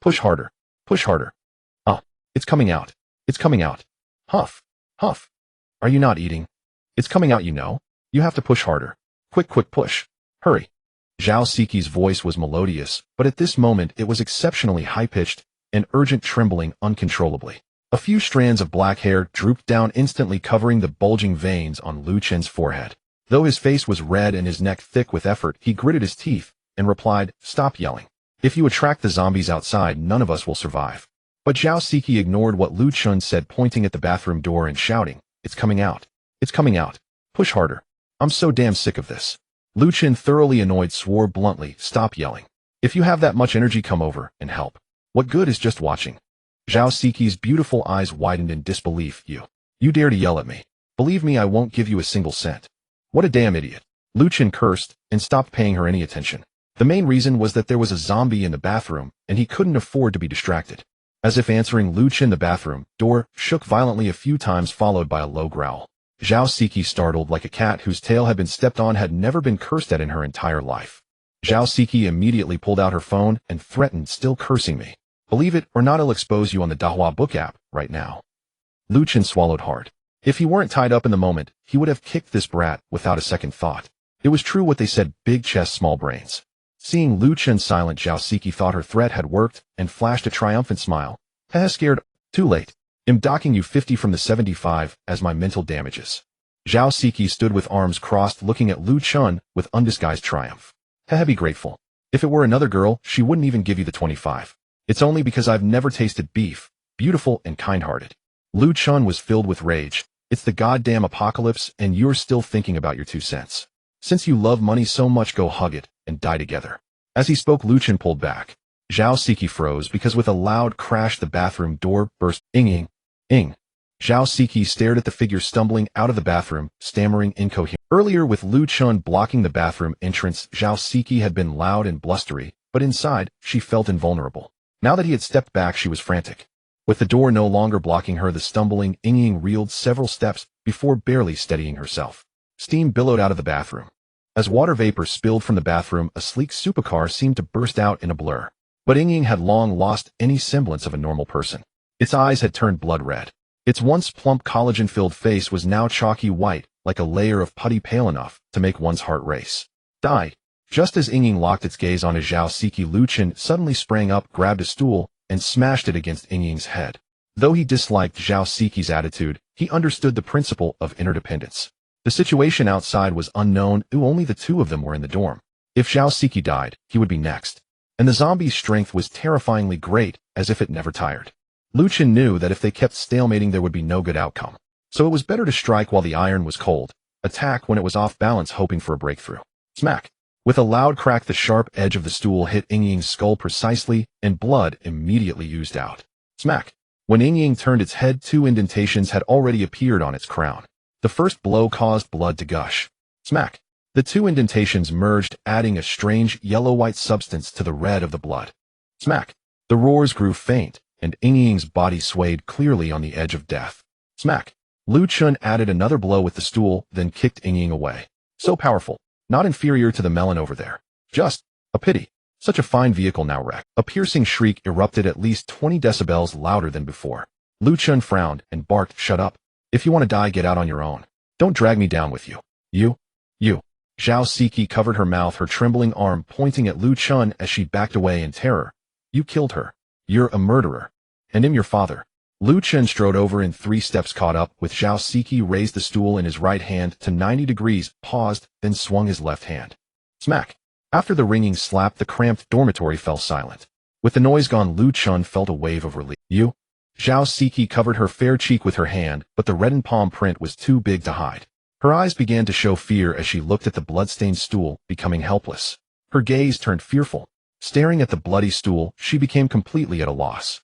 Push harder. Push harder. Ah, it's coming out. It's coming out. Huff. Huff. Are you not eating? It's coming out, you know. You have to push harder. Quick, quick push. Hurry. Zhao Siqi's voice was melodious, but at this moment it was exceptionally high-pitched and urgent, trembling uncontrollably. A few strands of black hair drooped down instantly, covering the bulging veins on Liu Chen's forehead. Though his face was red and his neck thick with effort, he gritted his teeth and replied, "Stop yelling. If you attract the zombies outside, none of us will survive." But Zhao Siqi ignored what Liu Chen said, pointing at the bathroom door and shouting, "It's coming out. It's coming out. Push harder. I'm so damn sick of this." Liu Chen, thoroughly annoyed, swore bluntly, "Stop yelling. If you have that much energy, come over and help. What good is just watching?" Zhao Siqi's beautiful eyes widened in disbelief. You dare to yell at me? Believe me, I won't give you a single cent." "What a damn idiot." Liu Chen cursed and stopped paying her any attention. The main reason was that there was a zombie in the bathroom, and he couldn't afford to be distracted. As if answering Liu Chen, the bathroom door shook violently a few times, followed by a low growl. Zhao Siqi, startled like a cat whose tail had been stepped on, had never been cursed at in her entire life. Zhao Siqi immediately pulled out her phone and threatened, "Still cursing me? Believe it or not, I'll expose you on the Dahua book app right now." Liu Chen swallowed hard. If he weren't tied up in the moment, he would have kicked this brat without a second thought. It was true what they said, big chest, small brains. Seeing Liu Chen silent, Zhao Siqi thought her threat had worked and flashed a triumphant smile. "Haha, scared? Too late. I'm docking you 50 from the 75 as my mental damages." Zhao Siqi stood with arms crossed, looking at Liu Chen with undisguised triumph. "Haha, be grateful. If it were another girl, she wouldn't even give you the 25. It's only because I've never tasted beef, beautiful and kind-hearted." Liu Chen was filled with rage. "It's the goddamn apocalypse, and you're still thinking about your 2 cents. Since you love money so much, go hug it and die together." As he spoke, Liu Chen pulled back. Zhao Siqi froze because with a loud crash the bathroom door burst. Ing. Zhao Siqi stared at the figure stumbling out of the bathroom, stammering incoherent. Earlier, with Liu Chen blocking the bathroom entrance, Zhao Siqi had been loud and blustery, but inside, she felt invulnerable. Now that he had stepped back, she was frantic. With the door no longer blocking her, the stumbling Ying reeled several steps before barely steadying herself. Steam billowed out of the bathroom. As water vapor spilled from the bathroom, a sleek supercar seemed to burst out in a blur. But Ying had long lost any semblance of a normal person. Its eyes had turned blood red. Its once plump, collagen-filled face was now chalky white, like a layer of putty, pale enough to make one's heart race. "Die." Just as Ying locked its gaze on Zhao Siqi, Liu Chen suddenly sprang up, grabbed a stool, and smashed it against Ying's head. Though he disliked Zhao Siqi's attitude, he understood the principle of interdependence. The situation outside was unknown, only the two of them were in the dorm. If Zhao Siqi died, he would be next. And the zombie's strength was terrifyingly great, as if it never tired. Liu Chen knew that if they kept stalemating, there would be no good outcome. So it was better to strike while the iron was cold, attack when it was off balance, hoping for a breakthrough. Smack! With a loud crack, the sharp edge of the stool hit Ying's skull precisely, and blood immediately oozed out. Smack! When Ying turned its head, 2 indentations had already appeared on its crown. The first blow caused blood to gush. Smack! The 2 indentations merged, adding a strange yellow-white substance to the red of the blood. Smack! The roars grew faint, and Ying's body swayed clearly on the edge of death. Smack! Liu Chen added another blow with the stool, then kicked Ying away. So powerful. Not inferior to the melon over there. Just a pity. Such a fine vehicle now wrecked. A piercing shriek erupted at least 20 decibels louder than before. Liu Chen frowned and barked, "Shut up. If you want to die, get out on your own. Don't drag me down with you. You. Zhao Siqi covered her mouth, her trembling arm pointing at Liu Chen as she backed away in terror. "You killed her. You're a murderer. And I'm your father." Liu Chen strode over in 3 steps, caught up with Zhao Siqi, raised the stool in his right hand to 90 degrees, paused, then swung his left hand. Smack! After the ringing slap, the cramped dormitory fell silent. With the noise gone, Liu Chen felt a wave of relief. "You?" Zhao Siqi covered her fair cheek with her hand, but the reddened palm print was too big to hide. Her eyes began to show fear as she looked at the blood-stained stool, becoming helpless. Her gaze turned fearful. Staring at the bloody stool, she became completely at a loss.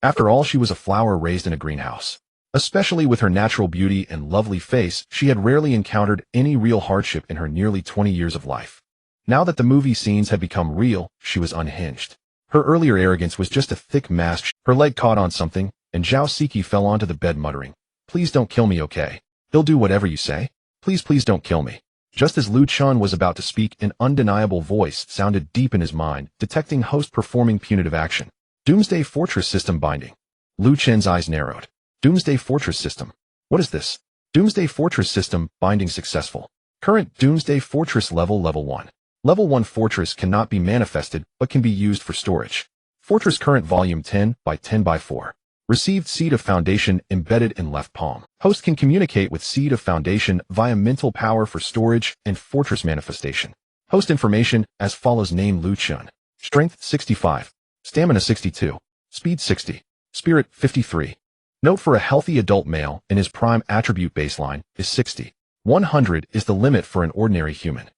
After all, she was a flower raised in a greenhouse. Especially with her natural beauty and lovely face, she had rarely encountered any real hardship in her nearly 20 years of life. Now that the movie scenes had become real, she was unhinged. Her earlier arrogance was just a thick mask. Her leg caught on something, and Zhao Siqi fell onto the bed, muttering, "Please don't kill me, okay? They'll do whatever you say. Please don't kill me." Just as Liu Chen was about to speak, an undeniable voice sounded deep in his mind, detecting host performing punitive action. Doomsday Fortress System binding. Liu Chen's eyes narrowed. Doomsday Fortress System. What is this? Doomsday Fortress System binding successful. Current Doomsday Fortress level 1. Level 1 fortress cannot be manifested but can be used for storage. Fortress current volume 10 by 10 by 4. Received seed of foundation embedded in left palm. Host can communicate with seed of foundation via mental power for storage and fortress manifestation. Host information as follows: name Liu Chen. Strength 65. Stamina 62. Speed 60. Spirit 53. Note: for a healthy adult male in his prime attribute baseline is 60. 100 is the limit for an ordinary human.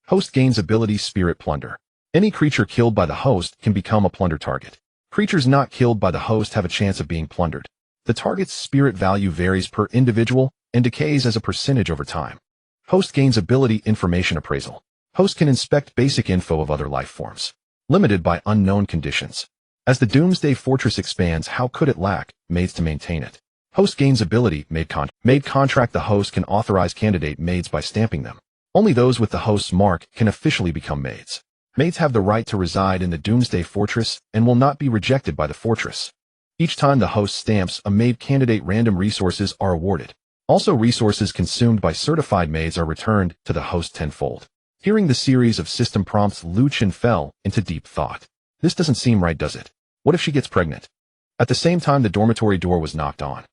Host gains ability Spirit Plunder. Any creature killed by the host can become a plunder target. Creatures not killed by the host have a chance of being plundered. The target's spirit value varies per individual and decays as a percentage over time. Host gains ability Information Appraisal. Host can inspect basic info of other life forms. Limited by unknown conditions. As the Doomsday Fortress expands, how could it lack maids to maintain it? Host gains ability Maid contract. The host can authorize candidate maids by stamping them. Only those with the host's mark can officially become maids. Maids have the right to reside in the Doomsday Fortress and will not be rejected by the fortress. Each time the host stamps a maid candidate, random resources are awarded. Also, resources consumed by certified maids are returned to the host tenfold. Hearing the series of system prompts, Liu Chen fell into deep thought. This doesn't seem right, does it? What if she gets pregnant? At the same time, the dormitory door was knocked on.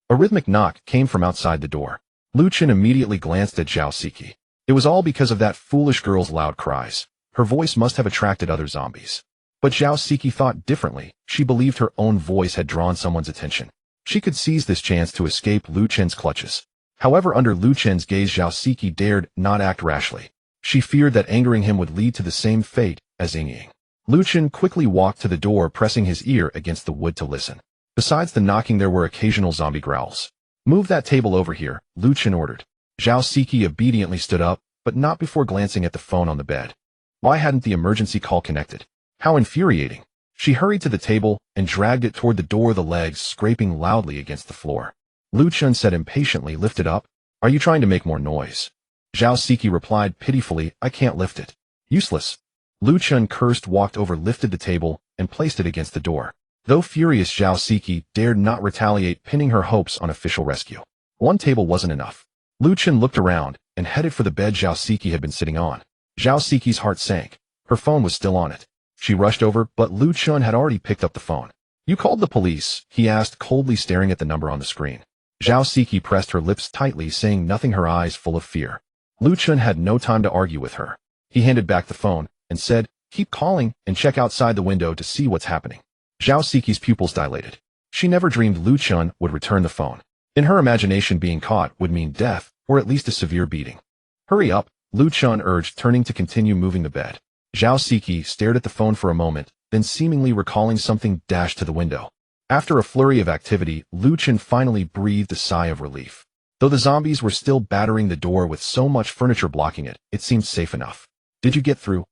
A rhythmic knock came from outside the door. Liu Chen immediately glanced at Zhao Siqi. It was all because of that foolish girl's loud cries. Her voice must have attracted other zombies. But Zhao Siqi thought differently. She believed her own voice had drawn someone's attention. She could seize this chance to escape Liu Chen's clutches. However, under Liu Chen's gaze, Zhao Siqi dared not act rashly. She feared that angering him would lead to the same fate as Ying. Liu Chen quickly walked to the door, pressing his ear against the wood to listen. Besides the knocking, there were occasional zombie growls. Move that table over here, Liu Chen ordered. Zhao Siqi obediently stood up, but not before glancing at the phone on the bed. Why hadn't the emergency call connected? How infuriating. She hurried to the table and dragged it toward the door, the legs scraping loudly against the floor. Liu Chen said impatiently, "Lift it up. Are you trying to make more noise?" Zhao Siqi replied pitifully, "I can't lift it." Useless. Liu Chen cursed, walked over, lifted the table, and placed it against the door. Though furious, Zhao Siqi dared not retaliate, pinning her hopes on official rescue. One table wasn't enough. Liu Chen looked around and headed for the bed Zhao Siqi had been sitting on. Zhao Siqi's heart sank. Her phone was still on it. She rushed over, but Liu Chen had already picked up the phone. "You called the police?" he asked, coldly staring at the number on the screen. Zhao Siqi pressed her lips tightly, saying nothing, her eyes full of fear. Liu Chen had no time to argue with her. He handed back the phone and said, "Keep calling and check outside the window to see what's happening." Zhao Siqi's pupils dilated. She never dreamed Liu Chen would return the phone. In her imagination, being caught would mean death, or at least a severe beating. "Hurry up," Liu Chen urged, turning to continue moving the bed. Zhao Siqi stared at the phone for a moment, then seemingly recalling something, dashed to the window. After a flurry of activity, Liu Chen finally breathed a sigh of relief. Though the zombies were still battering the door with so much furniture blocking it, it seemed safe enough. "Did you get through?"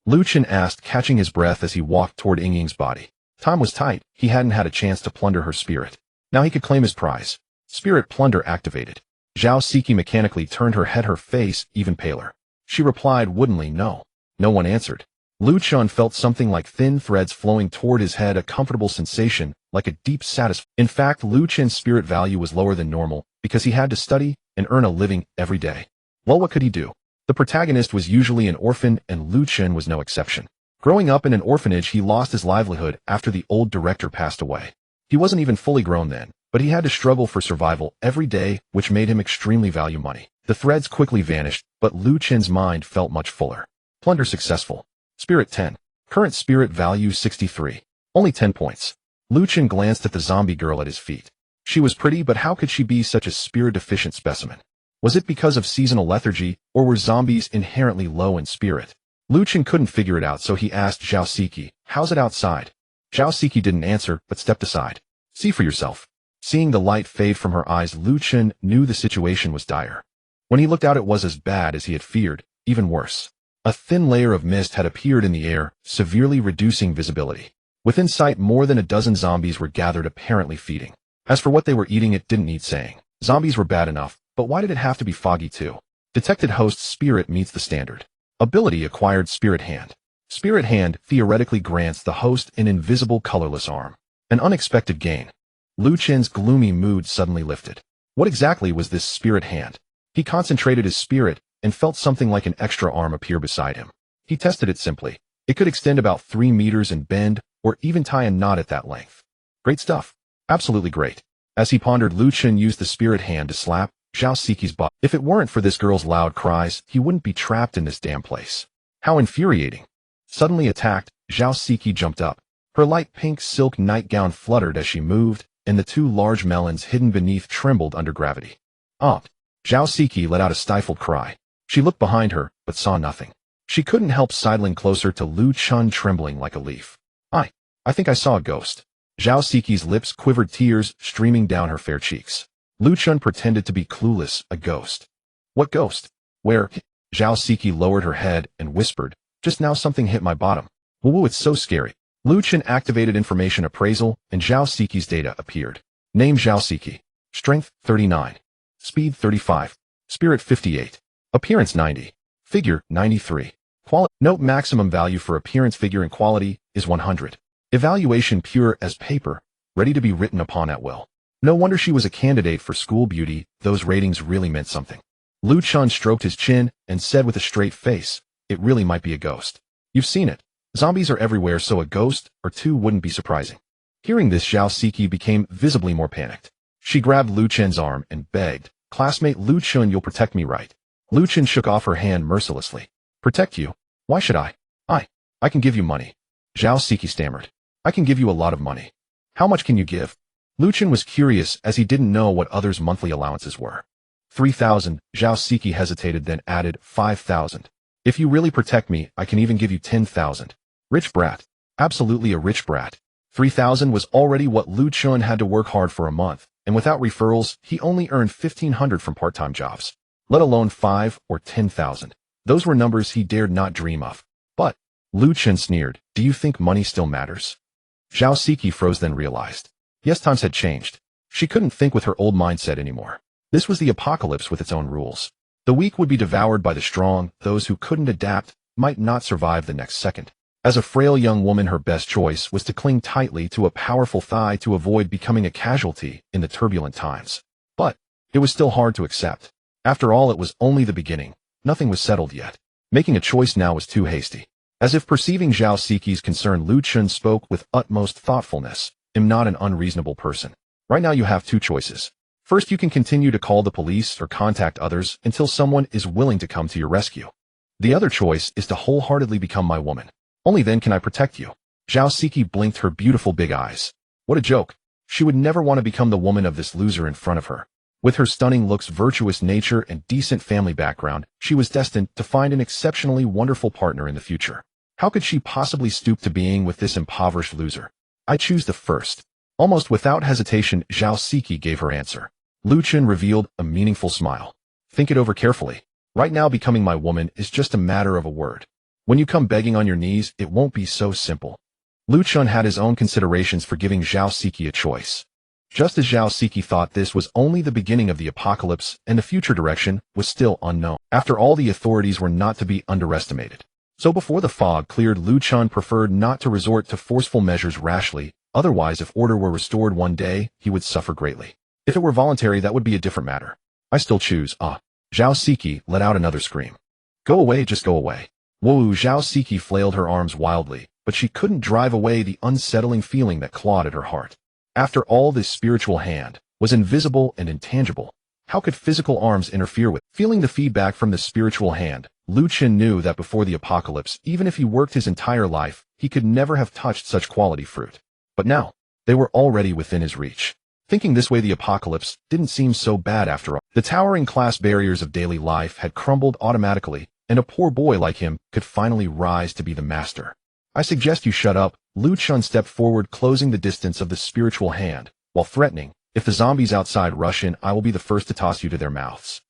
Liu Chen asked, catching his breath as he walked toward Ying's body. Time was tight. He hadn't had a chance to plunder her spirit. Now he could claim his prize. Spirit Plunder activated. Zhao Siqi mechanically turned her head, her face even paler. She replied woodenly, "No." No one answered. Liu Chen felt something like thin threads flowing toward his head, a comfortable sensation, like a deep satisfaction. In fact, Liu Chen's spirit value was lower than normal, because he had to study and earn a living every day. Well, what could he do? The protagonist was usually an orphan, and Liu Chen was no exception. Growing up in an orphanage, he lost his livelihood after the old director passed away. He wasn't even fully grown then, but he had to struggle for survival every day, which made him extremely value money. The threads quickly vanished, but Liu Chen's mind felt much fuller. Plunder successful. Spirit 10. Current spirit value 63. Only 10 points. Liu Chen glanced at the zombie girl at his feet. She was pretty, but how could she be such a spirit-deficient specimen? Was it because of seasonal lethargy, or were zombies inherently low in spirit? Liu Chen couldn't figure it out, so he asked Zhao Siqi, "How's it outside?" Zhao Siqi didn't answer, but stepped aside. "See for yourself." Seeing the light fade from her eyes, Liu Chen knew the situation was dire. When he looked out, it was as bad as he had feared, even worse. A thin layer of mist had appeared in the air, severely reducing visibility. Within sight, more than a dozen zombies were gathered, apparently feeding. As for what they were eating, it didn't need saying. Zombies were bad enough, but why did it have to be foggy too? Detected host spirit meets the standard. Ability acquired Spirit Hand. Spirit Hand theoretically grants the host an invisible colorless arm. An unexpected gain. Liu Chen's gloomy mood suddenly lifted. What exactly was this Spirit Hand? He concentrated his spirit and felt something like an extra arm appear beside him. He tested it simply. It could extend about 3 meters and bend, or even tie a knot at that length. Great stuff. Absolutely great. As he pondered, Liu Chen used the Spirit Hand to slap Zhao Siqi's butt. If it weren't for this girl's loud cries, he wouldn't be trapped in this damn place. How infuriating. Suddenly attacked, Zhao Siqi jumped up. Her light pink silk nightgown fluttered as she moved, and the 2 large melons hidden beneath trembled under gravity. Zhao Siqi let out a stifled cry. She looked behind her, but saw nothing. She couldn't help sidling closer to Liu Chen, trembling like a leaf. I think I saw a ghost. Zhao Siqi's lips quivered, tears streaming down her fair cheeks. Liu Chen pretended to be clueless. A ghost? What ghost? Where? Zhao Siqi lowered her head and whispered, just now something hit my bottom. Woo, it's so scary. Liu Chen activated information appraisal, and Zhao Siqi's data appeared. Name Zhao Siqi. Strength 39. Speed 35. Spirit 58. Appearance 90. Figure 93. Note: maximum value for appearance, figure, and quality is 100. Evaluation: pure as paper, ready to be written upon at will. No wonder she was a candidate for school beauty. Those ratings really meant something. Liu Chen stroked his chin and said with a straight face, it really might be a ghost. You've seen it. Zombies are everywhere, so a ghost or 2 wouldn't be surprising. Hearing this, Zhao Siqi became visibly more panicked. She grabbed Liu Chen's arm and begged, classmate Liu Chen, you'll protect me, right? Liu Chen shook off her hand mercilessly. Protect you? Why should I? I can give you money. Zhao Siqi stammered. I can give you a lot of money. How much can you give? Liu Chen was curious, as he didn't know what others' monthly allowances were. 3,000, Zhao Siqi hesitated, then added 5,000. If you really protect me, I can even give you 10,000. Rich brat. Absolutely a rich brat. 3,000 was already what Liu Chen had to work hard for a month, and without referrals, he only earned 1,500 from part-time jobs. Let alone 5 or 10,000. Those were numbers he dared not dream of. But, Liu Chen sneered, do you think money still matters? Zhao Siqi froze, then realized. Yes, times had changed. She couldn't think with her old mindset anymore. This was the apocalypse with its own rules. The weak would be devoured by the strong. Those who couldn't adapt might not survive the next second. As a frail young woman, her best choice was to cling tightly to a powerful thigh to avoid becoming a casualty in the turbulent times. But it was still hard to accept. After all, it was only the beginning. Nothing was settled yet. Making a choice now was too hasty. As if perceiving Zhao Siqi's concern, Liu Chen spoke with utmost thoughtfulness. I'm not an unreasonable person. Right now you have 2 choices. First, you can continue to call the police or contact others until someone is willing to come to your rescue. The other choice is to wholeheartedly become my woman. Only then can I protect you. Zhao Siqi blinked her beautiful big eyes. What a joke. She would never want to become the woman of this loser in front of her. With her stunning looks, virtuous nature, and decent family background, she was destined to find an exceptionally wonderful partner in the future. How could she possibly stoop to being with this impoverished loser? I choose the first. Almost without hesitation, Zhao Siqi gave her answer. Liu Chen revealed a meaningful smile. Think it over carefully. Right now, becoming my woman is just a matter of a word. When you come begging on your knees, it won't be so simple. Liu Chen had his own considerations for giving Zhao Siqi a choice. Just as Zhao Siqi thought this was only the beginning of the apocalypse, and the future direction was still unknown. After all, the authorities were not to be underestimated. So before the fog cleared, Liu Chen preferred not to resort to forceful measures rashly. Otherwise, if order were restored one day, he would suffer greatly. If it were voluntary, that would be a different matter. I still choose. Zhao Siqi let out another scream. Go away, just go away. Whoa, Zhao Siqi flailed her arms wildly, but she couldn't drive away the unsettling feeling that clawed at her heart. After all, this spiritual hand was invisible and intangible. How could physical arms interfere with? Feeling the feedback from the spiritual hand, Liu Chen knew that before the apocalypse, even if he worked his entire life, he could never have touched such quality fruit. But now, they were already within his reach. Thinking this way, the apocalypse didn't seem so bad after all. The towering class barriers of daily life had crumbled automatically, and a poor boy like him could finally rise to be the master. I suggest you shut up. Liu Chen stepped forward, closing the distance of the spiritual hand, while threatening, if the zombies outside rush in, I will be the first to toss you to their mouths.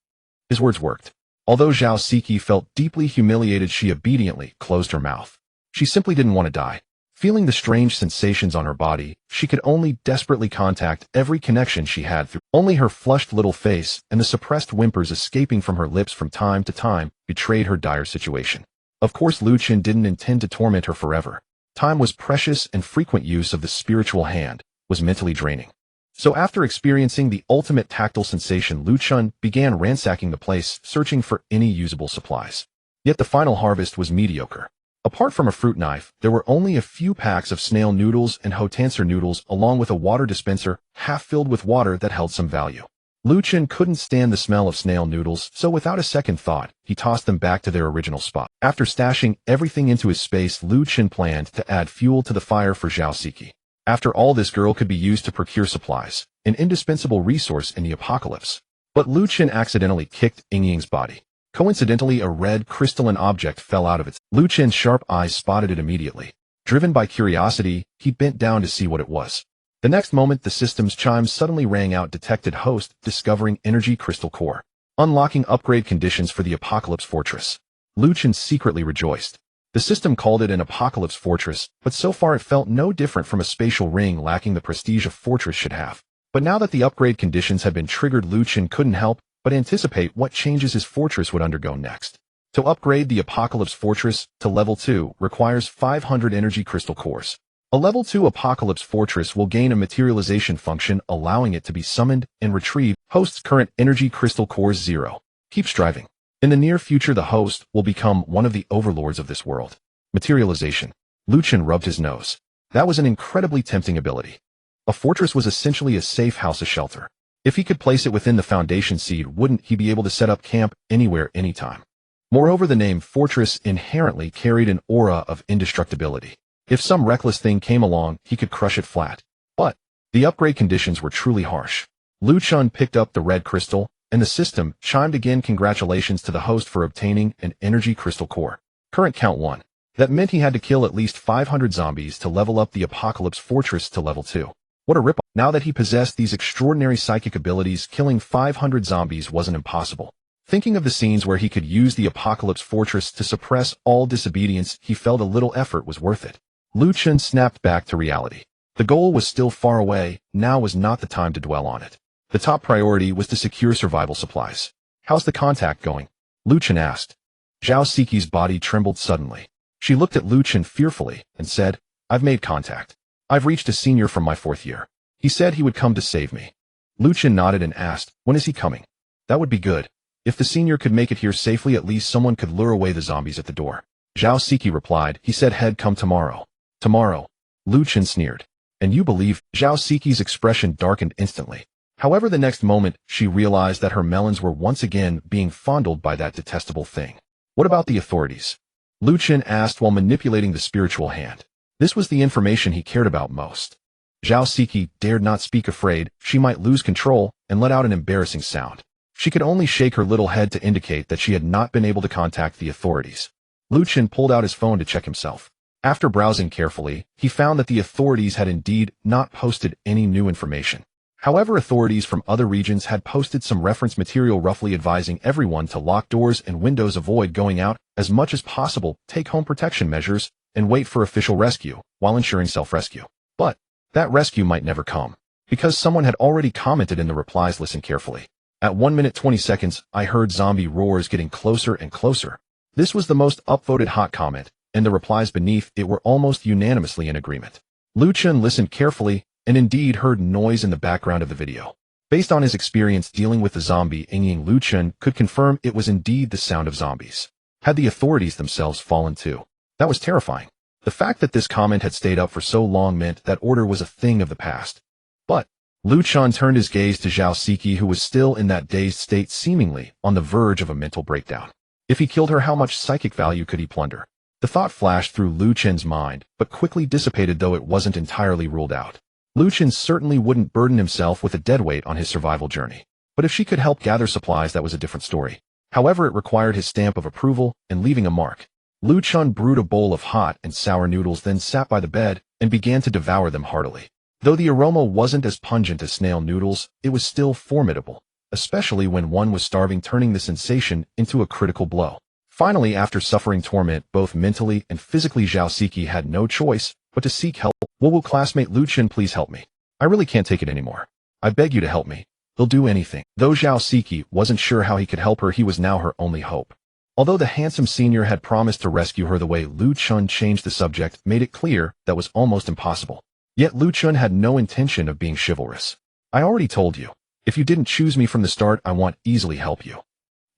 His words worked. Although Zhao Siqi felt deeply humiliated, she obediently closed her mouth. She simply didn't want to die. Feeling the strange sensations on her body, she could only desperately contact every connection she had through. Only her flushed little face and the suppressed whimpers escaping from her lips from time to time betrayed her dire situation. Of course, Liu Chen didn't intend to torment her forever. Time was precious, and frequent use of the spiritual hand was mentally draining. So after experiencing the ultimate tactile sensation, Liu Chen began ransacking the place, searching for any usable supplies. Yet the final harvest was mediocre. Apart from a fruit knife, there were only a few packs of snail noodles and hotanser noodles, along with a water dispenser half filled with water that held some value. Liu Chen couldn't stand the smell of snail noodles, so without a second thought, he tossed them back to their original spot. After stashing everything into his space, Liu Chen planned to add fuel to the fire for Zhao Siqi. After all, this girl could be used to procure supplies, an indispensable resource in the apocalypse. But Liu Chen accidentally kicked Yingying's body. Coincidentally, a red crystalline object fell out of it. Liu Chen's sharp eyes spotted it immediately. Driven by curiosity, he bent down to see what it was. The next moment, the system's chimes suddenly rang out. Detected host, discovering energy crystal core. Unlocking upgrade conditions for the Apocalypse Fortress. Liu Chen secretly rejoiced. The system called it an Apocalypse Fortress, but so far it felt no different from a spatial ring, lacking the prestige a fortress should have. But now that the upgrade conditions had been triggered, Liu Chen couldn't help but anticipate what changes his fortress would undergo next. To upgrade the Apocalypse Fortress to level 2 requires 500 energy crystal cores. A level 2 Apocalypse Fortress will gain a materialization function, allowing it to be summoned and retrieved. Host's current energy crystal cores 0. Keep striving. In the near future, the host will become one of the overlords of this world. Materialization. Liu Chen rubbed his nose. That was an incredibly tempting ability. A fortress was essentially a safe house, a shelter. If he could place it within the foundation seed, wouldn't he be able to set up camp anywhere, anytime? Moreover, the name fortress inherently carried an aura of indestructibility. If some reckless thing came along, he could crush it flat. But the upgrade conditions were truly harsh. Liu Chen picked up the red crystal, and the system chimed again. Congratulations to the host for obtaining an energy crystal core. Current count 1. That meant he had to kill at least 500 zombies to level up the Apocalypse Fortress to level 2. What a rip-off. Now that he possessed these extraordinary psychic abilities, killing 500 zombies wasn't impossible. Thinking of the scenes where he could use the Apocalypse Fortress to suppress all disobedience, he felt a little effort was worth it. Liu Chen snapped back to reality. The goal was still far away, now was not the time to dwell on it. The top priority was to secure survival supplies. How's the contact going? Liu Chen asked. Zhao Siqi's body trembled suddenly. She looked at Liu Chen fearfully and said, I've made contact. I've reached a senior from my 4th year. He said he would come to save me. Liu Chen nodded and asked, when is he coming? That would be good. If the senior could make it here safely, at least someone could lure away the zombies at the door. Zhao Siqi replied, he said he'd come tomorrow. Tomorrow. Liu Chen sneered. And you believe? Zhao Siqi's expression darkened instantly. However, the next moment, she realized that her melons were once again being fondled by that detestable thing. What about the authorities? Liu Chen asked while manipulating the spiritual hand. This was the information he cared about most. Zhao Siqi dared not speak, afraid she might lose control, and let out an embarrassing sound. She could only shake her little head to indicate that she had not been able to contact the authorities. Liu Chen pulled out his phone to check himself. After browsing carefully, he found that the authorities had indeed not posted any new information. However, authorities from other regions had posted some reference material roughly advising everyone to lock doors and windows, avoid going out as much as possible, take home protection measures, and wait for official rescue, while ensuring self-rescue. But that rescue might never come, because someone had already commented in the replies. Listen carefully. At 1 minute 20 seconds, I heard zombie roars getting closer and closer. This was the most upvoted hot comment, and the replies beneath it were almost unanimously in agreement. Liu Chen listened carefully, and indeed heard noise in the background of the video. Based on his experience dealing with the zombie Yingying, Liu Chen could confirm it was indeed the sound of zombies. Had the authorities themselves fallen too? That was terrifying. The fact that this comment had stayed up for so long meant that order was a thing of the past. But Liu Chen turned his gaze to Zhao Siqi, who was still in that dazed state, seemingly on the verge of a mental breakdown. If he killed her, how much psychic value could he plunder? The thought flashed through Liu Chen's mind, but quickly dissipated, though it wasn't entirely ruled out. Liu Chen certainly wouldn't burden himself with a deadweight on his survival journey. But if she could help gather supplies, that was a different story. However, it required his stamp of approval and leaving a mark. Liu Chen brewed a bowl of hot and sour noodles, then sat by the bed and began to devour them heartily. Though the aroma wasn't as pungent as snail noodles, it was still formidable, especially when one was starving, turning the sensation into a critical blow. Finally, after suffering torment both mentally and physically, Zhao Siqi had no choice but to seek help. Will classmate Liu Chen please help me? I really can't take it anymore. I beg you to help me. He'll do anything. Though Zhao Siqi wasn't sure how he could help her, he was now her only hope. Although the handsome senior had promised to rescue her, the way Liu Chen changed the subject made it clear that was almost impossible. Yet Liu Chen had no intention of being chivalrous. I already told you. If you didn't choose me from the start, I won't easily help you.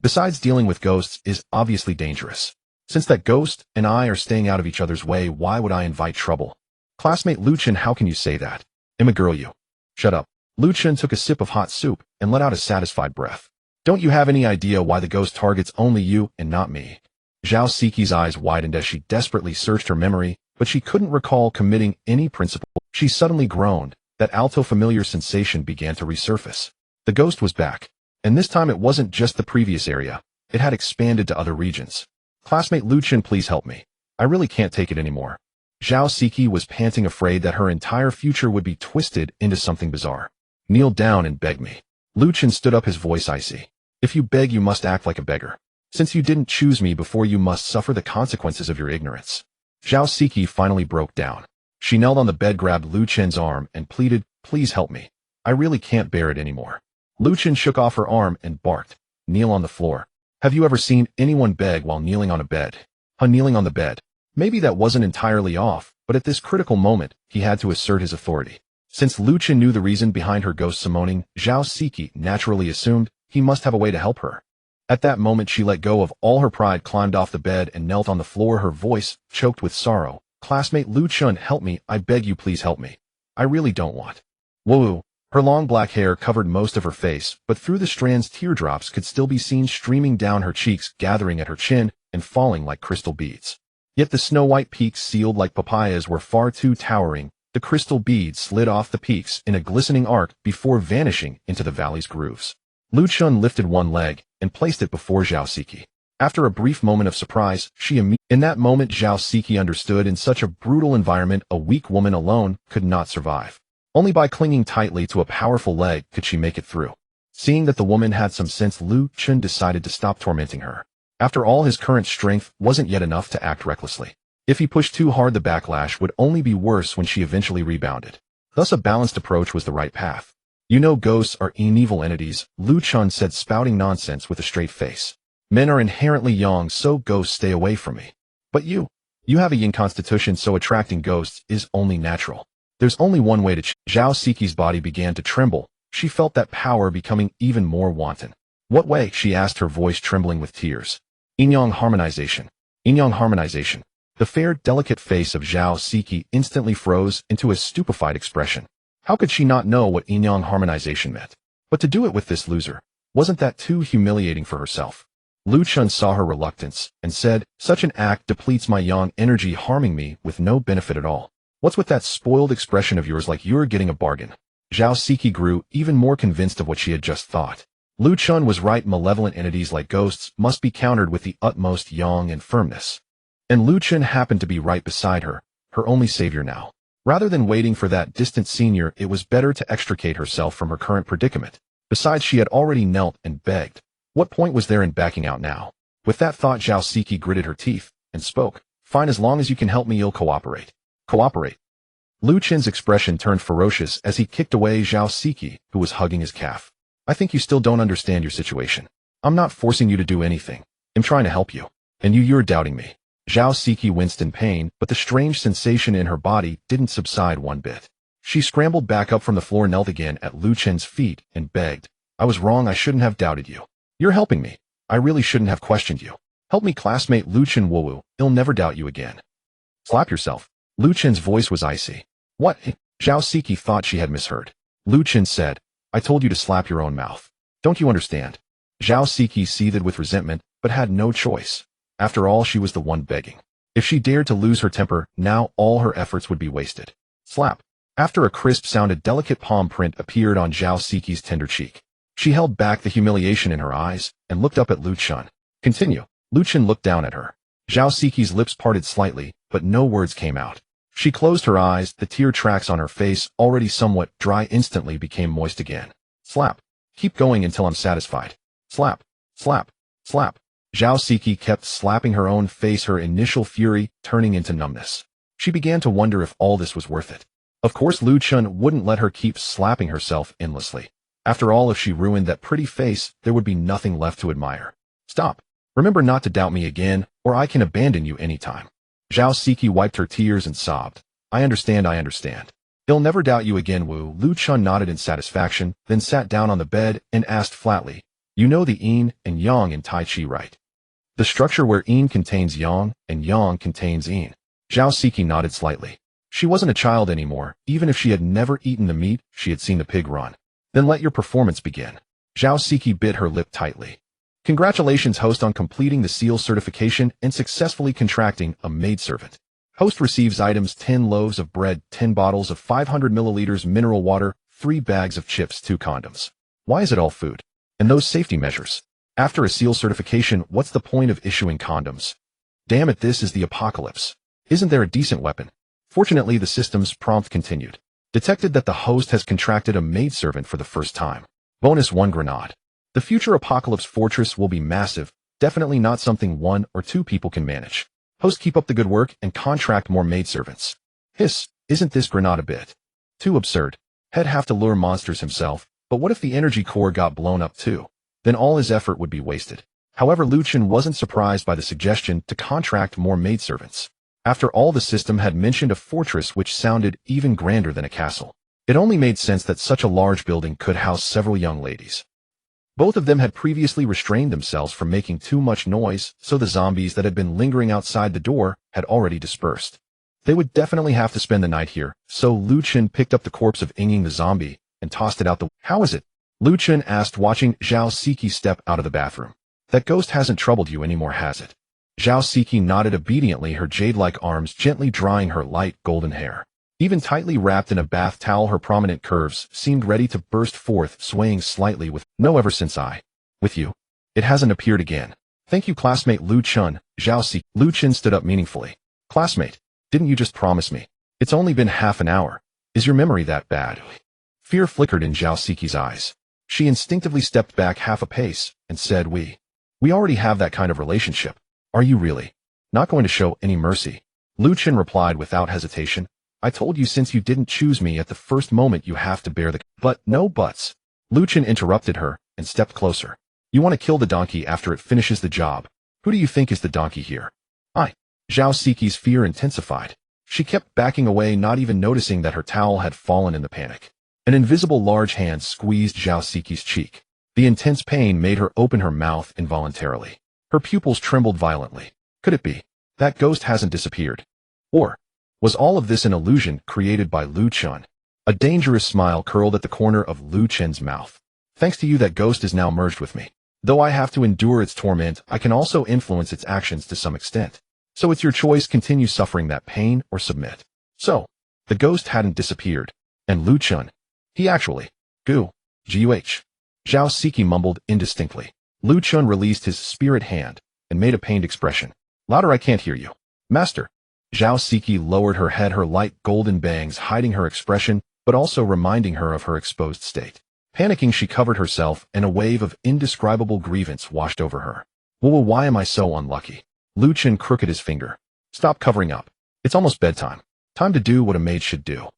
Besides, dealing with ghosts is obviously dangerous. Since that ghost and I are staying out of each other's way, why would I invite trouble? Classmate Liu Chen, how can you say that? I'm a girl, you. Shut up. Liu Chen took a sip of hot soup and let out a satisfied breath. Don't you have any idea why the ghost targets only you and not me? Zhao Siqi's eyes widened as she desperately searched her memory, but she couldn't recall committing any principle. She suddenly groaned. That alto familiar sensation began to resurface. The ghost was back. And this time it wasn't just the previous area. It had expanded to other regions. Classmate Liu Chen, please help me. I really can't take it anymore. Zhao Siqi was panting, afraid that her entire future would be twisted into something bizarre. Kneel down and beg me. Liu Chen stood up, his voice icy. If you beg, you must act like a beggar. Since you didn't choose me before, you must suffer the consequences of your ignorance. Zhao Siqi finally broke down. She knelt on the bed, grabbed Liu Chen's arm, and pleaded, please help me. I really can't bear it anymore. Liu Chen shook off her arm and barked, kneel on the floor. Have you ever seen anyone beg while kneeling on a bed? Kneeling on the bed. Maybe that wasn't entirely off, but at this critical moment, he had to assert his authority. Since Liu Chen knew the reason behind her ghost summoning, Zhao Siqi naturally assumed he must have a way to help her. At that moment, she let go of all her pride, climbed off the bed, and knelt on the floor, her voice choked with sorrow. Classmate Liu Chen, help me, I beg you, please help me. I really don't want. Whoa. Her long black hair covered most of her face, but through the strands teardrops could still be seen streaming down her cheeks, gathering at her chin, and falling like crystal beads. Yet the snow-white peaks, sealed like papayas, were far too towering. The crystal beads slid off the peaks in a glistening arc before vanishing into the valley's grooves. Liu Chen lifted one leg and placed it before Zhao Siqi. After a brief moment of surprise, in that moment Zhao Siqi understood, in such a brutal environment, a weak woman alone could not survive. Only by clinging tightly to a powerful leg could she make it through. Seeing that the woman had some sense, Liu Chen decided to stop tormenting her. After all, his current strength wasn't yet enough to act recklessly. If he pushed too hard, the backlash would only be worse when she eventually rebounded. Thus, a balanced approach was the right path. You know, ghosts are evil entities, Liu Chen said, spouting nonsense with a straight face. Men are inherently young, so ghosts stay away from me. But you have a yin constitution, so attracting ghosts is only natural. There's only one way to Zhao Siqi's body began to tremble. She felt that power becoming even more wanton. What way? She asked, her voice trembling with tears. Yin-yang harmonization. Yin-yang harmonization. The fair, delicate face of Zhao Siqi instantly froze into a stupefied expression. How could she not know what yin-yang harmonization meant? But to do it with this loser, wasn't that too humiliating for herself? Liu Chen saw her reluctance and said, such an act depletes my yang energy, harming me with no benefit at all. What's with that spoiled expression of yours, like you're getting a bargain? Zhao Siqi grew even more convinced of what she had just thought. Liu Chen was right. Malevolent entities like ghosts must be countered with the utmost yang and firmness. And Liu Chen happened to be right beside her, her only savior now. Rather than waiting for that distant senior, it was better to extricate herself from her current predicament. Besides, she had already knelt and begged. What point was there in backing out now? With that thought, Zhao Siqi gritted her teeth and spoke. Fine, as long as you can help me, you'll cooperate. Cooperate. Liu Chen's expression turned ferocious as he kicked away Zhao Siqi, who was hugging his calf. I think you still don't understand your situation. I'm not forcing you to do anything. I'm trying to help you. And you're doubting me. Zhao Siqi winced in pain, but the strange sensation in her body didn't subside one bit. She scrambled back up from the floor, knelt again at Liu Chen's feet, and begged. I was wrong, I shouldn't have doubted you. You're helping me. I really shouldn't have questioned you. Help me, classmate Liu Chen. Woo, I'll never doubt you again. Slap yourself. Liu Chen's voice was icy. What? Zhao Siqi thought she had misheard. Liu Chen said, I told you to slap your own mouth. Don't you understand? Zhao Siqi seethed with resentment, but had no choice. After all, she was the one begging. If she dared to lose her temper, now all her efforts would be wasted. Slap. After a crisp sound, a delicate palm print appeared on Zhao Siqi's tender cheek. She held back the humiliation in her eyes and looked up at Liu Chen. Continue. Liu Chen looked down at her. Zhao Siqi's lips parted slightly, but no words came out. She closed her eyes, the tear tracks on her face, already somewhat dry, instantly became moist again. Slap. Keep going until I'm satisfied. Slap. Slap. Slap. Zhao Siqi kept slapping her own face, her initial fury turning into numbness. She began to wonder if all this was worth it. Of course, Liu Chen wouldn't let her keep slapping herself endlessly. After all, if she ruined that pretty face, there would be nothing left to admire. Stop. Remember not to doubt me again, or I can abandon you anytime. Zhao Siqi wiped her tears and sobbed. I understand. He'll never doubt you again, Wu. Liu Chen nodded in satisfaction, then sat down on the bed and asked flatly, you know the yin and yang in Tai Chi, right? The structure where yin contains yang and yang contains yin. Zhao Siqi nodded slightly. She wasn't a child anymore. Even if she had never eaten the meat, she had seen the pig run. Then let your performance begin. Zhao Siqi bit her lip tightly. Congratulations, host, on completing the seal certification and successfully contracting a maidservant. Host receives items 10 loaves of bread, 10 bottles of 500 milliliters mineral water, 3 bags of chips, 2 condoms. Why is it all food? And those safety measures. After a seal certification, what's the point of issuing condoms? Damn it, this is the apocalypse. Isn't there a decent weapon? Fortunately, the system's prompt continued. Detected that the host has contracted a maidservant for the first time. Bonus 1 grenade. The future apocalypse fortress will be massive, definitely not something 1 or 2 people can manage. Host, keep up the good work and contract more maidservants. Hiss, isn't this grenade a bit too absurd? He'd have to lure monsters himself, but what if the energy core got blown up too? Then all his effort would be wasted. However, Liu Chen wasn't surprised by the suggestion to contract more maidservants. After all, the system had mentioned a fortress which sounded even grander than a castle. It only made sense that such a large building could house several young ladies. Both of them had previously restrained themselves from making too much noise, so the zombies that had been lingering outside the door had already dispersed. They would definitely have to spend the night here, so Liu Chen picked up the corpse of Yinging the zombie and tossed it out the... How is it? Liu Chen asked, watching Zhao Siqi step out of the bathroom. That ghost hasn't troubled you anymore, has it? Zhao Siqi nodded obediently, her jade-like arms gently drying her light golden hair. Even tightly wrapped in a bath towel, her prominent curves seemed ready to burst forth, swaying slightly with, no, ever since with you, it hasn't appeared again. Thank you, classmate Liu Chen, Zhao Siqi. Liu Chen stood up meaningfully. Classmate, didn't you just promise me? It's only been half an hour. Is your memory that bad? Fear flickered in Zhao Siqi's eyes. She instinctively stepped back half a pace and said, We already have that kind of relationship. Are you really not going to show any mercy? Liu Chen replied without hesitation. I told you since you didn't choose me at the first moment you have to bear the... But no buts. Liu Chen interrupted her and stepped closer. You want to kill the donkey after it finishes the job. Who do you think is the donkey here? I. Zhao Siqi's fear intensified. She kept backing away, not even noticing that her towel had fallen in the panic. An invisible large hand squeezed Zhao Siqi's cheek. The intense pain made her open her mouth involuntarily. Her pupils trembled violently. Could it be that ghost hasn't disappeared? Or was all of this an illusion created by Liu Chen? A dangerous smile curled at the corner of Liu Chen's mouth. Thanks to you, that ghost is now merged with me. Though I have to endure its torment, I can also influence its actions to some extent. So it's your choice: continue suffering that pain or submit. So, the ghost hadn't disappeared. And Liu Chen, he actually... Guh. Zhao Siqi mumbled indistinctly. Liu Chen released his spirit hand and made a pained expression. Louder, I can't hear you. Master. Zhao Siqi lowered her head, her light golden bangs hiding her expression, but also reminding her of her exposed state. Panicking, she covered herself, and a wave of indescribable grievance washed over her. Well, why am I so unlucky? Liu Chen crooked his finger. Stop covering up. It's almost bedtime. Time to do what a maid should do.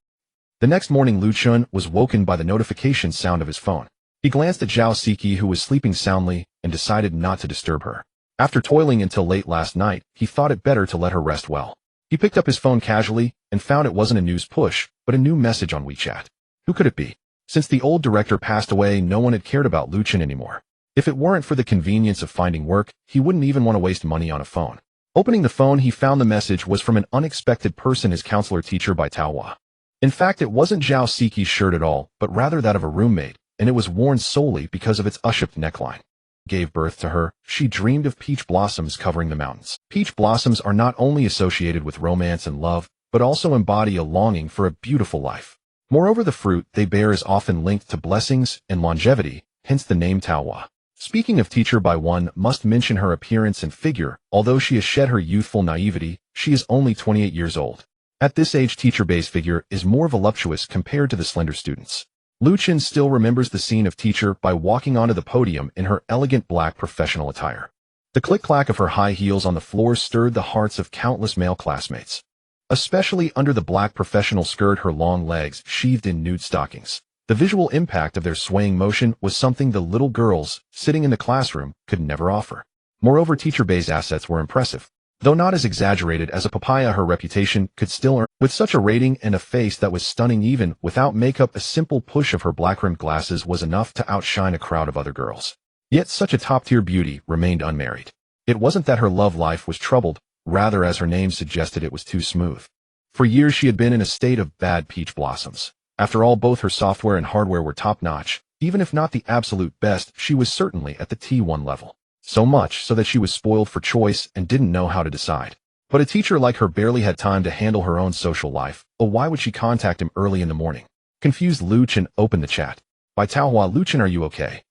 The next morning, Liu Chen was woken by the notification sound of his phone. He glanced at Zhao Siqi, who was sleeping soundly, and decided not to disturb her. After toiling until late last night, he thought it better to let her rest well. He picked up his phone casually and found it wasn't a news push, but a new message on WeChat. Who could it be? Since the old director passed away, no one had cared about Liu Chen anymore. If it weren't for the convenience of finding work, he wouldn't even want to waste money on a phone. Opening the phone, he found the message was from an unexpected person, his counselor teacher by Taohua. In fact, it wasn't Zhao Siqi's shirt at all, but rather that of a roommate, and it was worn solely because of its U-shaped neckline. Gave birth to her, she dreamed of peach blossoms covering the mountains. Peach blossoms are not only associated with romance and love, but also embody a longing for a beautiful life. Moreover, the fruit they bear is often linked to blessings and longevity, hence the name Taohua. Speaking of teacher, by one must mention her appearance and figure. Although she has shed her youthful naivety, she is only 28 years old. At this age, Teacher Bei's figure is more voluptuous compared to the slender students. Liu Chen still remembers the scene of Teacher Bei walking onto the podium in her elegant black professional attire. The click-clack of her high heels on the floor stirred the hearts of countless male classmates. Especially under the black professional skirt, her long legs sheathed in nude stockings. The visual impact of their swaying motion was something the little girls sitting in the classroom could never offer. Moreover, Teacher Bei's assets were impressive. Though not as exaggerated as a papaya, her reputation could still earn. With such a rating and a face that was stunning even without makeup, a simple push of her black-rimmed glasses was enough to outshine a crowd of other girls. Yet such a top-tier beauty remained unmarried. It wasn't that her love life was troubled, rather, as her name suggested, it was too smooth. For years she had been in a state of bad peach blossoms. After all, both her software and hardware were top-notch. Even if not the absolute best, she was certainly at the T1 level. So much so that she was spoiled for choice and didn't know how to decide. But a teacher like her barely had time to handle her own social life. Oh, why would she contact him early in the morning? Confused, Liu Chen opened the chat. By Taohua, Liu Chen, are you okay?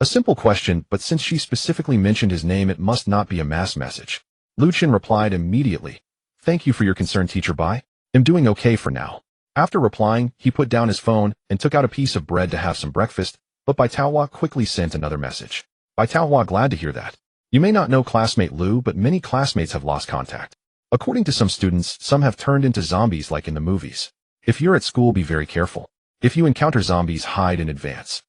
A simple question, but since she specifically mentioned his name, it must not be a mass message. Liu Chen replied immediately. Thank you for your concern, Teacher Bai. I'm doing okay for now. After replying, he put down his phone and took out a piece of bread to have some breakfast, but Bai Taohua quickly sent another message. Bai Taohua, glad to hear that. You may not know classmate Liu, but many classmates have lost contact. According to some students, some have turned into zombies like in the movies. If you're at school, be very careful. If you encounter zombies, hide in advance.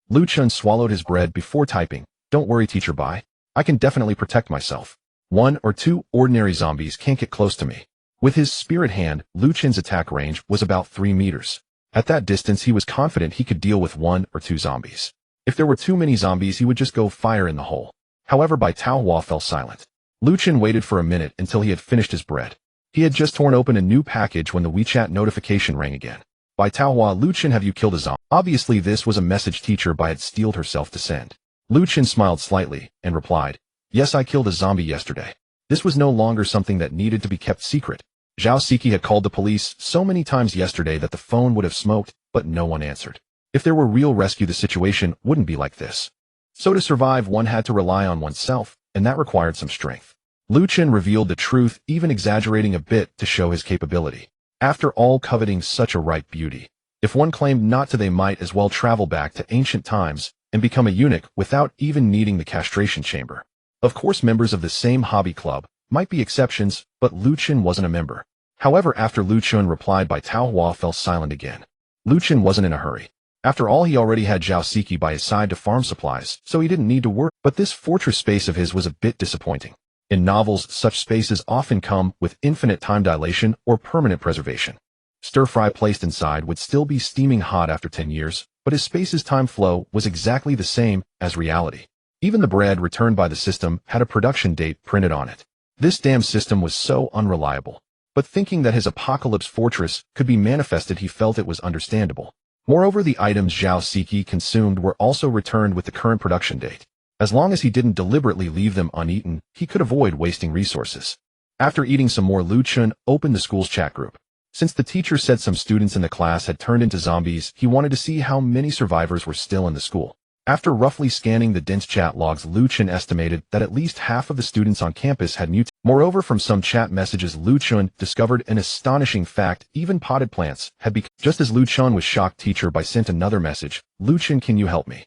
Liu Chen swallowed his bread before typing. Don't worry, Teacher Bai. I can definitely protect myself. 1 or 2 ordinary zombies can't get close to me. With his spirit hand, Liu Chen's attack range was about 3 meters. At that distance, he was confident he could deal with 1 or 2 zombies. If there were too many zombies, he would just go fire in the hole. However, Bai Taohua fell silent. Liu Chen waited for a minute until he had finished his bread. He had just torn open a new package when the WeChat notification rang again. Bai Taohua, Liu Chen, have you killed a zombie? Obviously, this was a message Teacher Bai had steeled herself to send. Liu Chen smiled slightly and replied, yes, I killed a zombie yesterday. This was no longer something that needed to be kept secret. Zhao Siqi had called the police so many times yesterday that the phone would have smoked, but no one answered. If there were real rescue, the situation wouldn't be like this. So to survive, one had to rely on oneself, and that required some strength. Liu Chen revealed the truth, even exaggerating a bit to show his capability. After all, coveting such a ripe beauty, if one claimed not to, they might as well travel back to ancient times and become a eunuch without even needing the castration chamber. Of course, members of the same hobby club might be exceptions, but Liu Chen wasn't a member. However, after Liu Chen replied, Bai Taohua fell silent again. Liu Chen wasn't in a hurry. After all, he already had Zhao Siqi by his side to farm supplies, so he didn't need to work. But this fortress space of his was a bit disappointing. In novels, such spaces often come with infinite time dilation or permanent preservation. Stir-fry placed inside would still be steaming hot after 10 years, but his space's time flow was exactly the same as reality. Even the bread returned by the system had a production date printed on it. This damn system was so unreliable. But thinking that his apocalypse fortress could be manifested, he felt it was understandable. Moreover, the items Zhao Siqi consumed were also returned with the current production date. As long as he didn't deliberately leave them uneaten, he could avoid wasting resources. After eating some more, Liu Chen opened the school's chat group. Since the teacher said some students in the class had turned into zombies, he wanted to see how many survivors were still in the school. After roughly scanning the dense chat logs, Liu Chen estimated that at least half of the students on campus had mutated. Moreover, from some chat messages, Liu Chen discovered an astonishing fact: even potted plants had become. Just as Liu Chen was shocked, Teacher Bai sent another message. Liu Chen, can you help me?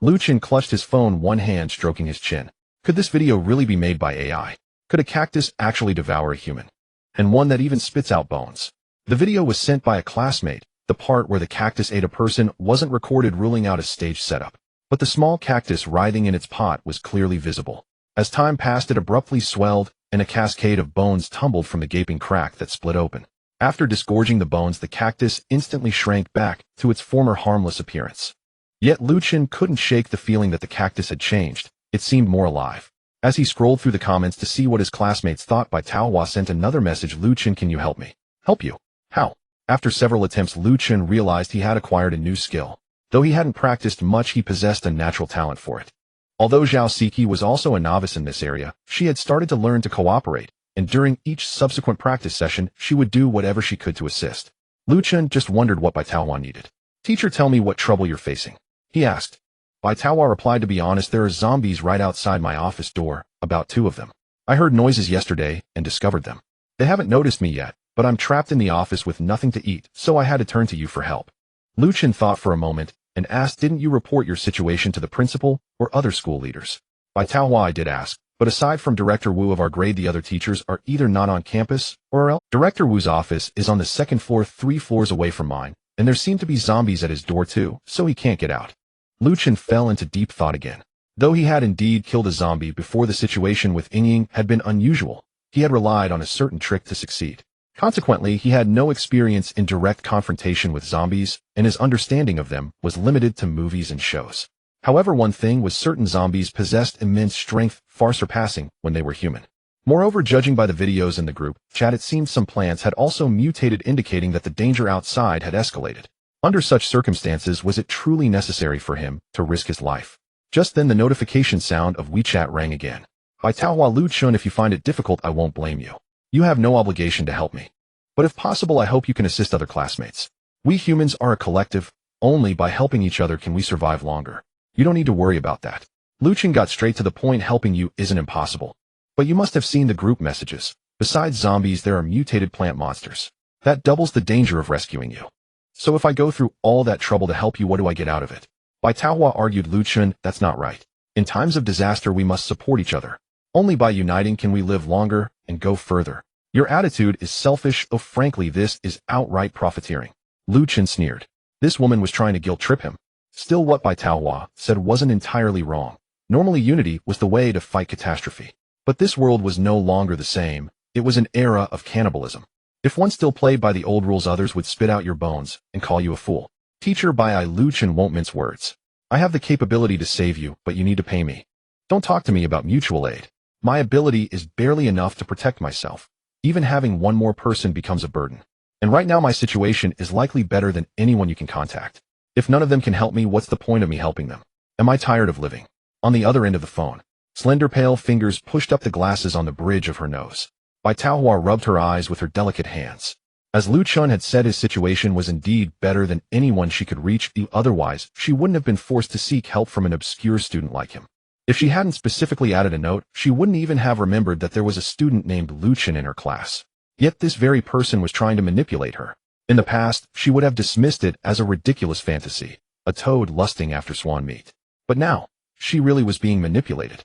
Liu Chen clutched his phone, one hand stroking his chin. Could this video really be made by AI? Could a cactus actually devour a human? And one that even spits out bones? The video was sent by a classmate. The part where the cactus ate a person wasn't recorded, ruling out a stage setup. But the small cactus writhing in its pot was clearly visible. As time passed, it abruptly swelled, and a cascade of bones tumbled from the gaping crack that split open. After disgorging the bones, the cactus instantly shrank back to its former harmless appearance. Yet Liu Chen couldn't shake the feeling that the cactus had changed. It seemed more alive. As he scrolled through the comments to see what his classmates thought, Bai Taohua sent another message. Liu Chen, can you help me? Help you? How? After several attempts, Liu Chen realized he had acquired a new skill. Though he hadn't practiced much, he possessed a natural talent for it. Although Zhao Siqi was also a novice in this area, she had started to learn to cooperate, and during each subsequent practice session, she would do whatever she could to assist. Liu Chen just wondered what Bai Taohua needed. Teacher, tell me what trouble you're facing, he asked. Bai Taohua replied, to be honest, there are zombies right outside my office door, about 2 of them. I heard noises yesterday and discovered them. They haven't noticed me yet, but I'm trapped in the office with nothing to eat, so I had to turn to you for help. Liu Chen thought for a moment and asked, didn't you report your situation to the principal or other school leaders? Bai Taohua, I did ask, but aside from Director Wu of our grade, the other teachers are either not on campus or else. Director Wu's office is on the 2nd floor, 3 floors away from mine, and there seem to be zombies at his door too, so he can't get out. Liu Chen fell into deep thought again. Though he had indeed killed a zombie before, the situation with Ying had been unusual. He had relied on a certain trick to succeed. Consequently, he had no experience in direct confrontation with zombies, and his understanding of them was limited to movies and shows. However, one thing was certain: zombies possessed immense strength, far surpassing when they were human. Moreover, judging by the videos in the group chat, it seemed some plants had also mutated, indicating that the danger outside had escalated. Under such circumstances, was it truly necessary for him to risk his life? Just then, the notification sound of WeChat rang again. By Taohua: Liu Chen, if you find it difficult, I won't blame you. You have no obligation to help me. But if possible, I hope you can assist other classmates. We humans are a collective. Only by helping each other can we survive longer. You don't need to worry about that. Liu Chen got straight to the point. Helping you isn't impossible. But you must have seen the group messages. Besides zombies, there are mutated plant monsters. That doubles the danger of rescuing you. So if I go through all that trouble to help you, what do I get out of it? Bai Taohua argued. Liu Chen, that's not right. In times of disaster, we must support each other. Only by uniting can we live longer and go further. Your attitude is selfish. Oh, frankly, this is outright profiteering. Liu Chen sneered. This woman was trying to guilt trip him. Still, what Bai Taohua said wasn't entirely wrong. Normally, unity was the way to fight catastrophe. But this world was no longer the same. It was an era of cannibalism. If one still played by the old rules, others would spit out your bones and call you a fool. Teacher Bai, Liu Chen won't mince words. I have the capability to save you, but you need to pay me. Don't talk to me about mutual aid. My ability is barely enough to protect myself. Even having one more person becomes a burden. And right now my situation is likely better than anyone you can contact. If none of them can help me, what's the point of me helping them? Am I tired of living? On the other end of the phone, slender pale fingers pushed up the glasses on the bridge of her nose. Bai Taohua rubbed her eyes with her delicate hands. As Liu Chen had said, his situation was indeed better than anyone she could reach. Otherwise, she wouldn't have been forced to seek help from an obscure student like him. If she hadn't specifically added a note, she wouldn't even have remembered that there was a student named Liu Chen in her class. Yet this very person was trying to manipulate her. In the past, she would have dismissed it as a ridiculous fantasy, a toad lusting after swan meat. But now, she really was being manipulated.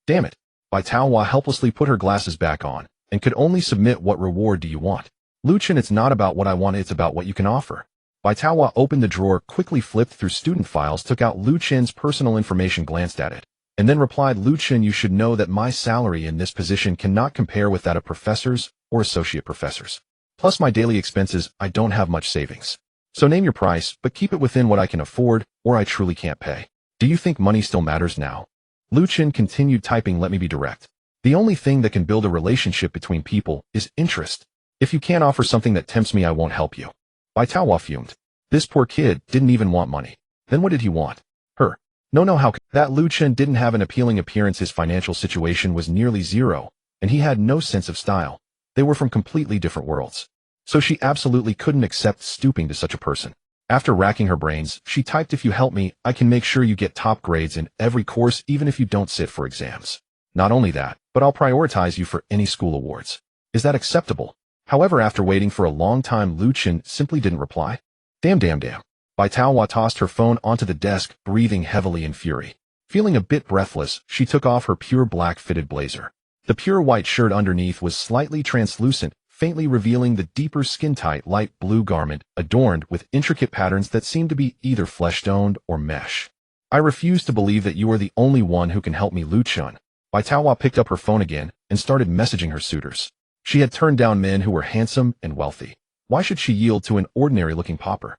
Damn it. Bai Taohua helplessly put her glasses back on, and could only submit. What reward do you want? Liu Chen, it's not about what I want, it's about what you can offer. Bai Taohua opened the drawer, quickly flipped through student files, took out Liu Chen's personal information, glanced at it, and then replied, Liu Chen, you should know that my salary in this position cannot compare with that of professors or associate professors. Plus my daily expenses, I don't have much savings. So name your price, but keep it within what I can afford, or I truly can't pay. Do you think money still matters now? Liu Chen continued typing. Let me be direct. The only thing that can build a relationship between people is interest. If you can't offer something that tempts me, I won't help you. Bai Taohua fumed. This poor kid didn't even want money. Then what did he want? Her. No, how that Liu Chen didn't have an appealing appearance. His financial situation was nearly zero, and he had no sense of style. They were from completely different worlds. So she absolutely couldn't accept stooping to such a person. After racking her brains, she typed, if you help me, I can make sure you get top grades in every course, even if you don't sit for exams. Not only that, but I'll prioritize you for any school awards. Is that acceptable? However, after waiting for a long time, Liu Chen simply didn't reply. Damn. Bai Taohua tossed her phone onto the desk, breathing heavily in fury. Feeling a bit breathless, she took off her pure black fitted blazer. The pure white shirt underneath was slightly translucent, faintly revealing the deeper skin-tight light blue garment, adorned with intricate patterns that seemed to be either flesh-toned or mesh. I refuse to believe that you are the only one who can help me, Liu Chen. Bai Taohua picked up her phone again and started messaging her suitors. She had turned down men who were handsome and wealthy. Why should she yield to an ordinary-looking pauper?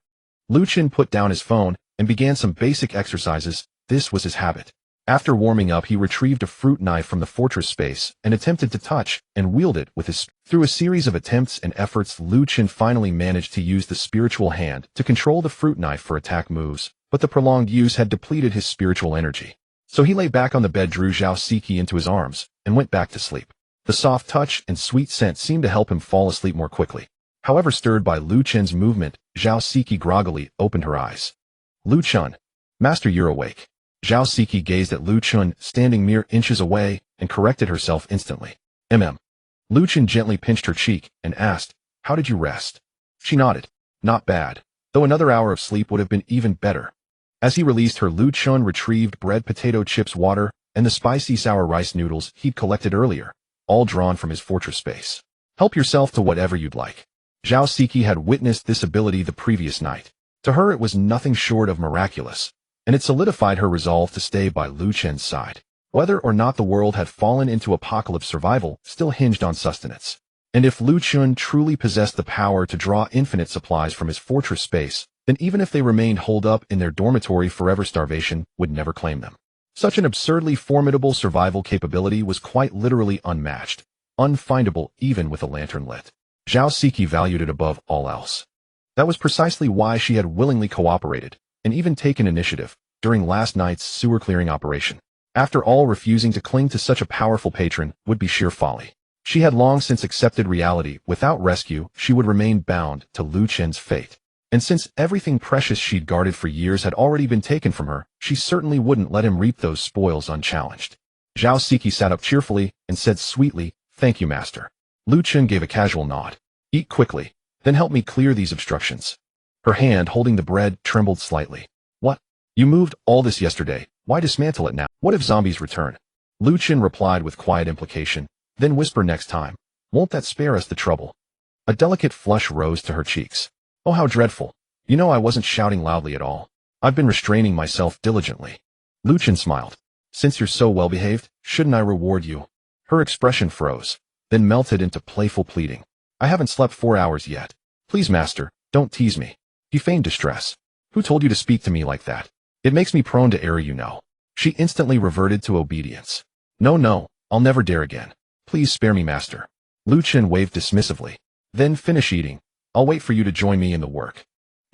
Liu Chen put down his phone and began some basic exercises. This was his habit. After warming up, he retrieved a fruit knife from the fortress space and attempted to touch and wield it with his. Through a series of attempts and efforts, Liu Chen finally managed to use the spiritual hand to control the fruit knife for attack moves, but the prolonged use had depleted his spiritual energy. So he lay back on the bed, drew Zhao Siqi into his arms, and went back to sleep. The soft touch and sweet scent seemed to help him fall asleep more quickly. However, stirred by Liu Chen's movement, Zhao Siqi groggily opened her eyes. Liu Chen. Master, you're awake. Zhao Siqi gazed at Liu Chen, standing mere inches away, and corrected herself instantly. Liu Chen gently pinched her cheek and asked, how did you rest? She nodded. Not bad, though another hour of sleep would have been even better. As he released her, Liu Chen retrieved bread, potato chips, water, and the spicy sour rice noodles he'd collected earlier, all drawn from his fortress space. Help yourself to whatever you'd like. Zhao Siqi had witnessed this ability the previous night. To her, it was nothing short of miraculous. and it solidified her resolve to stay by Liu Chen's side. Whether or not the world had fallen into apocalypse, survival still hinged on sustenance. And if Liu Chen truly possessed the power to draw infinite supplies from his fortress space, then even if they remained holed up in their dormitory forever, starvation would never claim them. Such an absurdly formidable survival capability was quite literally unmatched, unfindable even with a lantern lit. Zhao Siqi valued it above all else. That was precisely why she had willingly cooperated, and even taken initiative, during last night's sewer clearing operation. After all, refusing to cling to such a powerful patron would be sheer folly. She had long since accepted reality. Without rescue, she would remain bound to Liu Chen's fate. And since everything precious she'd guarded for years had already been taken from her, she certainly wouldn't let him reap those spoils unchallenged. Zhao Siqi sat up cheerfully and said sweetly, "Thank you, master." Liu Chen gave a casual nod. "Eat quickly, then help me clear these obstructions." Her hand holding the bread trembled slightly. "What? You moved all this yesterday. Why dismantle it now? What if zombies return?" Liu Chen replied with quiet implication, then whisper, "Next time. Won't that spare us the trouble?" A delicate flush rose to her cheeks. "Oh, how dreadful. You know I wasn't shouting loudly at all. I've been restraining myself diligently." Liu Chen smiled. "Since you're so well behaved, shouldn't I reward you?" Her expression froze, then melted into playful pleading. "I haven't slept 4 hours yet. Please, master, don't tease me." He feigned distress. "Who told you to speak to me like that? It makes me prone to error, you know." She instantly reverted to obedience. No, I'll never dare again. Please spare me, master." Liu Chen waved dismissively. "Then finish eating. I'll wait for you to join me in the work."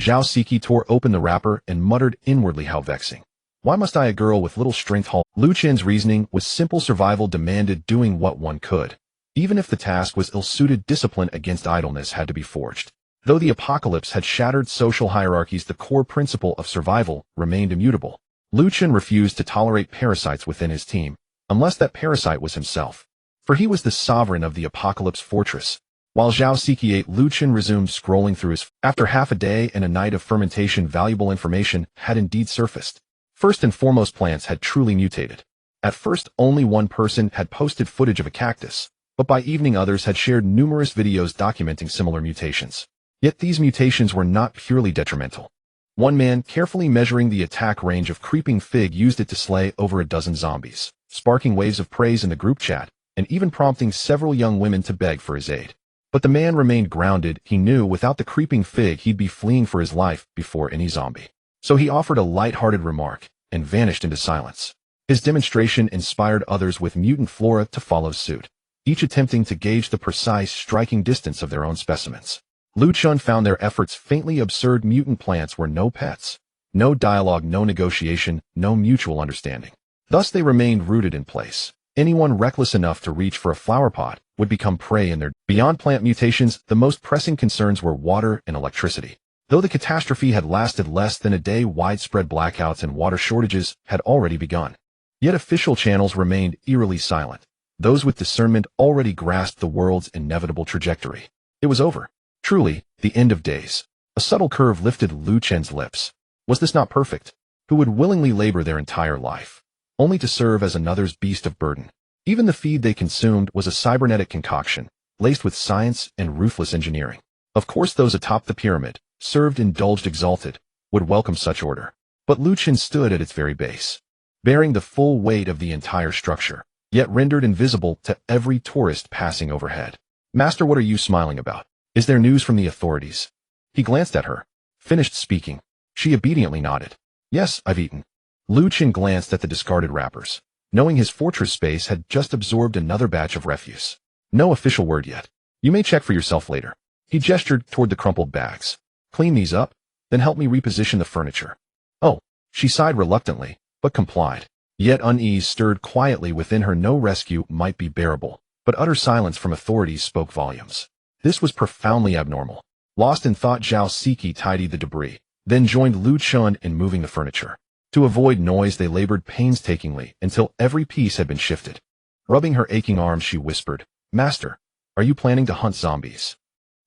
Zhao Siqi tore open the wrapper and muttered inwardly, "How vexing. Why must I, a girl with little strength, haul?" Liu Chen's reasoning was simple. Survival demanded doing what one could. Even if the task was ill-suited, discipline against idleness had to be forged. Though the apocalypse had shattered social hierarchies, the core principle of survival remained immutable. Liu Chen refused to tolerate parasites within his team, unless that parasite was himself. For he was the sovereign of the apocalypse fortress. While Zhao Siqi ate, Liu Chen resumed scrolling through his. After half a day and a night of fermentation, valuable information had indeed surfaced. First and foremost, plants had truly mutated. At first, only one person had posted footage of a cactus, but by evening others had shared numerous videos documenting similar mutations. Yet these mutations were not purely detrimental. One man, carefully measuring the attack range of creeping fig, used it to slay over a dozen zombies, sparking waves of praise in the group chat, and even prompting several young women to beg for his aid. But the man remained grounded. He knew without the creeping fig he'd be fleeing for his life before any zombie. So he offered a light-hearted remark and vanished into silence. His demonstration inspired others with mutant flora to follow suit, each attempting to gauge the precise striking distance of their own specimens. Liu Chen found their efforts faintly absurd. Mutant plants were no pets, no dialogue, no negotiation, no mutual understanding. Thus they remained rooted in place. Anyone reckless enough to reach for a flower pot would become prey in their. Beyond plant mutations, the most pressing concerns were water and electricity. Though the catastrophe had lasted less than a day, widespread blackouts and water shortages had already begun. Yet official channels remained eerily silent. Those with discernment already grasped the world's inevitable trajectory. It was over. Truly, the end of days. A subtle curve lifted Liu Chen's lips. Was this not perfect? Who would willingly labor their entire life, only to serve as another's beast of burden? Even the feed they consumed was a cybernetic concoction, laced with science and ruthless engineering. Of course those atop the pyramid, served, indulged, exalted, would welcome such order. But Liu Chen stood at its very base, bearing the full weight of the entire structure, yet rendered invisible to every tourist passing overhead. "Master, what are you smiling about? Is there news from the authorities?" He glanced at her, finished speaking. She obediently nodded. "Yes, I've eaten." Liu Chen glanced at the discarded wrappers, knowing his fortress space had just absorbed another batch of refuse. "No official word yet. You may check for yourself later." He gestured toward the crumpled bags. "Clean these up, then help me reposition the furniture." "Oh," she sighed reluctantly, but complied. Yet unease stirred quietly within her. No rescue might be bearable, but utter silence from authorities spoke volumes. This was profoundly abnormal. Lost in thought, Zhao Siqi tidied the debris, then joined Liu Chen in moving the furniture. To avoid noise, they labored painstakingly until every piece had been shifted. Rubbing her aching arms, she whispered, "Master, are you planning to hunt zombies?"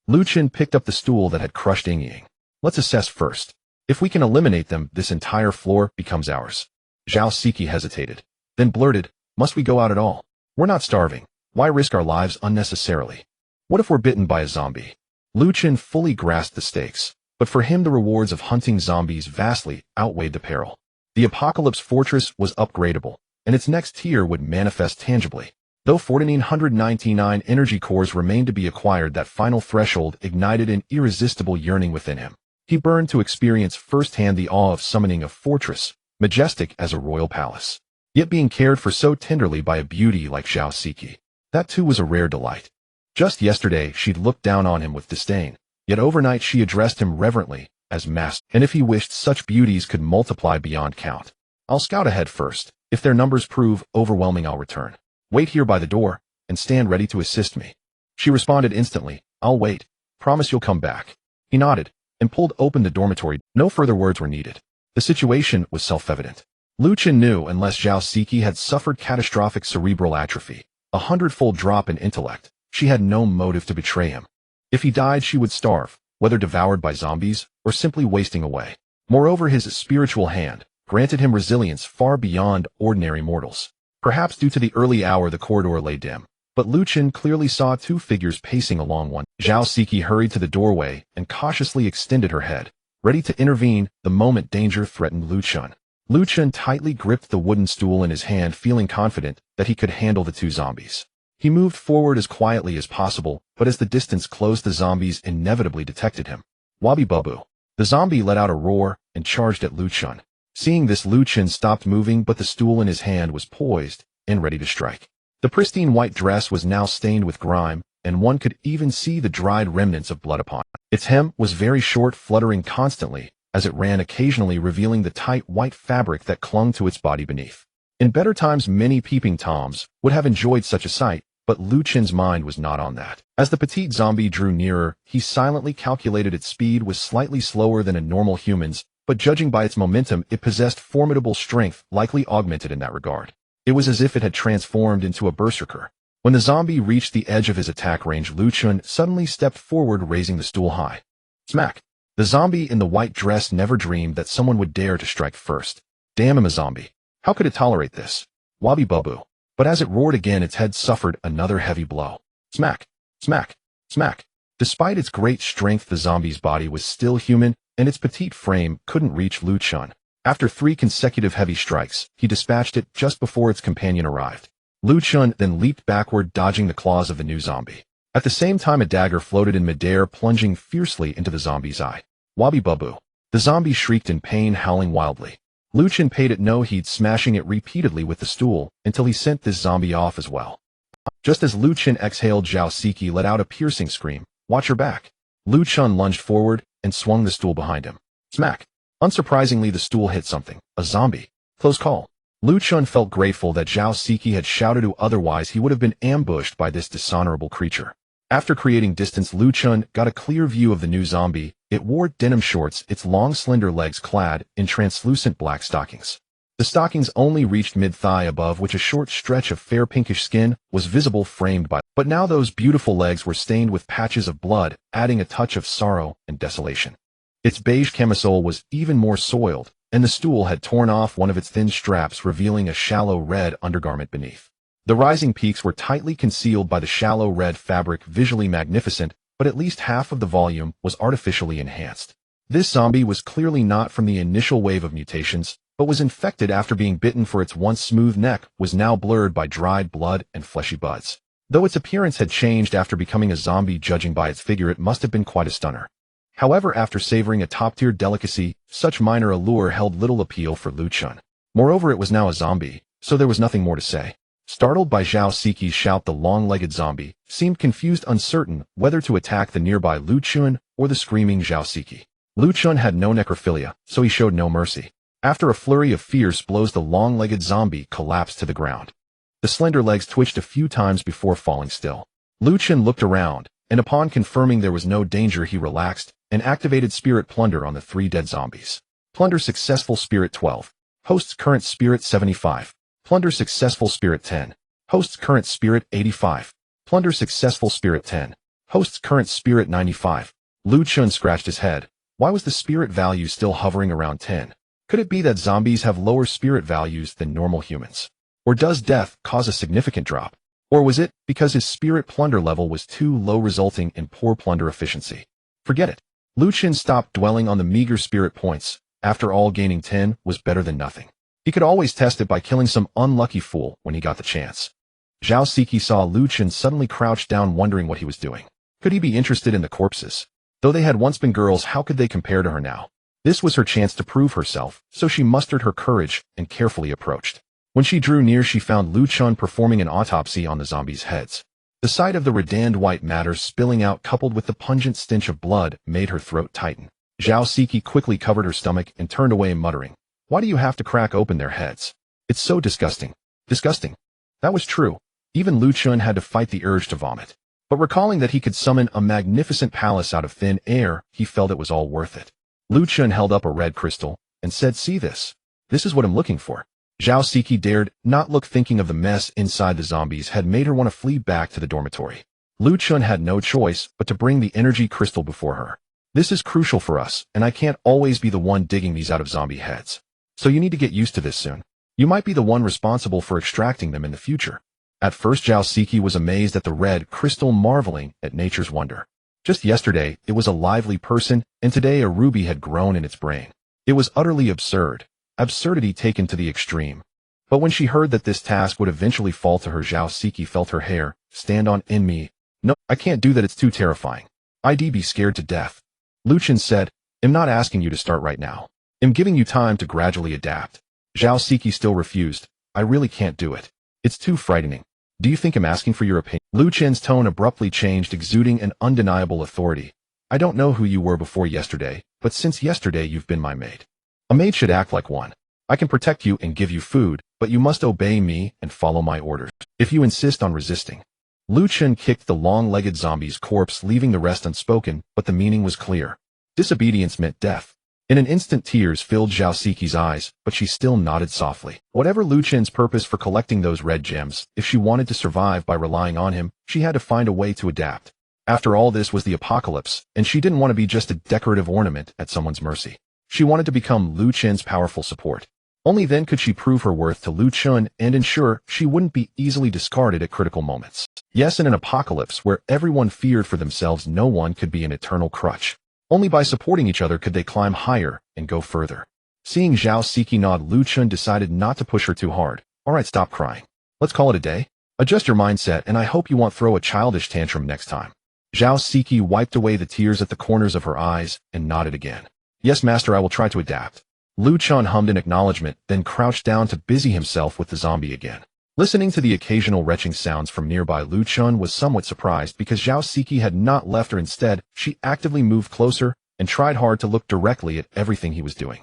Liu Chen picked up the stool that had crushed Ying Ying. "Let's assess first. If we can eliminate them, this entire floor becomes ours." Zhao Siqi hesitated, then blurted, "Must we go out at all? We're not starving. Why risk our lives unnecessarily? What if we're bitten by a zombie?" Liu Chen fully grasped the stakes, but for him the rewards of hunting zombies vastly outweighed the peril. The Apocalypse Fortress was upgradable, and its next tier would manifest tangibly. Though 1,499 energy cores remained to be acquired, that final threshold ignited an irresistible yearning within him. He burned to experience firsthand the awe of summoning a fortress, majestic as a royal palace, yet being cared for so tenderly by a beauty like Zhao Siqi. That too was a rare delight. Just yesterday she'd looked down on him with disdain, yet overnight she addressed him reverently as master, and if he wished, such beauties could multiply beyond count. I'll scout ahead first. If their numbers prove overwhelming, I'll return. Wait here by the door, and stand ready to assist me. She responded instantly, I'll wait. Promise you'll come back. He nodded, and pulled open the dormitory. No further words were needed. The situation was self-evident. Liu Chen knew unless Zhao Siqi had suffered catastrophic cerebral atrophy, 100-fold drop in intellect, she had no motive to betray him. If he died, she would starve, whether devoured by zombies or simply wasting away. Moreover, his spiritual hand granted him resilience far beyond ordinary mortals. Perhaps due to the early hour the corridor lay dim, but Liu Chen clearly saw two figures pacing along one. Zhao Siqi hurried to the doorway and cautiously extended her head, ready to intervene the moment danger threatened Liu Chen. Liu Chen tightly gripped the wooden stool in his hand, feeling confident that he could handle the two zombies. He moved forward as quietly as possible, but as the distance closed, the zombies inevitably detected him. Wabi Babu. The zombie let out a roar and charged at Liu Chen. Seeing this, Liu Chen stopped moving, but the stool in his hand was poised and ready to strike. The pristine white dress was now stained with grime, and one could even see the dried remnants of blood upon it. Its hem was very short, fluttering constantly as it ran, occasionally revealing the tight white fabric that clung to its body beneath. In better times, many peeping Toms would have enjoyed such a sight, but Liu Chen's mind was not on that. As the petite zombie drew nearer, he silently calculated its speed was slightly slower than a normal human's, but judging by its momentum, it possessed formidable strength, likely augmented in that regard. It was as if it had transformed into a berserker. When the zombie reached the edge of his attack range, Liu Chen suddenly stepped forward, raising the stool high. Smack! The zombie in the white dress never dreamed that someone would dare to strike first. Damn him, a zombie. How could it tolerate this? Wabi Babu. But as it roared again, its head suffered another heavy blow. Smack! Smack! Smack! Despite its great strength, the zombie's body was still human, and its petite frame couldn't reach Liu Chen. After 3 consecutive heavy strikes, he dispatched it just before its companion arrived. Liu Chen then leaped backward, dodging the claws of the new zombie. At the same time, a dagger floated in midair, plunging fiercely into the zombie's eye. Wabi Babu. The zombie shrieked in pain, howling wildly. Liu Chen paid it no heed, smashing it repeatedly with the stool until he sent this zombie off as well. Just as Liu Chen exhaled, Zhao Siqi let out a piercing scream. Watch your back. Liu Chen lunged forward and swung the stool behind him. Smack! Unsurprisingly, the stool hit something. A zombie. Close call. Liu Chen felt grateful that Zhao Siqi had shouted to, otherwise he would have been ambushed by this dishonorable creature. After creating distance, Liu Chen got a clear view of the new zombie. It wore denim shorts, its long slender legs clad in translucent black stockings. The stockings only reached mid-thigh, above which a short stretch of fair pinkish skin was visible, framed by. But now those beautiful legs were stained with patches of blood, adding a touch of sorrow and desolation. Its beige camisole was even more soiled, and the stool had torn off one of its thin straps, revealing a shallow red undergarment beneath. The rising peaks were tightly concealed by the shallow red fabric, visually magnificent, but at least half of the volume was artificially enhanced. This zombie was clearly not from the initial wave of mutations, but was infected after being bitten, for its once smooth neck was now blurred by dried blood and fleshy buds. Though its appearance had changed after becoming a zombie, judging by its figure, it must have been quite a stunner. However, after savoring a top-tier delicacy, such minor allure held little appeal for Liu Chen. Moreover, it was now a zombie, so there was nothing more to say. Startled by Zhao Siqi's shout, the long-legged zombie seemed confused, uncertain whether to attack the nearby Liu Chen or the screaming Zhao Siqi. Liu Chen had no necrophilia, so he showed no mercy. After a flurry of fierce blows, the long-legged zombie collapsed to the ground. The slender legs twitched a few times before falling still. Liu Chen looked around, and upon confirming there was no danger, he relaxed and activated Spirit Plunder on the 3 dead zombies. Plunder successful, Spirit 12. Hosts current Spirit 75. Plunder successful, Spirit 10. Hosts current Spirit 85. Plunder successful, Spirit 10. Hosts current Spirit 95. Liu Chen scratched his head. Why was the spirit value still hovering around 10? Could it be that zombies have lower spirit values than normal humans? Or does death cause a significant drop? Or was it because his Spirit Plunder level was too low, resulting in poor plunder efficiency? Forget it. Liu Chen stopped dwelling on the meager spirit points, After all, gaining 10 was better than nothing. He could always test it by killing some unlucky fool when he got the chance. Zhao Siqi saw Liu Chen suddenly crouch down, wondering what he was doing. Could he be interested in the corpses? Though they had once been girls, how could they compare to her now? This was her chance to prove herself, so she mustered her courage and carefully approached. When she drew near, she found Liu Chen performing an autopsy on the zombies' heads. The sight of the reddened white matter spilling out, coupled with the pungent stench of blood, made her throat tighten. Zhao Siqi quickly covered her stomach and turned away, muttering, "Why do you have to crack open their heads? It's so disgusting." Disgusting. That was true. Even Liu Chen had to fight the urge to vomit. But recalling that he could summon a magnificent palace out of thin air, he felt it was all worth it. Liu Chen held up a red crystal and said, "See this? This is what I'm looking for." Zhao Siqi dared not look, thinking of the mess inside the zombies had made her want to flee back to the dormitory. Liu Chen had no choice but to bring the energy crystal before her. "This is crucial for us, and I can't always be the one digging these out of zombie heads. So you need to get used to this soon. You might be the one responsible for extracting them in the future." At first, Zhao Siqi was amazed at the red crystal, marveling at nature's wonder. Just yesterday, it was a lively person, and today a ruby had grown in its brain. It was utterly absurd. Absurdity taken to the extreme. But when she heard that this task would eventually fall to her, Zhao Siqi felt her hair stand on end. "No, I can't do that. It's too terrifying. I'd be scared to death." Liu Chen said, "I'm not asking you to start right now. I'm giving you time to gradually adapt." Zhao Siqi still refused. "I really can't do it. It's too frightening. Do you think I'm asking for your opinion?" Liu Chen's tone abruptly changed, exuding an undeniable authority. "I don't know who you were before yesterday, but since yesterday you've been my maid. A maid should act like one. I can protect you and give you food, but you must obey me and follow my orders. If you insist on resisting." Liu Chen kicked the long-legged zombie's corpse, leaving the rest unspoken, but the meaning was clear. Disobedience meant death. In an instant, tears filled Zhao Siqi's eyes, but she still nodded softly. Whatever Liu Chen's purpose for collecting those red gems, if she wanted to survive by relying on him, she had to find a way to adapt. After all, this was the apocalypse, and she didn't want to be just a decorative ornament at someone's mercy. She wanted to become Liu Chen's powerful support. Only then could she prove her worth to Liu Chen and ensure she wouldn't be easily discarded at critical moments. Yes, in an apocalypse where everyone feared for themselves, no one could be an eternal crutch. Only by supporting each other could they climb higher and go further. Seeing Zhao Siqi nod, Liu Chen decided not to push her too hard. "All right, stop crying. Let's call it a day. Adjust your mindset, and I hope you won't throw a childish tantrum next time." Zhao Siqi wiped away the tears at the corners of her eyes and nodded again. "Yes, master, I will try to adapt." Liu Chen hummed in acknowledgement, then crouched down to busy himself with the zombie again. Listening to the occasional retching sounds from nearby, Liu Chen was somewhat surprised because Zhao Siqi had not left her. Instead, she actively moved closer and tried hard to look directly at everything he was doing.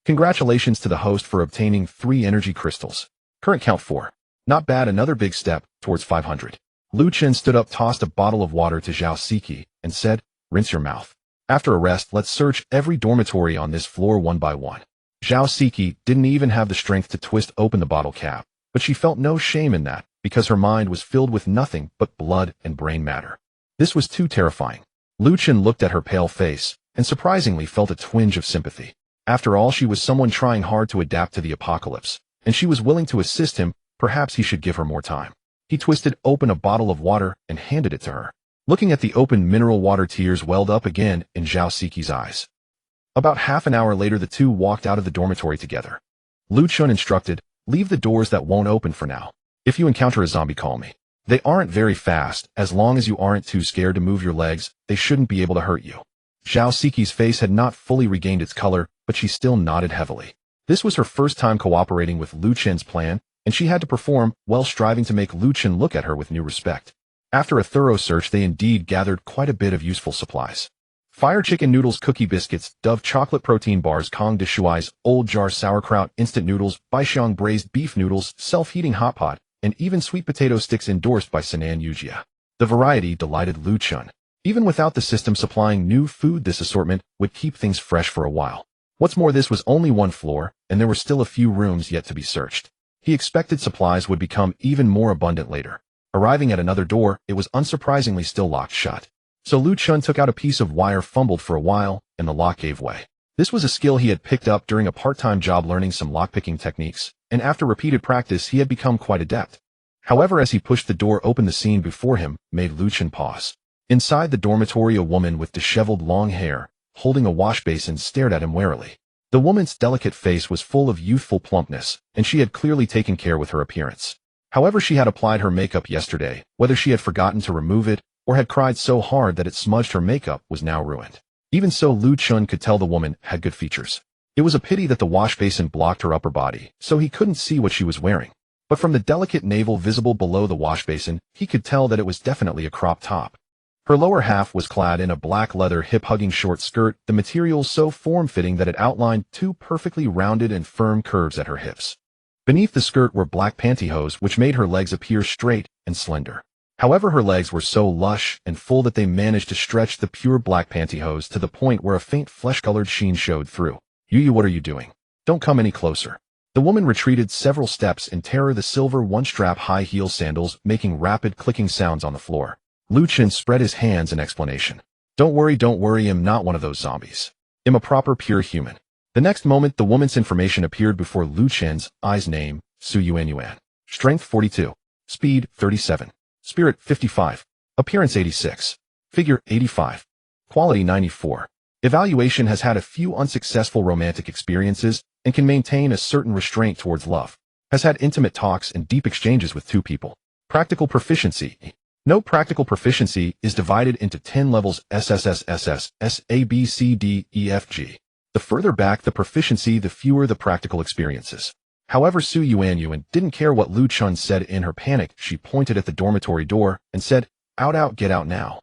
Congratulations to the host for obtaining 3 energy crystals. Current count 4. Not bad, another big step towards 500. Liu Chen stood up, tossed a bottle of water to Zhao Siqi, and said, "Rinse your mouth. After a rest, let's search every dormitory on this floor one by one." Zhao Siqi didn't even have the strength to twist open the bottle cap, but she felt no shame in that, because her mind was filled with nothing but blood and brain matter. This was too terrifying. Liu Chen looked at her pale face, and surprisingly felt a twinge of sympathy. After all, she was someone trying hard to adapt to the apocalypse, and she was willing to assist him. Perhaps he should give her more time. He twisted open a bottle of water and handed it to her. Looking at the open mineral water, tears welled up again in Zhao Siqi's eyes. About half an hour later, the two walked out of the dormitory together. Liu Chen instructed, "Leave the doors that won't open for now. If you encounter a zombie, call me. They aren't very fast. As long as you aren't too scared to move your legs, they shouldn't be able to hurt you." Zhao Siqi's face had not fully regained its color, but she still nodded heavily. This was her first time cooperating with Liu Chen's plan, and she had to perform while striving to make Liu Chen look at her with new respect. After a thorough search, they indeed gathered quite a bit of useful supplies. Fire chicken noodles, cookie biscuits, Dove chocolate protein bars, Kong de Shuai's old jar sauerkraut, instant noodles, Baixiang braised beef noodles, self-heating hot pot, and even sweet potato sticks endorsed by Sanan Yujia. The variety delighted Liu Chen. Even without the system supplying new food, this assortment would keep things fresh for a while. What's more, this was only one floor, and there were still a few rooms yet to be searched. He expected supplies would become even more abundant later. Arriving at another door, it was unsurprisingly still locked shut. So Liu Chen took out a piece of wire, fumbled for a while, and the lock gave way. This was a skill he had picked up during a part-time job learning some lockpicking techniques, and after repeated practice he had become quite adept. However, as he pushed the door open, the scene before him made Liu Chen pause. Inside the dormitory, a woman with disheveled long hair, holding a wash basin, stared at him warily. The woman's delicate face was full of youthful plumpness, and she had clearly taken care with her appearance. However, she had applied her makeup yesterday. Whether she had forgotten to remove it or had cried so hard that it smudged her makeup was now ruined. Even so, Liu Chen could tell the woman had good features. It was a pity that the wash basin blocked her upper body, so he couldn't see what she was wearing. But from the delicate navel visible below the wash basin, he could tell that it was definitely a crop top. Her lower half was clad in a black leather hip-hugging short skirt, the material so form-fitting that it outlined two perfectly rounded and firm curves at her hips. Beneath the skirt were black pantyhose which made her legs appear straight and slender. However, her legs were so lush and full that they managed to stretch the pure black pantyhose to the point where a faint flesh-colored sheen showed through. "You, what are you doing? Don't come any closer." The woman retreated several steps in terror, the silver one-strap high-heel sandals making rapid clicking sounds on the floor. Liu Chen spread his hands in explanation. Don't worry, I'm not one of those zombies. I'm a proper pure human." The next moment, the woman's information appeared before Liu Chen's eyes. Name, Su Yuanyuan. Strength 42. Speed 37. Spirit 55. Appearance 86. Figure 85. Quality 94. Evaluation: has had a few unsuccessful romantic experiences and can maintain a certain restraint towards love. Has had intimate talks and deep exchanges with 2 people. Practical proficiency. Note: practical proficiency is divided into 10 levels: SSSSS, A, B, C, D, E, F, G. The further back the proficiency, the fewer the practical experiences. However, Su Yuanyuan didn't care what Liu Chen said. In her panic, she pointed at the dormitory door and said, out, get out now."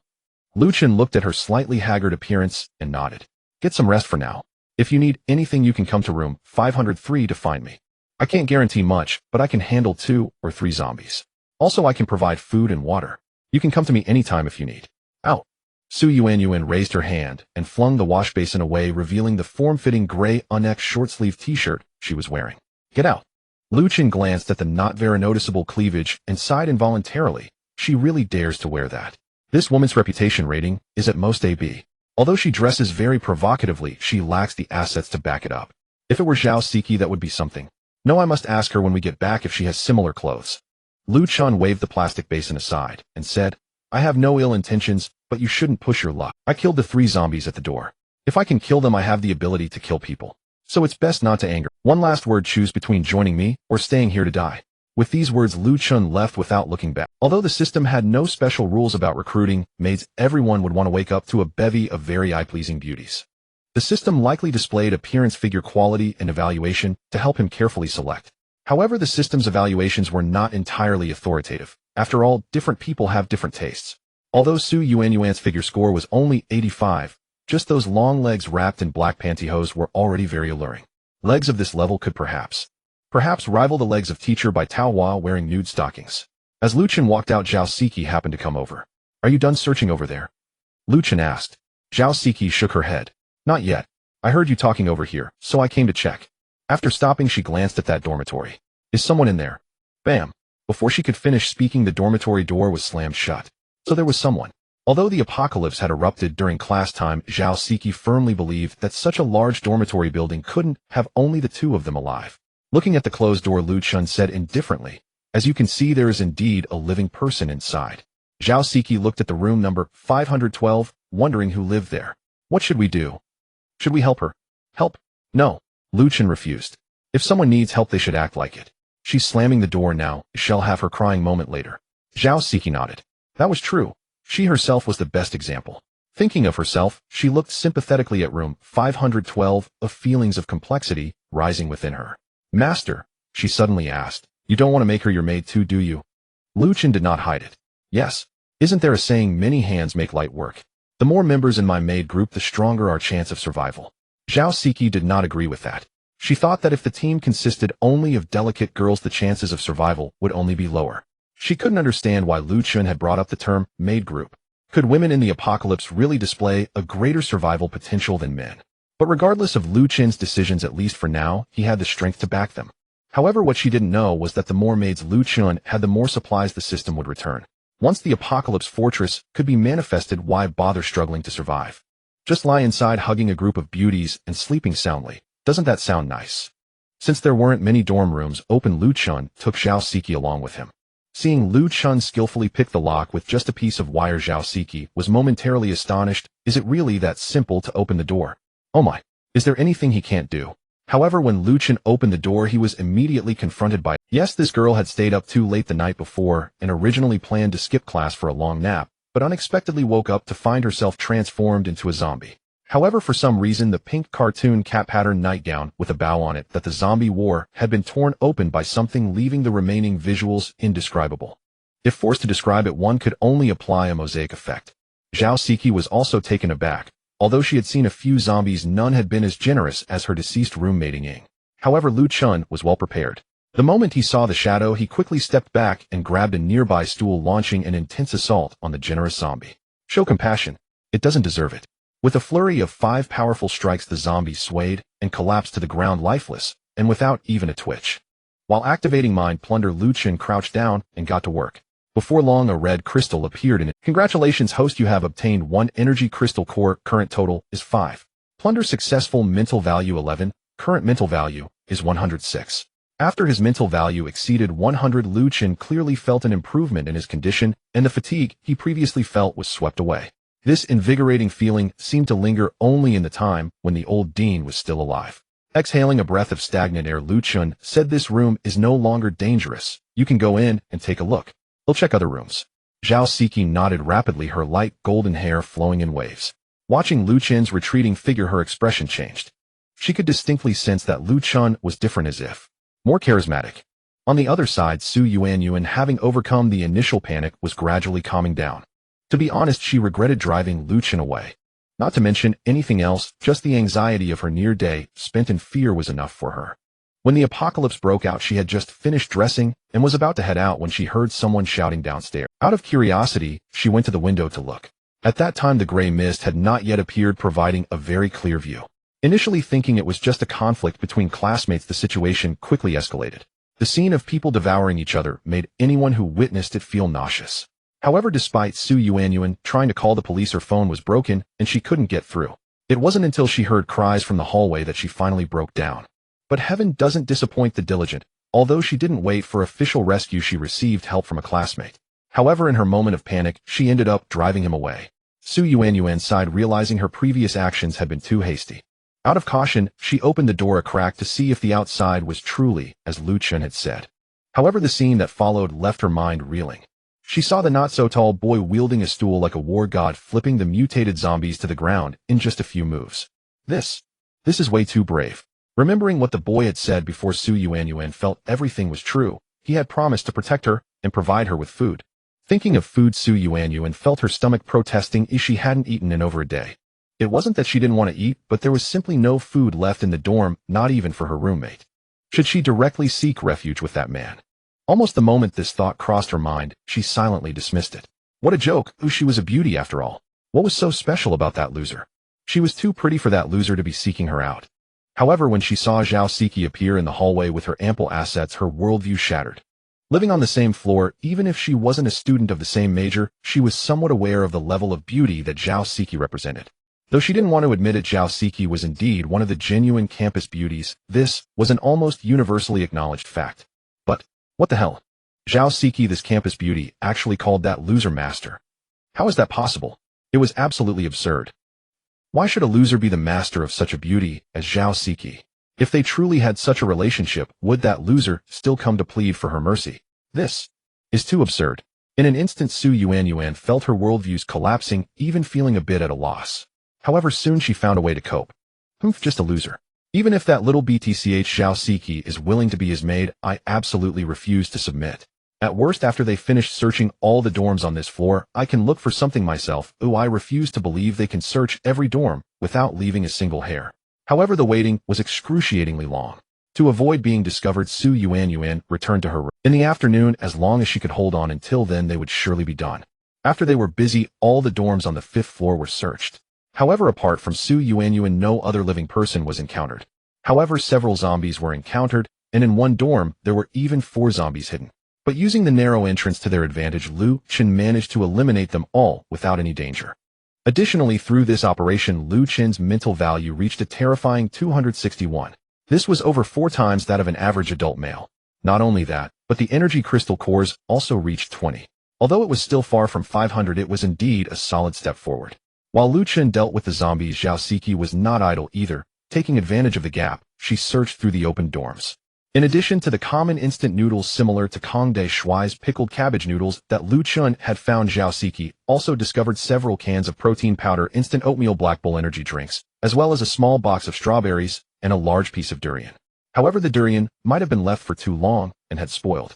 Liu Chen looked at her slightly haggard appearance and nodded. "Get some rest for now. If you need anything, you can come to room 503 to find me. I can't guarantee much, but I can handle 2 or 3 zombies. Also, I can provide food and water. You can come to me anytime if you need." "Out." Su Yuanyuan raised her hand and flung the wash basin away, revealing the form-fitting gray unnecked short-sleeved t-shirt she was wearing. "Get out." Liu Chen glanced at the not very noticeable cleavage and sighed involuntarily. She really dares to wear that. This woman's reputation rating is at most AB. Although she dresses very provocatively, she lacks the assets to back it up. If it were Zhao Siqi, that would be something. No, I must ask her when we get back if she has similar clothes. Liu Chen waved the plastic basin aside and said, "I have no ill intentions, but you shouldn't push your luck. I killed the 3 zombies at the door. If I can kill them, I have the ability to kill people. So it's best not to anger. One last word: choose between joining me or staying here to die." With these words, Liu Chen left without looking back. Although the system had no special rules about recruiting maids, everyone would want to wake up to a bevy of very eye-pleasing beauties. The system likely displayed appearance, figure, quality, and evaluation to help him carefully select. However, the system's evaluations were not entirely authoritative. After all, different people have different tastes. Although Su Yuanyuan's figure score was only 85, just those long legs wrapped in black pantyhose were already very alluring. Legs of this level could perhaps rival the legs of teacher by Tao Hua wearing nude stockings. As Liu Chen walked out, Zhao Siqi happened to come over. "Are you done searching over there?" Liu Chen asked. Zhao Siqi shook her head. "Not yet. I heard you talking over here, so I came to check." After stopping, she glanced at that dormitory. "Is someone in there?" Bam! Before she could finish speaking, the dormitory door was slammed shut. So there was someone. Although the apocalypse had erupted during class time, Zhao Siqi firmly believed that such a large dormitory building couldn't have only the 2 of them alive. Looking at the closed door, Liu Chen said indifferently, "As you can see, there is indeed a living person inside." Zhao Siqi looked at the room number 512, wondering who lived there. "What should we do? Should we help her?" "Help? No." Liu Chen refused. "If someone needs help, they should act like it. She's slamming the door now. She'll have her crying moment later." Zhao Siqi nodded. That was true. She herself was the best example. Thinking of herself, she looked sympathetically at room 512, of feelings of complexity rising within her. "Master," she suddenly asked, "you don't want to make her your maid too, do you?" Liu Chen did not hide it. "Yes. Isn't there a saying, many hands make light work? The more members in my maid group, the stronger our chance of survival." Zhao Siqi did not agree with that. She thought that if the team consisted only of delicate girls, the chances of survival would only be lower. She couldn't understand why Liu Chen had brought up the term maid group. Could women in the apocalypse really display a greater survival potential than men? But regardless of Liu Chen's decisions, at least for now, he had the strength to back them. However, what she didn't know was that the more maids Liu Chen had, the more supplies the system would return. Once the apocalypse fortress could be manifested, why bother struggling to survive? Just lie inside hugging a group of beauties and sleeping soundly. Doesn't that sound nice? Since there weren't many dorm rooms open, Liu Chen took Zhao Siqi along with him. Seeing Liu Chen skillfully pick the lock with just a piece of wire, Zhao Siqi was momentarily astonished. Is it really that simple to open the door? Oh my! Is there anything he can't do? However, when Liu Chen opened the door, he was immediately confronted by, yes, this girl had stayed up too late the night before and originally planned to skip class for a long nap, but unexpectedly woke up to find herself transformed into a zombie. However, for some reason, the pink cartoon cat pattern nightgown with a bow on it that the zombie wore had been torn open by something, leaving the remaining visuals indescribable. If forced to describe it, one could only apply a mosaic effect. Zhao Siqi was also taken aback. Although she had seen a few zombies, none had been as generous as her deceased roommate Ying. However, Liu Chen was well prepared. The moment he saw the shadow, he quickly stepped back and grabbed a nearby stool, launching an intense assault on the generous zombie. Show compassion. It doesn't deserve it. With a flurry of 5 powerful strikes, the zombie swayed and collapsed to the ground lifeless, and without even a twitch. While activating Mind Plunder, Liu Chen crouched down and got to work. Before long, a red crystal appeared in it. Congratulations, host, you have obtained 1 energy crystal core. Current total is 5. Plunder successful. Mental value 11. Current mental value is 106. After his mental value exceeded 100, Liu Chen clearly felt an improvement in his condition, and the fatigue he previously felt was swept away. This invigorating feeling seemed to linger only in the time when the old dean was still alive. Exhaling a breath of stagnant air, Liu Chen said, "This room is no longer dangerous. You can go in and take a look. We'll check other rooms." Zhao Siqi nodded rapidly, her light golden hair flowing in waves. Watching Liu Chen's retreating figure, her expression changed. She could distinctly sense that Liu Chen was different, as if more charismatic. On the other side, Su Yuanyuan, having overcome the initial panic, was gradually calming down. To be honest, she regretted driving Liu Chen away. Not to mention anything else, just the anxiety of her near day spent in fear was enough for her. When the apocalypse broke out, she had just finished dressing and was about to head out when she heard someone shouting downstairs. Out of curiosity, she went to the window to look. At that time, the gray mist had not yet appeared, providing a very clear view. Initially thinking it was just a conflict between classmates, the situation quickly escalated. The scene of people devouring each other made anyone who witnessed it feel nauseous. However, despite Su Yuanyuan trying to call the police, her phone was broken and she couldn't get through. It wasn't until she heard cries from the hallway that she finally broke down. But heaven doesn't disappoint the diligent. Although she didn't wait for official rescue, she received help from a classmate. However, in her moment of panic, she ended up driving him away. Su Yuanyuan sighed, realizing her previous actions had been too hasty. Out of caution, she opened the door a crack to see if the outside was truly as Liu Chen had said. However, the scene that followed left her mind reeling. She saw the not-so-tall boy wielding a stool like a war god, flipping the mutated zombies to the ground in just a few moves. This is way too brave. Remembering what the boy had said before, Su Yuanyuan felt everything was true. He had promised to protect her and provide her with food. Thinking of food, Su Yuanyuan felt her stomach protesting as she hadn't eaten in over a day. It wasn't that she didn't want to eat, but there was simply no food left in the dorm, not even for her roommate. Should she directly seek refuge with that man? Almost the moment this thought crossed her mind, she silently dismissed it. What a joke! She was a beauty after all. What was so special about that loser? She was too pretty for that loser to be seeking her out. However, when she saw Zhao Siqi appear in the hallway with her ample assets, her worldview shattered. Living on the same floor, even if she wasn't a student of the same major, she was somewhat aware of the level of beauty that Zhao Siqi represented. Though she didn't want to admit it, Zhao Siqi was indeed one of the genuine campus beauties. This was an almost universally acknowledged fact. But what the hell? Zhao Siqi, this campus beauty, actually called that loser master. How is that possible? It was absolutely absurd. Why should a loser be the master of such a beauty as Zhao Siqi? If they truly had such a relationship, would that loser still come to plead for her mercy? This is too absurd. In an instant, Su Yuanyuan felt her worldviews collapsing, even feeling a bit at a loss. However, soon she found a way to cope. Just a loser. Even if that little BTCH Zhao Siqi is willing to be his maid, I absolutely refuse to submit. At worst, after they finish searching all the dorms on this floor, I can look for something myself. I refuse to believe they can search every dorm without leaving a single hair. However, the waiting was excruciatingly long. To avoid being discovered, Su Yuanyuan returned to her room. In the afternoon, as long as she could hold on until then, they would surely be done. After they were busy, all the dorms on the 5th floor were searched. However, apart from Su Yuanyuan, no other living person was encountered. However, several zombies were encountered, and in one dorm, there were even 4 zombies hidden. But using the narrow entrance to their advantage, Liu Chen managed to eliminate them all without any danger. Additionally, through this operation, Liu Chen's mental value reached a terrifying 261. This was over 4 times that of an average adult male. Not only that, but the energy crystal cores also reached 20. Although it was still far from 500, it was indeed a solid step forward. While Liu Chen dealt with the zombies, Zhao Siqi was not idle either. Taking advantage of the gap, she searched through the open dorms. In addition to the common instant noodles similar to Kong De Shui's pickled cabbage noodles that Liu Chen had found, Zhao Siqi also discovered several cans of protein powder instant oatmeal Black Bull energy drinks, as well as a small box of strawberries and a large piece of durian. However, the durian might have been left for too long and had spoiled.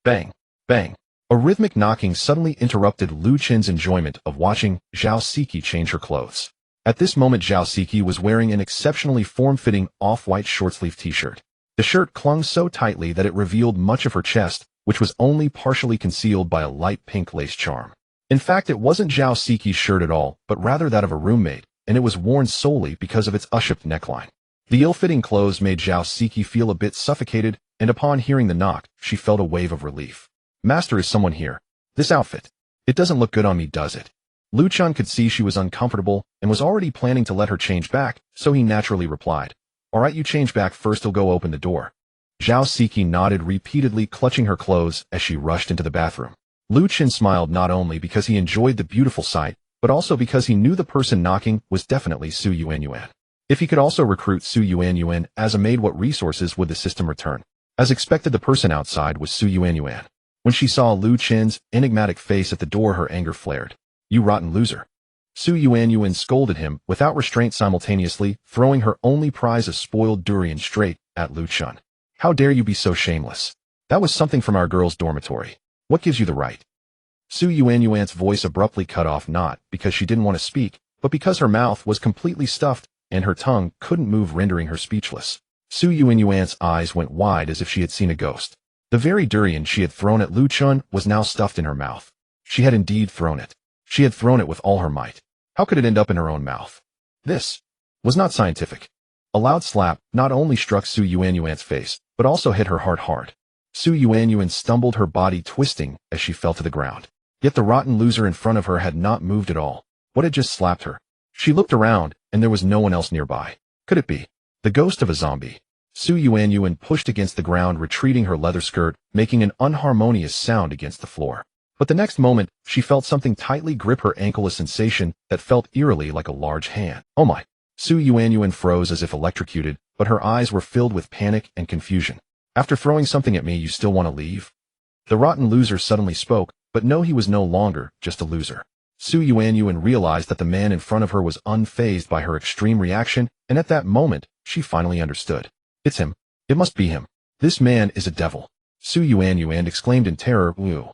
Bang! Bang! A rhythmic knocking suddenly interrupted Liu Chen's enjoyment of watching Zhao Siqi change her clothes. At this moment, Zhao Siqi was wearing an exceptionally form-fitting off-white short-sleeve t-shirt. The shirt clung so tightly that it revealed much of her chest, which was only partially concealed by a light pink lace charm. In fact, it wasn't Zhao Siqi's shirt at all, but rather that of a roommate, and it was worn solely because of its U-shaped neckline. The ill-fitting clothes made Zhao Siqi feel a bit suffocated, and upon hearing the knock, she felt a wave of relief. Master, is someone here? This outfit. It doesn't look good on me, does it? Liu Chen could see she was uncomfortable and was already planning to let her change back, so he naturally replied, "Alright, you change back first, I'll go open the door." Zhao Siqi nodded, repeatedly clutching her clothes as she rushed into the bathroom. Liu Chen smiled not only because he enjoyed the beautiful sight, but also because he knew the person knocking was definitely Su Yuanyuan. If he could also recruit Su Yuanyuan as a maid, what resources would the system return? As expected, the person outside was Su Yuanyuan. When she saw Liu Chen's enigmatic face at the door, her anger flared. "You rotten loser." Su Yuanyuan scolded him without restraint, simultaneously throwing her only prize, a spoiled durian, straight at Liu Chen. "How dare you be so shameless? That was something from our girls' dormitory. What gives you the right?" Su Yuanyuan's voice abruptly cut off, not because she didn't want to speak, but because her mouth was completely stuffed and her tongue couldn't move, rendering her speechless. Su Yuanyuan's eyes went wide as if she had seen a ghost. The very durian she had thrown at Liu Chen was now stuffed in her mouth. She had indeed thrown it. She had thrown it with all her might. How could it end up in her own mouth? This was not scientific. A loud slap not only struck Su Yuanyuan's face, but also hit her heart hard. Su Yuanyuan stumbled, her body twisting as she fell to the ground. Yet the rotten loser in front of her had not moved at all. What had just slapped her? She looked around, and there was no one else nearby. Could it be the ghost of a zombie? Su Yuanyuan pushed against the ground, retreating her leather skirt, making an unharmonious sound against the floor. But the next moment, she felt something tightly grip her ankle, a sensation that felt eerily like a large hand. "Oh my!" Su Yuanyuan froze as if electrocuted, but her eyes were filled with panic and confusion. "After throwing something at me, you still want to leave?" The rotten loser suddenly spoke, but no, he was no longer just a loser. Su Yuanyuan realized that the man in front of her was unfazed by her extreme reaction, and at that moment, she finally understood. "It's him. It must be him. This man is a devil." Su Yuanyuan exclaimed in terror. "Ooh."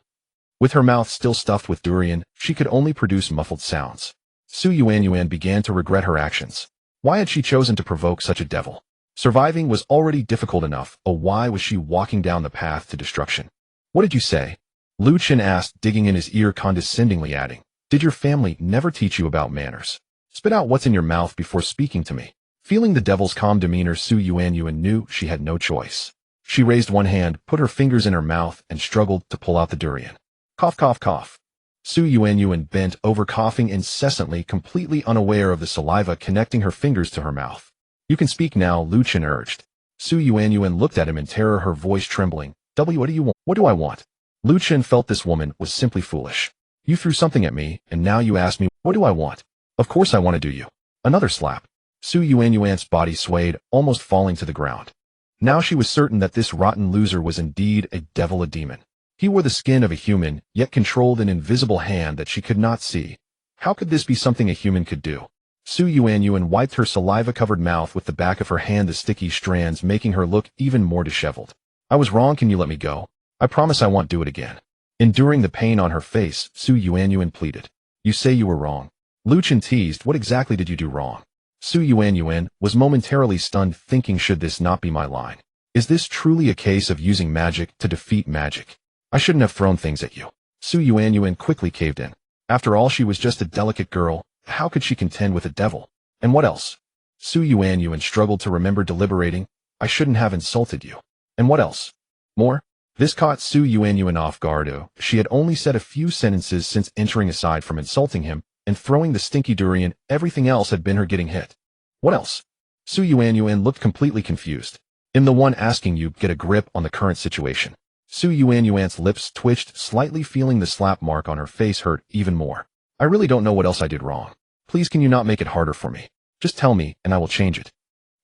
With her mouth still stuffed with durian, she could only produce muffled sounds. Su Yuanyuan began to regret her actions. Why had she chosen to provoke such a devil? Surviving was already difficult enough, why was she walking down the path to destruction? "What did you say?" Liu Chen asked, digging in his ear condescendingly, adding, "Did your family never teach you about manners? Spit out what's in your mouth before speaking to me." Feeling the devil's calm demeanor, Su Yuanyuan knew she had no choice. She raised one hand, put her fingers in her mouth, and struggled to pull out the durian. Cough, cough, cough. Su Yuanyuan bent over, coughing incessantly, completely unaware of the saliva connecting her fingers to her mouth. "You can speak now," Liu Chen urged. Su Yuanyuan looked at him in terror, her voice trembling. What do you want?" "What do I want?" Liu Chen felt this woman was simply foolish. "You threw something at me, and now you ask me, what do I want? Of course I want to do you." Another slap. Su Yuanyuan's body swayed, almost falling to the ground. Now she was certain that this rotten loser was indeed a devil, a demon. He wore the skin of a human, yet controlled an invisible hand that she could not see. How could this be something a human could do? Su Yuanyuan wiped her saliva-covered mouth with the back of her hand, the sticky strands making her look even more disheveled. "I was wrong, can you let me go? I promise I won't do it again." Enduring the pain on her face, Su Yuanyuan pleaded. "You say you were wrong." Liu Chen teased, "What exactly did you do wrong?" Su Yuanyuan was momentarily stunned, thinking, should this not be my line? Is this truly a case of using magic to defeat magic? I shouldn't have thrown things at you. Su Yuanyuan quickly caved in. After all, she was just a delicate girl. How could she contend with a devil? And what else? Su Yuanyuan struggled to remember, deliberating. I shouldn't have insulted you. And what else? More? This caught Su Yuanyuan off guard. She had only said a few sentences since entering. Aside from insulting him and throwing the stinky durian, everything else had been her getting hit. What else? Su Yuanyuan looked completely confused. "I'm the one asking you, get a grip on the current situation." Su Yuanyuan's lips twitched slightly, feeling the slap mark on her face hurt even more. "I really don't know what else I did wrong. Please, can you not make it harder for me? Just tell me, and I will change it."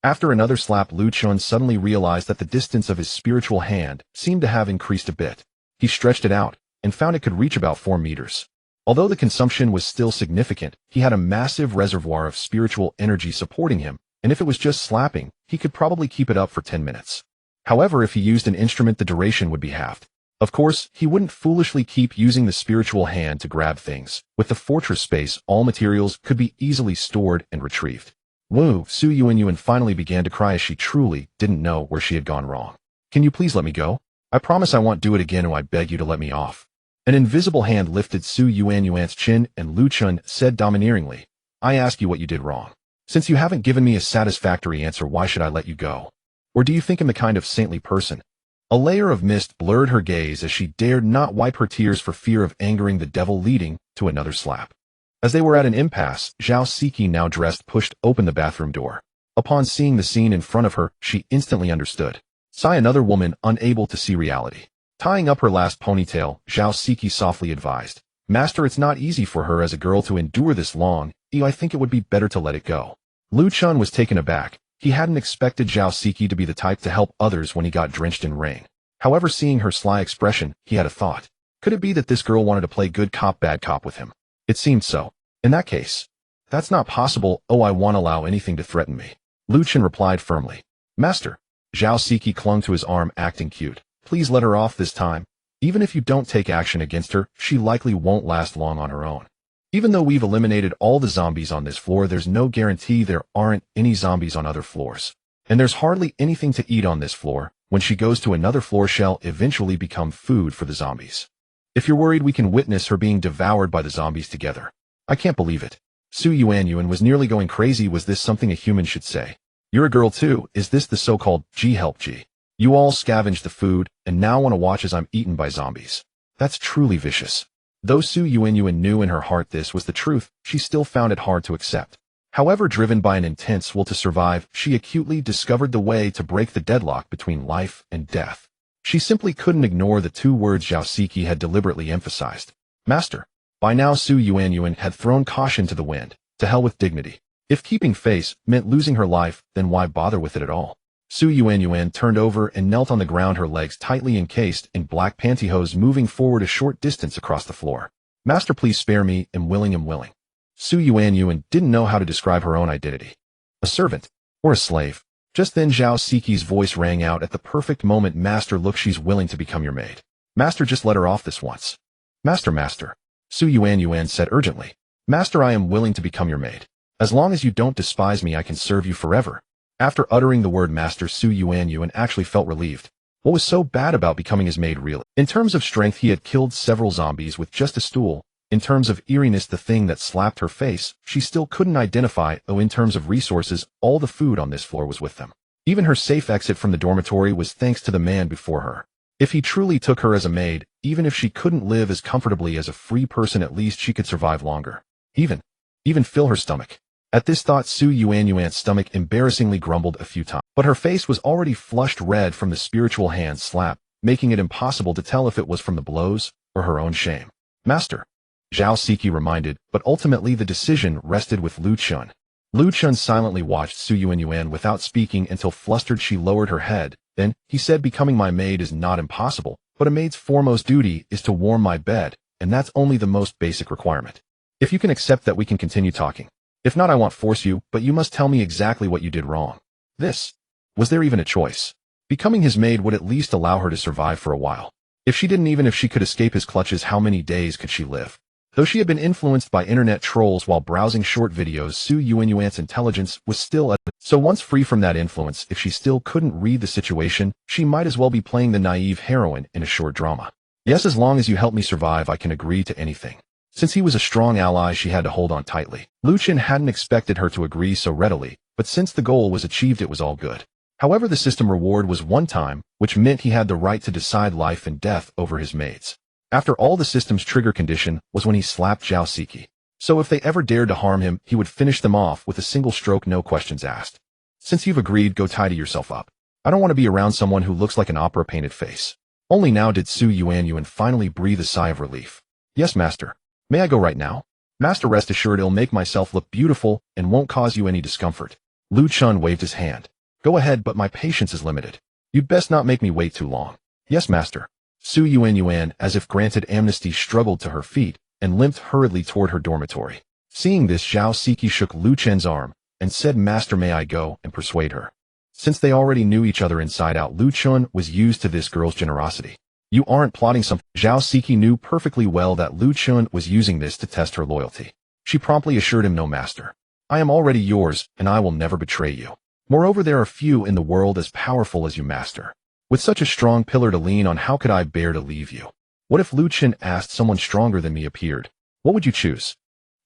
After another slap, Liu Chen suddenly realized that the distance of his spiritual hand seemed to have increased a bit. He stretched it out and found it could reach about 4 meters. Although the consumption was still significant, he had a massive reservoir of spiritual energy supporting him, and if it was just slapping, he could probably keep it up for 10 minutes. However, if he used an instrument, the duration would be halved. Of course, he wouldn't foolishly keep using the spiritual hand to grab things. With the fortress space, all materials could be easily stored and retrieved. Woo, Su Yuanyuan finally began to cry as she truly didn't know where she had gone wrong. Can you please let me go? I promise I won't do it again, and I beg you to let me off. An invisible hand lifted Su Yuanyuan's chin, and Liu Chen said domineeringly, I ask you what you did wrong. Since you haven't given me a satisfactory answer, why should I let you go? Or do you think I'm the kind of saintly person? A layer of mist blurred her gaze as she dared not wipe her tears for fear of angering the devil, leading to another slap. As they were at an impasse, Zhao Siqi, now dressed, pushed open the bathroom door. Upon seeing the scene in front of her, she instantly understood. Sigh, another woman unable to see reality. Tying up her last ponytail, Zhao Siqi softly advised, Master, it's not easy for her as a girl to endure this long. I think it would be better to let it go. Liu Chen was taken aback. He hadn't expected Zhao Siqi to be the type to help others when he got drenched in rain. However, seeing her sly expression, he had a thought. Could it be that this girl wanted to play good cop bad cop with him? It seemed so. In that case, that's not possible. Oh, I won't allow anything to threaten me. Liu Chen replied firmly. Master. Zhao Siqi clung to his arm, acting cute. Please let her off this time. Even if you don't take action against her, she likely won't last long on her own. Even though we've eliminated all the zombies on this floor, there's no guarantee there aren't any zombies on other floors. And there's hardly anything to eat on this floor. When she goes to another floor, she'll eventually become food for the zombies. If you're worried, we can witness her being devoured by the zombies together. I can't believe it. Su Yuanyuan was nearly going crazy. Was this something a human should say? You're a girl too. Is this the so-called G help G? You all scavenged the food, and now want to watch as I'm eaten by zombies. That's truly vicious. Though Su Yuanyuan knew in her heart this was the truth, she still found it hard to accept. However, driven by an intense will to survive, she acutely discovered the way to break the deadlock between life and death. She simply couldn't ignore the 2 words Zhao Siqi had deliberately emphasized. Master. By now, Su Yuanyuan had thrown caution to the wind. To hell with dignity. If keeping face meant losing her life, then why bother with it at all? Su Yuanyuan turned over and knelt on the ground, her legs tightly encased in black pantyhose, moving forward a short distance across the floor. Master, please spare me. I'm willing. Su Yuanyuan didn't know how to describe her own identity. A servant. Or a slave. Just then Zhao Siqi's voice rang out at the perfect moment. Master, look, she's willing to become your maid. Master, just let her off this once. Master. Su Yuanyuan said urgently. Master, I am willing to become your maid. As long as you don't despise me, I can serve you forever. After uttering the word master, Su Yuanyuan actually felt relieved. What was so bad about becoming his maid, really? In terms of strength, he had killed several zombies with just a stool. In terms of eeriness, the thing that slapped her face, she still couldn't identify. Oh, in terms of resources, all the food on this floor was with them. Even her safe exit from the dormitory was thanks to the man before her. If he truly took her as a maid, even if she couldn't live as comfortably as a free person, at least she could survive longer. Even fill her stomach. At this thought, Su Yuanyuan's stomach embarrassingly grumbled a few times. But her face was already flushed red from the spiritual hand slap, making it impossible to tell if it was from the blows or her own shame. Master. Zhao Siqi reminded, but ultimately the decision rested with Liu Chen. Liu Chen silently watched Su Yuanyuan without speaking until flustered she lowered her head. Then, he said, becoming my maid is not impossible, but a maid's foremost duty is to warm my bed, and that's only the most basic requirement. If you can accept that, we can continue talking. If not, I won't force you, but you must tell me exactly what you did wrong. Was there even a choice? Becoming his maid would at least allow her to survive for a while. If she could escape his clutches, how many days could she live? Though she had been influenced by internet trolls while browsing short videos, Su Yuanyuan's intelligence was still so once free from that influence, if she still couldn't read the situation, she might as well be playing the naive heroine in a short drama. Yes, as long as you help me survive, I can agree to anything. Since he was a strong ally, she had to hold on tightly. Liu Chen hadn't expected her to agree so readily, but since the goal was achieved, it was all good. However, the system reward was one time, which meant he had the right to decide life and death over his maids. After all, the system's trigger condition was when he slapped Zhao Siqi. So if they ever dared to harm him, he would finish them off with a single stroke, no questions asked. Since you've agreed, go tidy yourself up. I don't want to be around someone who looks like an opera painted face. Only now did Su Yuanyuan finally breathe a sigh of relief. Yes, master. May I go right now? Master, rest assured, I'll make myself look beautiful and won't cause you any discomfort. Liu Chen waved his hand. Go ahead, but my patience is limited. You'd best not make me wait too long. Yes, master. Su Yuan, as if granted amnesty, struggled to her feet and limped hurriedly toward her dormitory. Seeing this, Zhao Siqi shook Liu Chen's arm and said, Master, may I go and persuade her? Since they already knew each other inside out, Liu Chen was used to this girl's generosity. You aren't plotting something? Zhao Siqi knew perfectly well that Liu Chen was using this to test her loyalty. She promptly assured him, no, master. I am already yours, and I will never betray you. Moreover, there are few in the world as powerful as you, master. With such a strong pillar to lean on, how could I bear to leave you? What if Liu Chen asked someone stronger than me appeared? What would you choose?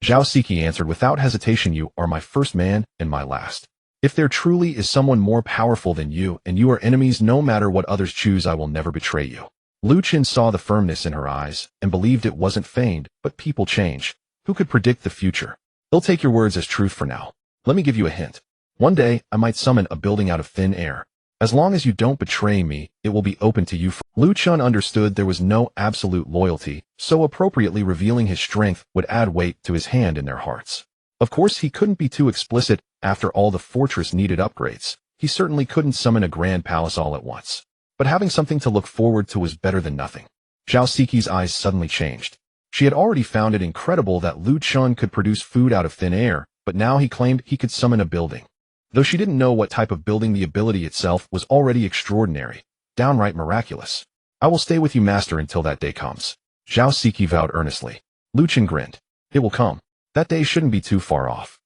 Zhao Siqi answered without hesitation, you are my first man and my last. If there truly is someone more powerful than you and you are enemies, no matter what others choose, I will never betray you. Liu Chen saw the firmness in her eyes and believed it wasn't feigned, but people change. Who could predict the future? They'll take your words as truth for now. Let me give you a hint. One day, I might summon a building out of thin air. As long as you don't betray me, it will be open to you. Liu Chen understood there was no absolute loyalty, so appropriately revealing his strength would add weight to his hand in their hearts. Of course, he couldn't be too explicit. After all, the fortress needed upgrades. He certainly couldn't summon a grand palace all at once. But having something to look forward to was better than nothing. Zhao Siqi's eyes suddenly changed. She had already found it incredible that Liu Chen could produce food out of thin air, but now he claimed he could summon a building. Though she didn't know what type of building, the ability itself was already extraordinary, downright miraculous. I will stay with you, master, until that day comes. Zhao Siqi vowed earnestly. Liu Chen grinned. It will come. That day shouldn't be too far off.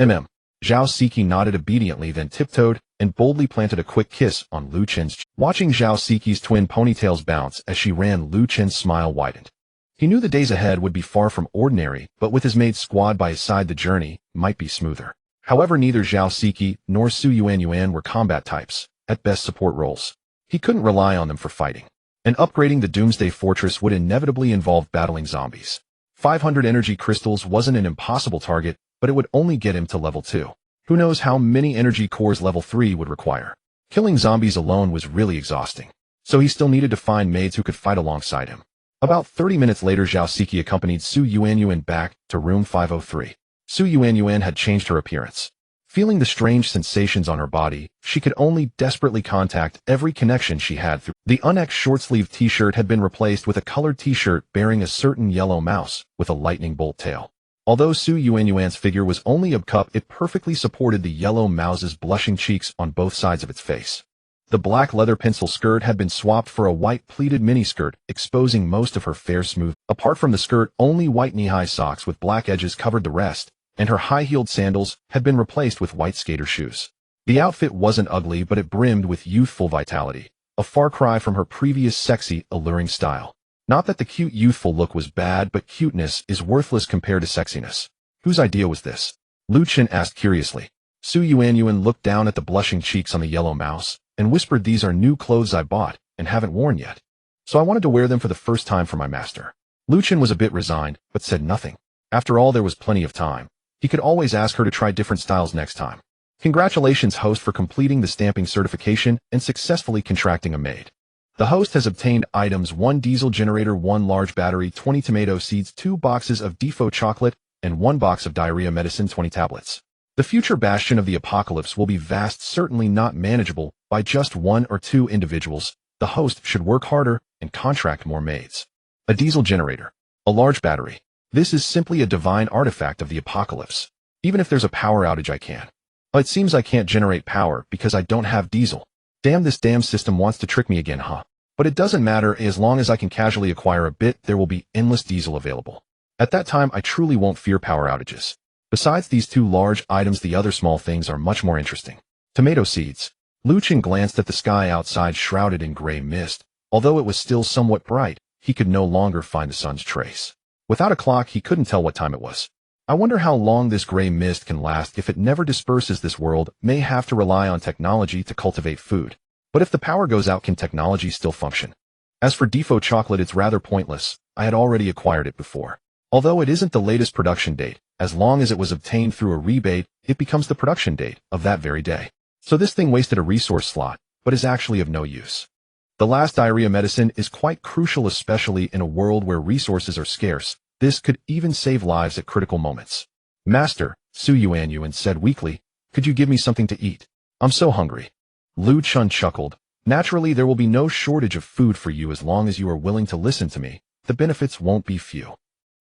Zhao Siqi nodded obediently, then tiptoed and boldly planted a quick kiss on Liu Chen's cheek. Watching Zhao Siqi's twin ponytails bounce as she ran, Liu Chen's smile widened. He knew the days ahead would be far from ordinary, but with his maid squad by his side, the journey might be smoother. However, neither Zhao Siqi nor Su Yuan were combat types, at best support roles. He couldn't rely on them for fighting. And upgrading the Doomsday Fortress would inevitably involve battling zombies. 500 energy crystals wasn't an impossible target, but it would only get him to level 2. Who knows how many energy cores level 3 would require. Killing zombies alone was really exhausting. So he still needed to find maids who could fight alongside him. About 30 minutes later, Zhao Siqi accompanied Su Yuan back to room 503. Su Yuan had changed her appearance. Feeling the strange sensations on her body, she could only desperately contact every connection she had through. The unexed short-sleeved t-shirt had been replaced with a colored t-shirt bearing a certain yellow mouse with a lightning bolt tail. Although Su Yuan's figure was only a cup, it perfectly supported the yellow mouse's blushing cheeks on both sides of its face. The black leather pencil skirt had been swapped for a white pleated miniskirt, exposing most of her fair smooth. Apart from the skirt, only white knee-high socks with black edges covered the rest, and her high-heeled sandals had been replaced with white skater shoes. The outfit wasn't ugly, but it brimmed with youthful vitality, a far cry from her previous sexy, alluring style. Not that the cute youthful look was bad, but cuteness is worthless compared to sexiness. Whose idea was this? Liu Chen asked curiously. Su Yuan looked down at the blushing cheeks on the yellow mouse and whispered, these are new clothes I bought and haven't worn yet. So I wanted to wear them for the first time for my master. Liu Chen was a bit resigned, but said nothing. After all, there was plenty of time. He could always ask her to try different styles next time. Congratulations, host, for completing the stamping certification and successfully contracting a maid. The host has obtained items: 1 diesel generator, 1 large battery, 20 tomato seeds, 2 boxes of defo chocolate, and 1 box of diarrhea medicine, 20 tablets. The future bastion of the apocalypse will be vast, certainly not manageable by just 1 or 2 individuals. The host should work harder and contract more maids. A diesel generator. A large battery. This is simply a divine artifact of the apocalypse. Even if there's a power outage, I can. It seems I can't generate power because I don't have diesel. Damn, this damn system wants to trick me again, huh? But it doesn't matter, as long as I can casually acquire a bit, there will be endless diesel available. At that time, I truly won't fear power outages. Besides these 2 large items, the other small things are much more interesting. Tomato seeds. Liu Chen glanced at the sky outside, shrouded in gray mist. Although it was still somewhat bright, he could no longer find the sun's trace. Without a clock, he couldn't tell what time it was. I wonder how long this gray mist can last. If it never disperses, this world may have to rely on technology to cultivate food. But if the power goes out, can technology still function? As for defo chocolate, it's rather pointless. I had already acquired it before. Although it isn't the latest production date, as long as it was obtained through a rebate, it becomes the production date of that very day. So this thing wasted a resource slot, but is actually of no use. The last diarrhea medicine is quite crucial, especially in a world where resources are scarce. This could even save lives at critical moments. Master, Su Yuan said weakly, could you give me something to eat? I'm so hungry. Liu Chen chuckled. Naturally, there will be no shortage of food for you as long as you are willing to listen to me. The benefits won't be few.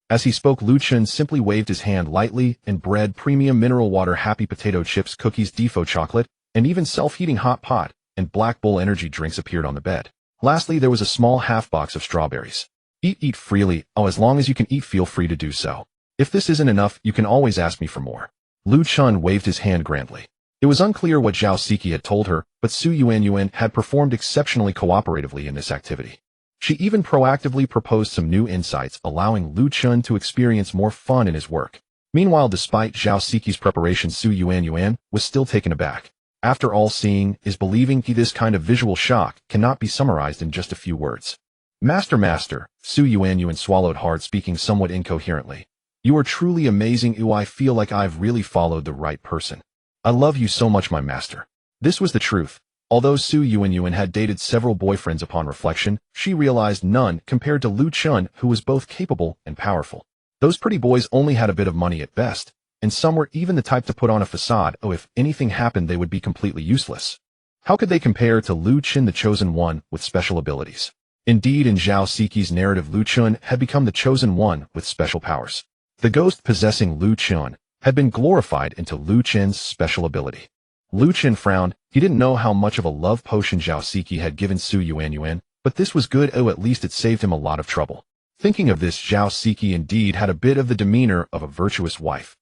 As he spoke, Liu Chen simply waved his hand lightly, and bread, premium mineral water, happy potato chips, cookies, defo chocolate, and even self-heating hot pot and Black Bull energy drinks appeared on the bed. Lastly, there was a small half box of strawberries. Eat freely. Oh, as long as you can eat, feel free to do so. If this isn't enough, you can always ask me for more. Liu Chen waved his hand grandly. It was unclear what Zhao Siqi had told her, but Su Yuanyuan had performed exceptionally cooperatively in this activity. She even proactively proposed some new insights, allowing Liu Chen to experience more fun in his work. Meanwhile, despite Zhao Siqi's preparation, Su Yuanyuan was still taken aback. After all, seeing is believing. This kind of visual shock cannot be summarized in just a few words. Master, Su Yuanyuan swallowed hard, speaking somewhat incoherently. You are truly amazing. I feel like I've really followed the right person. I love you so much, my master. This was the truth. Although Su Yuanyuan had dated several boyfriends, upon reflection, she realized none compared to Liu Chen, who was both capable and powerful. Those pretty boys only had a bit of money at best, and some were even the type to put on a facade. Oh, if anything happened, they would be completely useless. How could they compare to Liu Chen, the chosen one with special abilities? Indeed, in Zhao Siqi's narrative, Liu Chen had become the chosen one with special powers. The ghost possessing Liu Chen had been glorified into Liu Chen's special ability. Liu Chen frowned. He didn't know how much of a love potion Zhao Siqi had given Su Yuanyuan, but this was good. Oh, at least it saved him a lot of trouble. Thinking of this, Zhao Siqi indeed had a bit of the demeanor of a virtuous wife.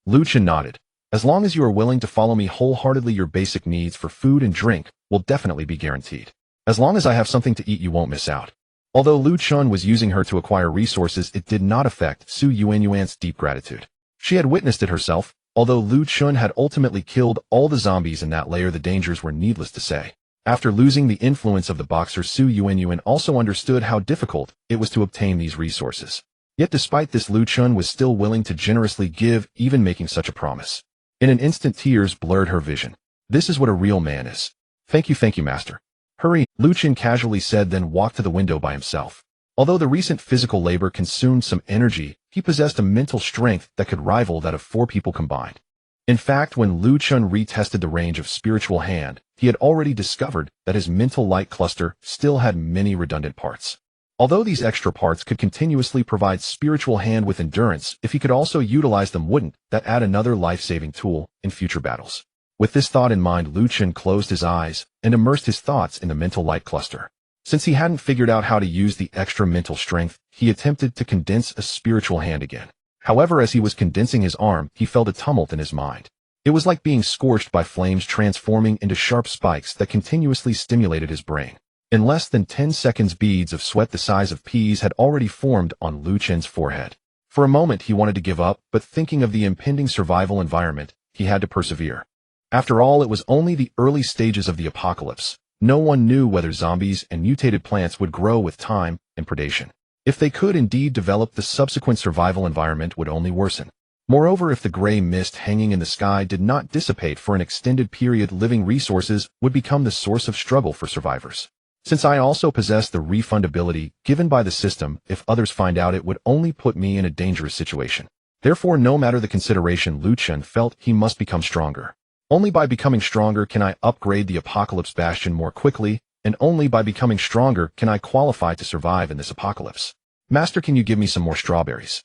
Liu Chen nodded. As long as you are willing to follow me wholeheartedly, your basic needs for food and drink will definitely be guaranteed. As long as I have something to eat, you won't miss out. Although Liu Chen was using her to acquire resources, it did not affect Su Yuanyuan's deep gratitude. She had witnessed it herself. Although Liu Chen had ultimately killed all the zombies in that lair, the dangers were needless to say. After losing the influence of the boxer, Su Yuanyuan also understood how difficult it was to obtain these resources. Yet despite this, Liu Chen was still willing to generously give, even making such a promise. In an instant, tears blurred her vision. This is what a real man is. Thank you, master. Hurry, Liu Chen casually said, then walked to the window by himself. Although the recent physical labor consumed some energy, he possessed a mental strength that could rival that of 4 people combined. In fact, when Liu Chen retested the range of spiritual hand, he had already discovered that his mental light cluster still had many redundant parts. Although these extra parts could continuously provide spiritual hand with endurance, if he could also utilize them, wouldn't that add another life-saving tool in future battles? With this thought in mind, Liu Chen closed his eyes and immersed his thoughts in the mental light cluster. Since he hadn't figured out how to use the extra mental strength, he attempted to condense a spiritual hand again. However, as he was condensing his arm, he felt a tumult in his mind. It was like being scorched by flames, transforming into sharp spikes that continuously stimulated his brain. In less than 10 seconds, beads of sweat the size of peas had already formed on Liu Chen's forehead. For a moment, he wanted to give up, but thinking of the impending survival environment, he had to persevere. After all, it was only the early stages of the apocalypse. No one knew whether zombies and mutated plants would grow with time and predation. If they could indeed develop, the subsequent survival environment would only worsen. Moreover, if the gray mist hanging in the sky did not dissipate for an extended period, living resources would become the source of struggle for survivors. Since I also possess the refundability given by the system, if others find out, it would only put me in a dangerous situation. Therefore, no matter the consideration, Liu Chen felt he must become stronger. Only by becoming stronger can I upgrade the Apocalypse Bastion more quickly, and only by becoming stronger can I qualify to survive in this apocalypse. Master, can you give me some more strawberries?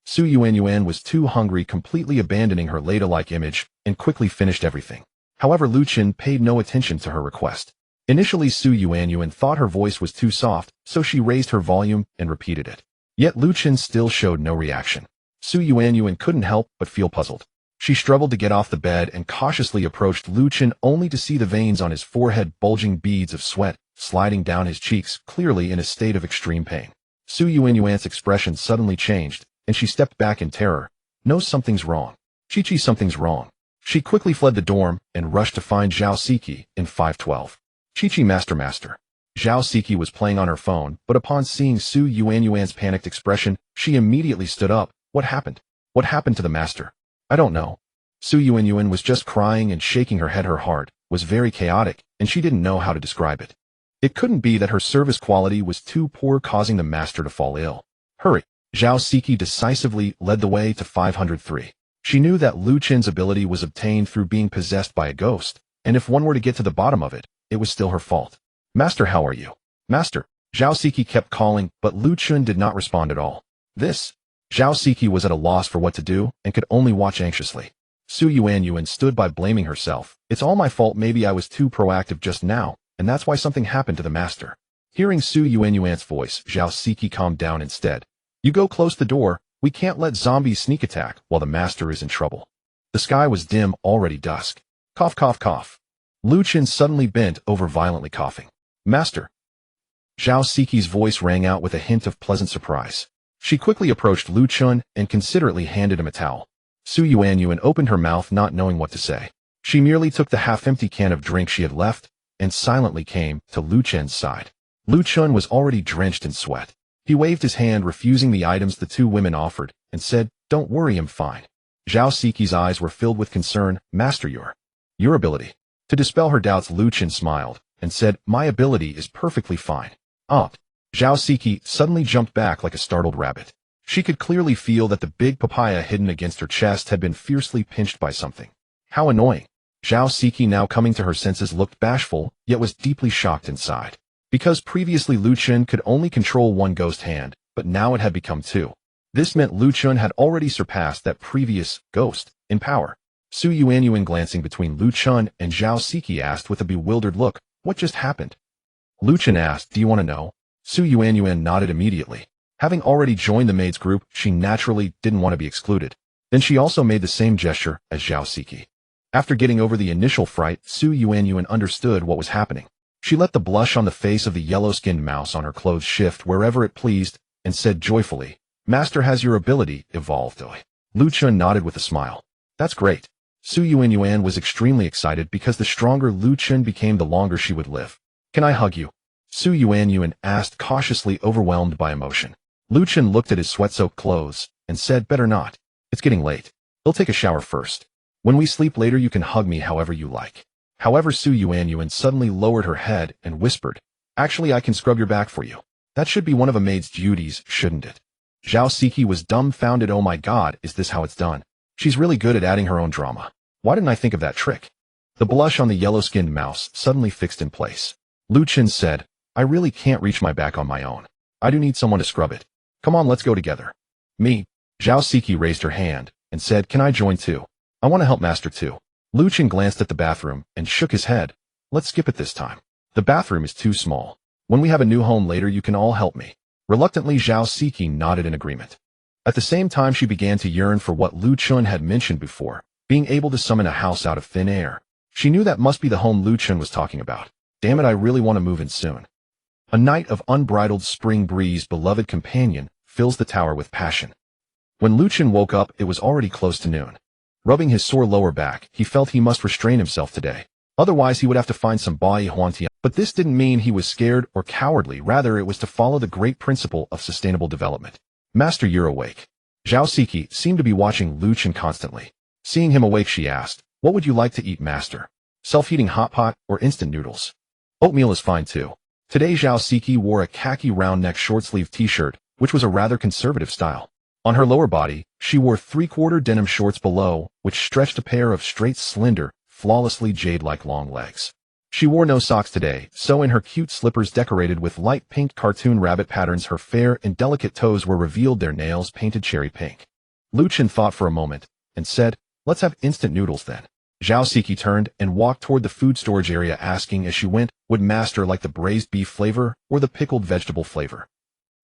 Su Yuanyuan was too hungry, completely abandoning her Leda-like image, and quickly finished everything. However, Liu Chen paid no attention to her request. Initially, Su Yuanyuan thought her voice was too soft, so she raised her volume and repeated it. Yet Liu Chen still showed no reaction. Su Yuanyuan couldn't help but feel puzzled. She struggled to get off the bed and cautiously approached Liu Chen, only to see the veins on his forehead bulging, beads of sweat sliding down his cheeks, clearly in a state of extreme pain. Su Yuanyuan's expression suddenly changed, and she stepped back in terror. No, something's wrong. Chi-Chi, something's wrong. She quickly fled the dorm and rushed to find Zhao Siqi in 512. Chi-Chi, master. Zhao Siqi was playing on her phone, but upon seeing Su Yuanyuan's panicked expression, she immediately stood up. What happened? What happened to the master? I don't know. Su Yuanyuan was just crying and shaking her head. Her heart was very chaotic, and she didn't know how to describe it. It couldn't be that her service quality was too poor, causing the master to fall ill. Hurry! Zhao Siqi decisively led the way to 503. She knew that Liu Chen's ability was obtained through being possessed by a ghost, And if one were to get to the bottom of it, it was still her fault. Master, how are you? Master. Zhao Siqi kept calling, but Liu Chen did not respond at all. Zhao Siqi was at a loss for what to do and could only watch anxiously. Su Yuanyuan stood by blaming herself. It's all my fault, maybe I was too proactive just now, and that's why something happened to the master. Hearing Su Yuanyuan's voice, Zhao Siqi calmed down instead. You go close the door, we can't let zombies sneak attack while the master is in trouble. The sky was dim, already dusk. Cough, cough, cough. Liu Chen suddenly bent over violently coughing. Master. Zhao Siqi's voice rang out with a hint of pleasant surprise. She quickly approached Liu Chen and considerately handed him a towel. Su Yuanyuan opened her mouth not knowing what to say. She merely took the half-empty can of drink she had left and silently came to Liu Chen's side. Liu Chen was already drenched in sweat. He waved his hand, refusing the items the two women offered, and said, Don't worry, I'm fine. Zhao Siqi's eyes were filled with concern. Master, your ability. To dispel her doubts, Liu Chen smiled and said, My ability is perfectly fine. Zhao Siqi suddenly jumped back like a startled rabbit. She could clearly feel that the big papaya hidden against her chest had been fiercely pinched by something. How annoying. Zhao Siqi, now coming to her senses, looked bashful, yet was deeply shocked inside. Because previously Liu Chen could only control one ghost hand, but now it had become two. This meant Liu Chen had already surpassed that previous ghost in power. Su Yuanyuan, glancing between Liu Chen and Zhao Siqi, asked with a bewildered look, What just happened? Liu Chen asked, Do you want to know? Su Yuanyuan nodded immediately. Having already joined the Maids group, she naturally didn't want to be excluded. Then she also made the same gesture as Zhao Siqi. After getting over the initial fright, Su Yuanyuan understood what was happening. She let the blush on the face of the yellow-skinned mouse on her clothes shift wherever it pleased and said joyfully, Master has your ability evolved. Liu Chen nodded with a smile. That's great. Su Yuanyuan was extremely excited because the stronger Liu Chen became, the longer she would live. Can I hug you? Su Yuanyuan asked, cautiously overwhelmed by emotion. Liu Chen looked at his sweat-soaked clothes and said, Better not. It's getting late. He'll take a shower first. When we sleep later, you can hug me however you like. However, Su Yuanyuan suddenly lowered her head and whispered, Actually, I can scrub your back for you. That should be one of a maid's duties, shouldn't it? Zhao Siqi was dumbfounded. Oh my god, is this how it's done? She's really good at adding her own drama. Why didn't I think of that trick? The blush on the yellow-skinned mouse suddenly fixed in place. Liu Chen said, I really can't reach my back on my own. I do need someone to scrub it. Come on, let's go together. Me. Zhao Siqi raised her hand and said, Can I join too? I want to help Master too. Liu Chen glanced at the bathroom and shook his head. Let's skip it this time. The bathroom is too small. When we have a new home later, you can all help me. Reluctantly, Zhao Siqi nodded in agreement. At the same time, she began to yearn for what Liu Chen had mentioned before, being able to summon a house out of thin air. She knew that must be the home Liu Chen was talking about. Damn it, I really want to move in soon. A night of unbridled spring breeze, beloved companion, fills the tower with passion. When Liu Chen woke up, it was already close to noon. Rubbing his sore lower back, he felt he must restrain himself today. Otherwise, he would have to find some Bai Huantian. But this didn't mean he was scared or cowardly. Rather, it was to follow the great principle of sustainable development. Master, you're awake. Zhao Siqi seemed to be watching Liu Chen constantly. Seeing him awake, she asked, What would you like to eat, Master? Self-heating hot pot or instant noodles? Oatmeal is fine too. Today, Zhao Siqi wore a khaki round-neck short-sleeve t-shirt, which was a rather conservative style. On her lower body, she wore three-quarter denim shorts below, which stretched a pair of straight, slender, flawlessly jade-like long legs. She wore no socks today, so in her cute slippers decorated with light pink cartoon rabbit patterns, her fair and delicate toes were revealed, their nails painted cherry pink. Liu Chen thought for a moment and said, Let's have instant noodles then. Zhao Siqi turned and walked toward the food storage area, asking as she went, Would Master like the braised beef flavor or the pickled vegetable flavor?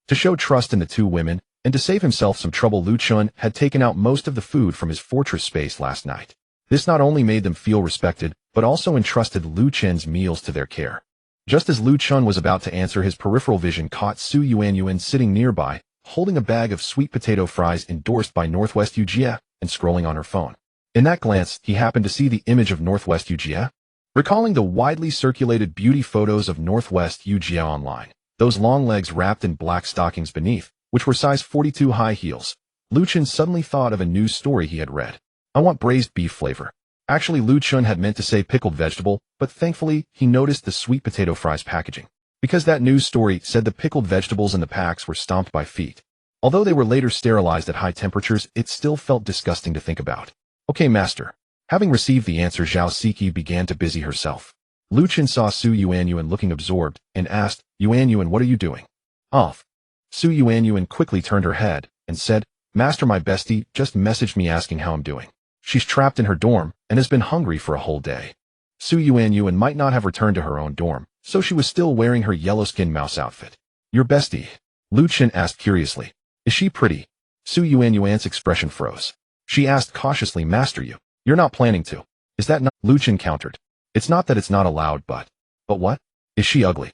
To show trust in the two women, and to save himself some trouble, Liu Chen had taken out most of the food from his fortress space last night. This not only made them feel respected, but also entrusted Liu Chen's meals to their care. Just as Liu Chen was about to answer, his peripheral vision caught Su Yuanyuan sitting nearby, holding a bag of sweet potato fries endorsed by Northwest Yujia, and scrolling on her phone. In that glance, he happened to see the image of Northwest Yujia. Recalling the widely circulated beauty photos of Northwest Yujia online, those long legs wrapped in black stockings beneath, which were size 42 high heels, Liu Chen suddenly thought of a news story he had read. I want braised beef flavor. Actually, Liu Chen had meant to say pickled vegetable, but thankfully, he noticed the sweet potato fries packaging. Because that news story said the pickled vegetables in the packs were stomped by feet. Although they were later sterilized at high temperatures, it still felt disgusting to think about. Okay, Master. Having received the answer, Zhao Siqi began to busy herself. Liu Chen saw Su Yuanyuan looking absorbed and asked, Yuanyuan, what are you doing? Off. Su Yuanyuan quickly turned her head and said, Master, my bestie just messaged me asking how I'm doing. She's trapped in her dorm and has been hungry for a whole day. Su Yuanyuan might not have returned to her own dorm, so she was still wearing her yellow-skinned mouse outfit. Your bestie? Liu Chen asked curiously. Is she pretty? Su Yuanyuan's expression froze. She asked cautiously, Master, you're not planning to. Is that not? Liu Chen countered. It's not that it's not allowed, but what? Is she ugly?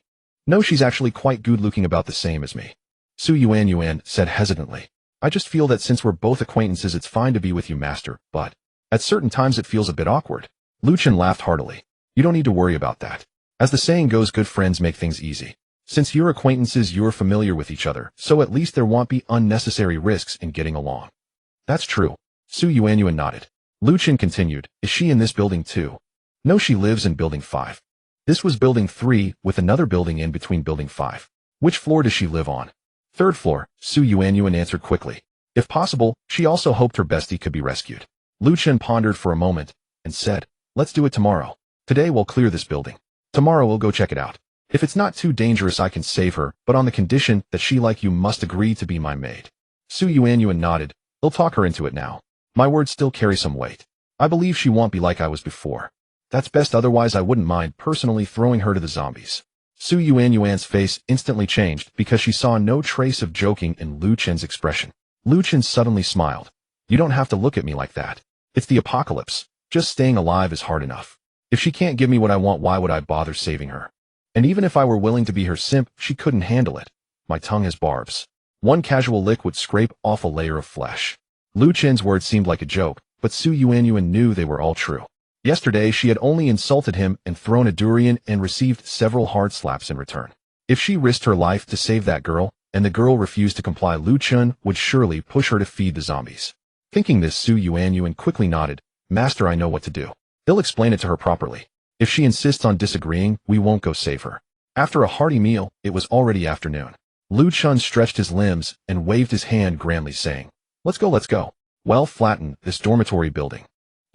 No, she's actually quite good looking, about the same as me. Su Yuanyuan said hesitantly. I just feel that since we're both acquaintances, it's fine to be with you, Master, but at certain times it feels a bit awkward. Liu Chen laughed heartily. You don't need to worry about that. As the saying goes, good friends make things easy. Since you're acquaintances, you're familiar with each other, so at least there won't be unnecessary risks in getting along. That's true. Su Yuanyuan nodded. Liu Chen continued, is she in this building too? No, she lives in building 5. This was building 3, with another building in between building 5. Which floor does she live on? 3rd floor, Su Yuanyuan answered quickly. If possible, she also hoped her bestie could be rescued. Liu Chen pondered for a moment and said, let's do it tomorrow. Today we'll clear this building. Tomorrow we'll go check it out. If it's not too dangerous, I can save her, but on the condition that she, like you, must agree to be my maid. Su Yuanyuan nodded. I'll talk her into it now. My words still carry some weight. I believe she won't be like I was before. That's best, otherwise I wouldn't mind personally throwing her to the zombies. Su Yuanyuan's face instantly changed because she saw no trace of joking in Liu Chen's expression. Liu Chen suddenly smiled. You don't have to look at me like that. It's the apocalypse. Just staying alive is hard enough. If she can't give me what I want, why would I bother saving her? And even if I were willing to be her simp, she couldn't handle it. My tongue has barbs. One casual lick would scrape off a layer of flesh. Liu Chen's words seemed like a joke, but Su Yuanyuan knew they were all true. Yesterday she had only insulted him and thrown a durian and received several hard slaps in return. If she risked her life to save that girl, and the girl refused to comply, Liu Chen would surely push her to feed the zombies. Thinking this, Su Yuanyuan quickly nodded. Master, I know what to do. He'll explain it to her properly. If she insists on disagreeing, we won't go save her. After a hearty meal, it was already afternoon. Liu Chen stretched his limbs and waved his hand grandly, saying, let's go, let's go. Well, flatten this dormitory building.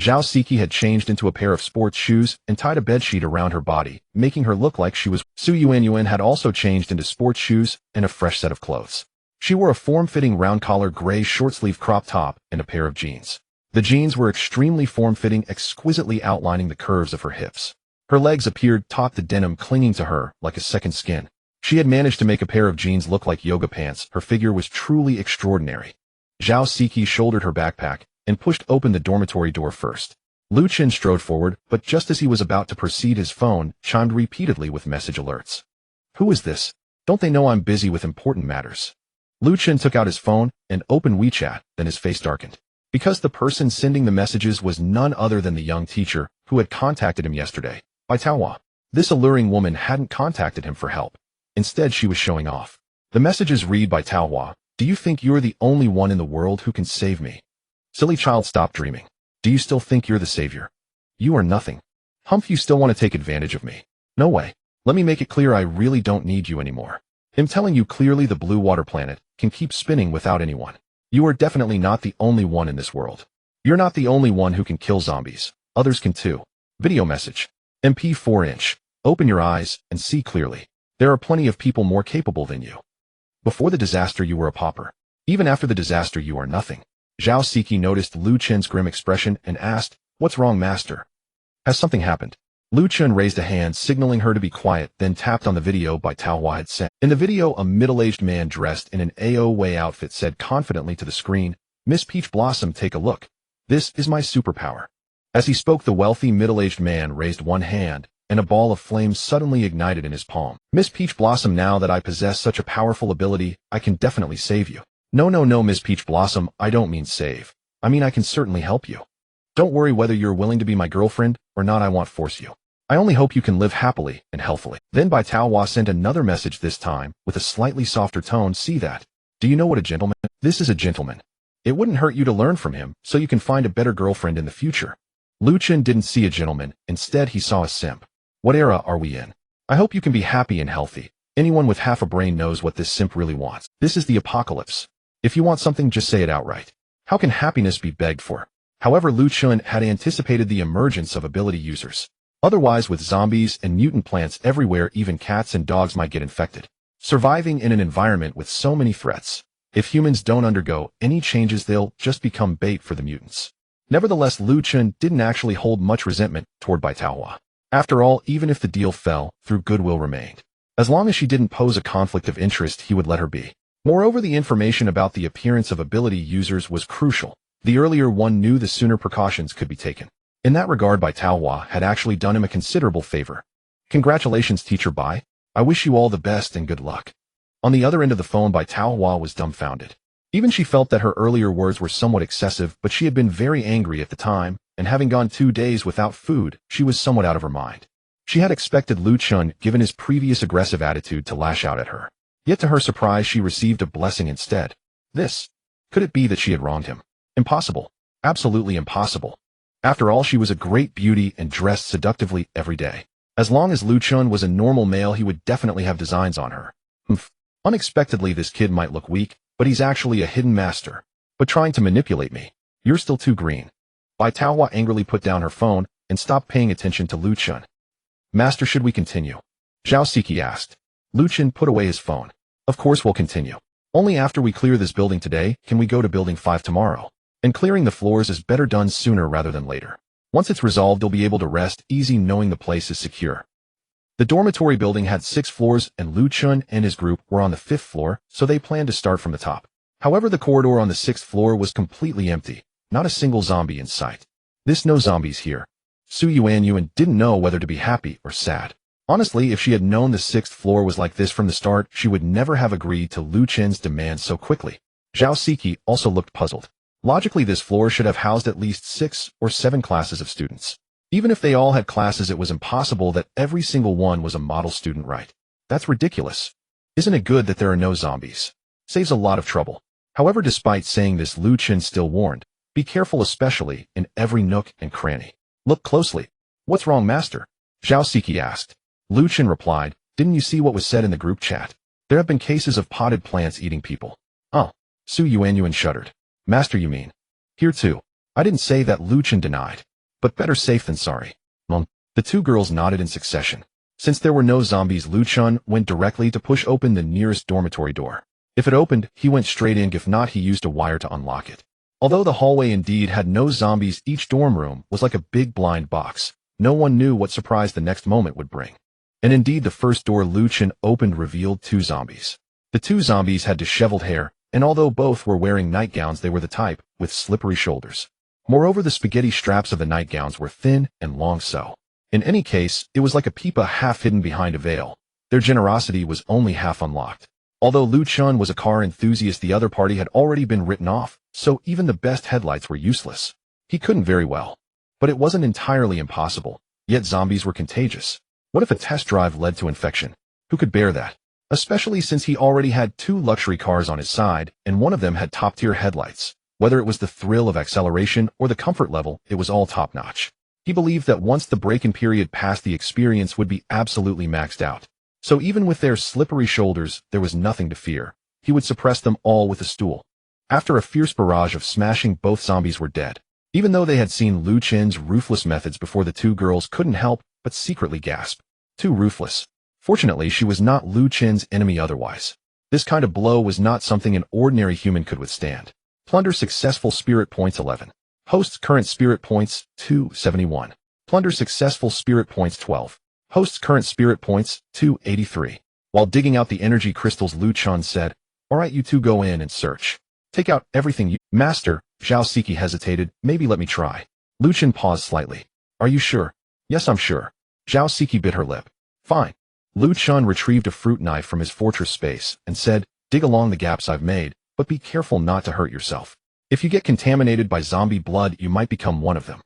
Zhao Siqi had changed into a pair of sports shoes and tied a bedsheet around her body, making her look like she was. Su Yuanyuan had also changed into sports shoes and a fresh set of clothes. She wore a form-fitting round-collar gray short-sleeve crop top and a pair of jeans. The jeans were extremely form-fitting, exquisitely outlining the curves of her hips. Her legs appeared taut, the denim clinging to her like a second skin. She had managed to make a pair of jeans look like yoga pants. Her figure was truly extraordinary. Zhao Siqi shouldered her backpack and pushed open the dormitory door first. Liu Chen strode forward, but just as he was about to proceed, his phone chimed repeatedly with message alerts. Who is this? Don't they know I'm busy with important matters? Liu Chen took out his phone and opened WeChat, then his face darkened. Because the person sending the messages was none other than the young teacher who had contacted him yesterday, by Taohua. This alluring woman hadn't contacted him for help. Instead, she was showing off. The messages read by Taohua. Do you think you're the only one in the world who can save me? Silly child, stop dreaming. Do you still think you're the savior? You are nothing. Humph, you still want to take advantage of me? No way. Let me make it clear, I really don't need you anymore. I'm telling you clearly, the blue water planet can keep spinning without anyone. You are definitely not the only one in this world. You're not the only one who can kill zombies. Others can too. Video message. MP4-inch. Open your eyes and see clearly. There are plenty of people more capable than you. Before the disaster you were a pauper. Even after the disaster you are nothing. Zhao Siqi noticed Liu Chen's grim expression and asked, what's wrong, master? Has something happened? Liu Chen raised a hand signaling her to be quiet, then tapped on the video by Taohua had sent. In the video, a middle-aged man dressed in an AOA outfit said confidently to the screen, Miss Peach Blossom, take a look. This is my superpower. As he spoke, the wealthy middle-aged man raised one hand, and a ball of flame suddenly ignited in his palm. Miss Peach Blossom, now that I possess such a powerful ability, I can definitely save you. No, Miss Peach Blossom, I don't mean save. I mean I can certainly help you. Don't worry whether you're willing to be my girlfriend or not, I won't force you. I only hope you can live happily and healthily. Then Bai Taohua sent another message, this time with a slightly softer tone. See that? Do you know what a gentleman? This is a gentleman. It wouldn't hurt you to learn from him so you can find a better girlfriend in the future. Liu Chen didn't see a gentleman. Instead, he saw a simp. What era are we in? I hope you can be happy and healthy. Anyone with half a brain knows what this simp really wants. This is the apocalypse. If you want something, just say it outright. How can happiness be begged for? However, Liu Chen had anticipated the emergence of ability users. Otherwise, with zombies and mutant plants everywhere, even cats and dogs might get infected. Surviving in an environment with so many threats, if humans don't undergo any changes, they'll just become bait for the mutants. Nevertheless, Liu Chen didn't actually hold much resentment toward Bai Taohua. After all, even if the deal fell through, goodwill remained. As long as she didn't pose a conflict of interest, he would let her be. Moreover, the information about the appearance of ability users was crucial. The earlier one knew, the sooner precautions could be taken. In that regard, Bai Taohua had actually done him a considerable favor. Congratulations, Teacher Bai. I wish you all the best and good luck. On the other end of the phone, Bai Taohua was dumbfounded. Even she felt that her earlier words were somewhat excessive, but she had been very angry at the time, and having gone 2 days without food, she was somewhat out of her mind. She had expected Liu Chen, given his previous aggressive attitude, to lash out at her. Yet to her surprise, she received a blessing instead. Could it be that she had wronged him? Impossible. Absolutely impossible. After all, she was a great beauty and dressed seductively every day. As long as Liu Chen was a normal male, he would definitely have designs on her. Unexpectedly, this kid might look weak, but he's actually a hidden master. But trying to manipulate me. You're still too green. Bai Taohua angrily put down her phone and stopped paying attention to Liu Chen. Master, should we continue? Zhao Siqi asked. Liu Chen put away his phone. Of course we'll continue. Only after we clear this building today can we go to building 5 tomorrow. And clearing the floors is better done sooner rather than later. Once it's resolved, they'll be able to rest easy knowing the place is secure. The dormitory building had 6 floors, and Liu Chen and his group were on the 5th floor, so they planned to start from the top. However, the corridor on the 6th floor was completely empty, not a single zombie in sight. No zombies here. Su Yuanyuan didn't know whether to be happy or sad. Honestly, if she had known the 6th floor was like this from the start, she would never have agreed to Liu Chen's demands so quickly. Zhao Siqi also looked puzzled. Logically, this floor should have housed at least 6 or 7 classes of students. Even if they all had classes, it was impossible that every single one was a model student, right? That's ridiculous. Isn't it good that there are no zombies? Saves a lot of trouble. However, despite saying this, Liu Chen still warned, be careful, especially in every nook and cranny. Look closely. What's wrong, Master? Zhao Siqi asked. Liu Chen replied, didn't you see what was said in the group chat? There have been cases of potted plants eating people. Oh. Su Yuanyuan shuddered. Master, you mean? Here too. I didn't say that, Liu Chen denied. But better safe than sorry. The 2 girls nodded in succession. Since there were no zombies, Liu Chen went directly to push open the nearest dormitory door. If it opened, he went straight in. If not, he used a wire to unlock it. Although the hallway indeed had no zombies, each dorm room was like a big blind box. No one knew what surprise the next moment would bring. And indeed, the first door Liu Chen opened revealed 2 zombies. The 2 zombies had disheveled hair, and although both were wearing nightgowns, they were the type with slippery shoulders. Moreover, the spaghetti straps of the nightgowns were thin and long, so in any case, it was like a peepa half hidden behind a veil. Their generosity was only half unlocked. Although Liu Chen was a car enthusiast, the other party had already been written off, so even the best headlights were useless. He couldn't very well. But it wasn't entirely impossible, yet zombies were contagious. What if a test drive led to infection? Who could bear that? Especially since he already had 2 luxury cars on his side, and one of them had top-tier headlights. Whether it was the thrill of acceleration or the comfort level, it was all top-notch. He believed that once the break-in period passed, the experience would be absolutely maxed out. So even with their slippery shoulders, there was nothing to fear. He would suppress them all with a stool. After a fierce barrage of smashing, both zombies were dead. Even though they had seen Liu Chen's ruthless methods before, the 2 girls couldn't help but secretly gasp. Too ruthless. Fortunately, she was not Liu Chen's enemy otherwise. This kind of blow was not something an ordinary human could withstand. Plunder successful spirit points 11. Hosts current spirit points 271. Plunder successful spirit points 12. Hosts current spirit points 283. While digging out the energy crystals, Liu Chen said, Alright, you 2 go in and search. Take out everything you— Master, Zhao Siqi hesitated, maybe let me try. Liu Chen paused slightly. Are you sure? Yes, I'm sure. Zhao Siqi bit her lip. Fine. Liu Chen retrieved a fruit knife from his fortress space and said, dig along the gaps I've made, but be careful not to hurt yourself. If you get contaminated by zombie blood, you might become one of them.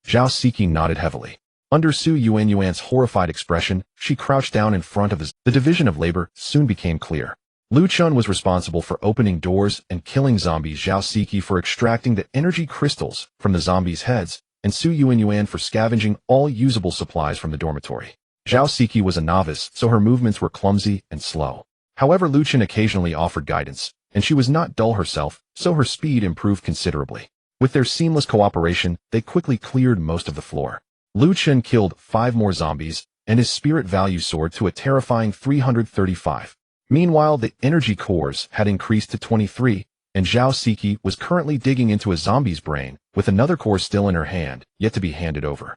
Zhao Siqi nodded heavily. Under Su Yuanyuan's horrified expression, she crouched down in front of the division of labor soon became clear. Liu Chen was responsible for opening doors and killing zombies, Zhao Siqi for extracting the energy crystals from the zombies' heads, and Su Yuanyuan for scavenging all usable supplies from the dormitory. Zhao Siqi was a novice, so her movements were clumsy and slow. However, Liu Chen occasionally offered guidance, and she was not dull herself, so her speed improved considerably. With their seamless cooperation, they quickly cleared most of the floor. Liu Chen killed 5 more zombies, and his spirit value soared to a terrifying 335. Meanwhile, the energy cores had increased to 23, and Zhao Siqi was currently digging into a zombie's brain, with another core still in her hand, yet to be handed over.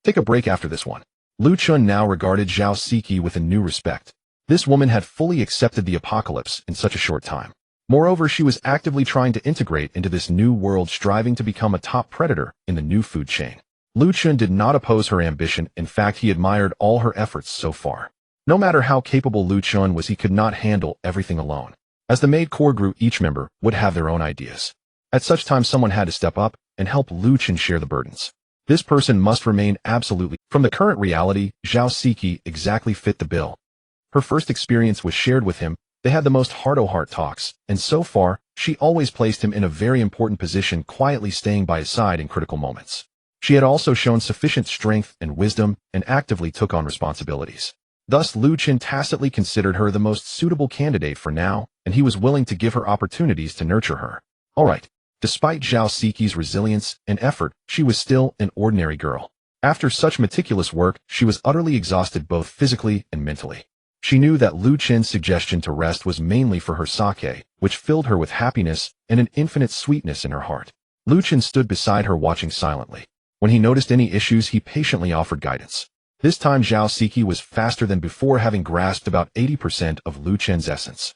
Take a break after this one. Liu Chen now regarded Zhao Siqi with a new respect. This woman had fully accepted the apocalypse in such a short time. Moreover, she was actively trying to integrate into this new world, striving to become a top predator in the new food chain. Liu Chen did not oppose her ambition. In fact, he admired all her efforts so far. No matter how capable Liu Chen was, he could not handle everything alone. As the Maid Corps grew, each member would have their own ideas. At such time, someone had to step up and help Liu Chen share the burdens. This person must remain absolutely. From the current reality, Zhao Siqi exactly fit the bill. Her first experience was shared with him. They had the most heart-to-heart talks, and so far, she always placed him in a very important position, quietly staying by his side in critical moments. She had also shown sufficient strength and wisdom and actively took on responsibilities. Thus, Liu Chen tacitly considered her the most suitable candidate for now, and he was willing to give her opportunities to nurture her. Alright, despite Zhao Siqi's resilience and effort, she was still an ordinary girl. After such meticulous work, she was utterly exhausted both physically and mentally. She knew that Liu Chen's suggestion to rest was mainly for her sake, which filled her with happiness and an infinite sweetness in her heart. Liu Chen stood beside her watching silently. When he noticed any issues, he patiently offered guidance. This time Zhao Siqi was faster than before, having grasped about 80% of Liu Chen's essence.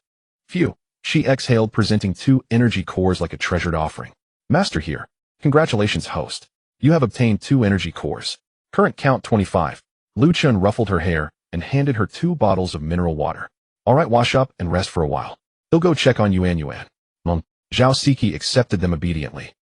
Phew, she exhaled, presenting 2 energy cores like a treasured offering. Master here. Congratulations, host. You have obtained 2 energy cores. Current count 25. Liu Chen ruffled her hair and handed her 2 bottles of mineral water. Alright, wash up and rest for a while. He'll go check on Yuan. Zhao Siqi accepted them obediently.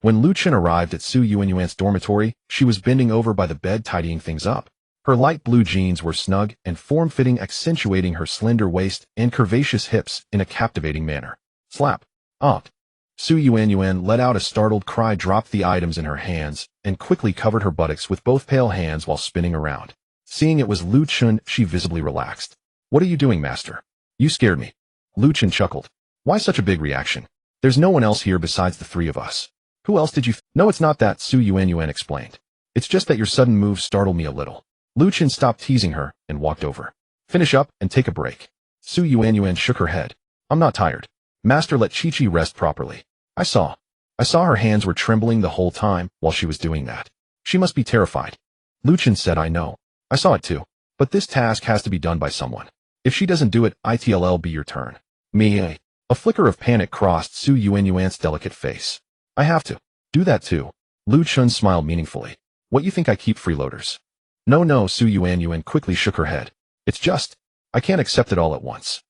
When Liu Chen arrived at Su Yuan's dormitory, she was bending over by the bed tidying things up. Her light blue jeans were snug and form-fitting, accentuating her slender waist and curvaceous hips in a captivating manner. Slap. Aunt. Su Yuan let out a startled cry, dropped the items in her hands, and quickly covered her buttocks with both pale hands while spinning around. Seeing it was Liu Chen, she visibly relaxed. What are you doing, master? You scared me. Liu Chen chuckled. Why such a big reaction? There's no one else here besides the 3 of us. Who else did you No, it's not that, Su Yuan explained. It's just that your sudden move startled me a little. Liu Chen stopped teasing her and walked over. Finish up and take a break. Su Yuan shook her head. I'm not tired. Master, let Qiqi rest properly. I saw her hands were trembling the whole time while she was doing that. She must be terrified. Liu Chen said, I know. I saw it too. But this task has to be done by someone. If she doesn't do it, it'll be your turn. Me. A flicker of panic crossed Su Yuan's delicate face. I have to do that too. Liu Chen smiled meaningfully. What, you think I keep freeloaders? No, Su Yuan quickly shook her head. It's just, I can't accept it all at once.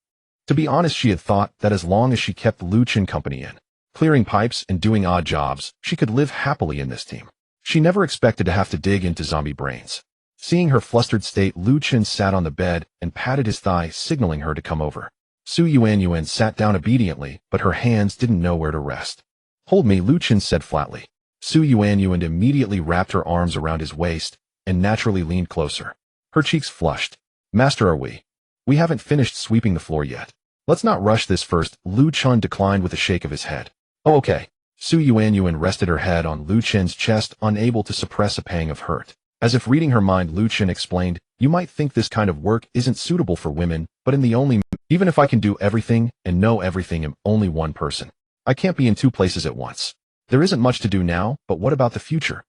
To be honest, she had thought that as long as she kept Liu Chen company in clearing pipes and doing odd jobs, she could live happily in this team. She never expected to have to dig into zombie brains. Seeing her flustered state, Liu Chen sat on the bed and patted his thigh, signaling her to come over. Su Yuan sat down obediently, but her hands didn't know where to rest. Hold me, Liu Chen said flatly. Su Yuan immediately wrapped her arms around his waist and naturally leaned closer. Her cheeks flushed. Master, are we? We haven't finished sweeping the floor yet. Let's not rush this first. Liu Chen declined with a shake of his head. Oh, okay. Su Yuan rested her head on Liu Chen's chest, unable to suppress a pang of hurt. As if reading her mind, Liu Chen explained, you might think this kind of work isn't suitable for women, but even if I can do everything and know everything, I'm only one person. I can't be in 2 places at once. There isn't much to do now, but what about the future?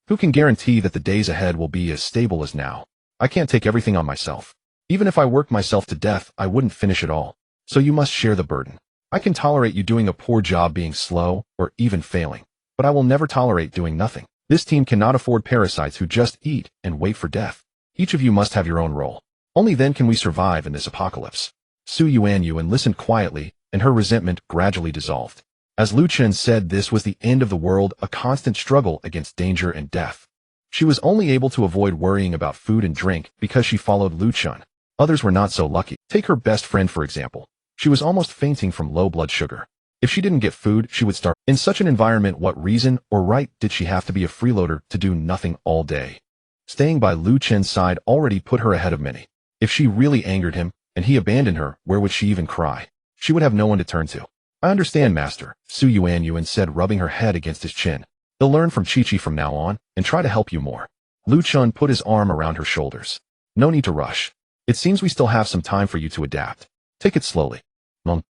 Who can guarantee that the days ahead will be as stable as now? I can't take everything on myself. Even if I worked myself to death, I wouldn't finish it all. So you must share the burden. I can tolerate you doing a poor job, being slow, or even failing, but I will never tolerate doing nothing. This team cannot afford parasites who just eat and wait for death. Each of you must have your own role. Only then can we survive in this apocalypse. Su Yuan listened quietly, and her resentment gradually dissolved. As Liu Chen said, this was the end of the world, a constant struggle against danger and death. She was only able to avoid worrying about food and drink because she followed Liu Chen. Others were not so lucky. Take her best friend, for example. She was almost fainting from low blood sugar. If she didn't get food, she would starve. In such an environment, what reason or right did she have to be a freeloader to do nothing all day? Staying by Liu Chen's side already put her ahead of many. If she really angered him, and he abandoned her, where would she even cry? She would have no one to turn to. I understand, Master, Su Yuanyuan said, rubbing her head against his chin. They'll learn from Chi-Chi from now on, and try to help you more. Liu Chen put his arm around her shoulders. No need to rush. It seems we still have some time for you to adapt. Take it slowly.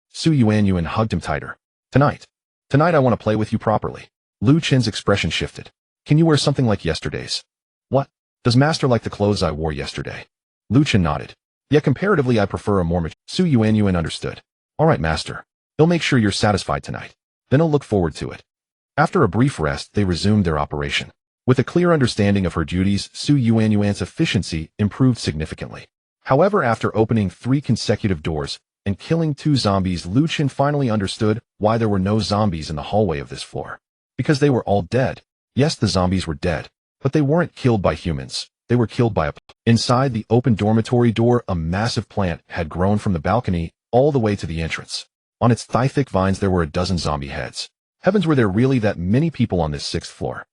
Su Yuanyuan hugged him tighter. Tonight I want to play with you properly. Liu Chen's expression shifted. Can you wear something like yesterday's? What? Does Master like the clothes I wore yesterday? Liu Chen nodded. Yeah, comparatively I prefer a more mature. Su Yuanyuan understood. All right, Master. He'll make sure you're satisfied tonight. Then he'll look forward to it. After a brief rest, they resumed their operation. With a clear understanding of her duties, Su Yuanyuan's efficiency improved significantly. However, after opening 3 consecutive doors and killing 2 zombies, Liu Chen finally understood why there were no zombies in the hallway of this floor. Because they were all dead. Yes, the zombies were dead, but they weren't killed by humans. They were killed by a plant. Inside the open dormitory door, a massive plant had grown from the balcony all the way to the entrance. On its thigh-thick vines there were a dozen zombie heads. Heavens, were there really that many people on this 6th floor?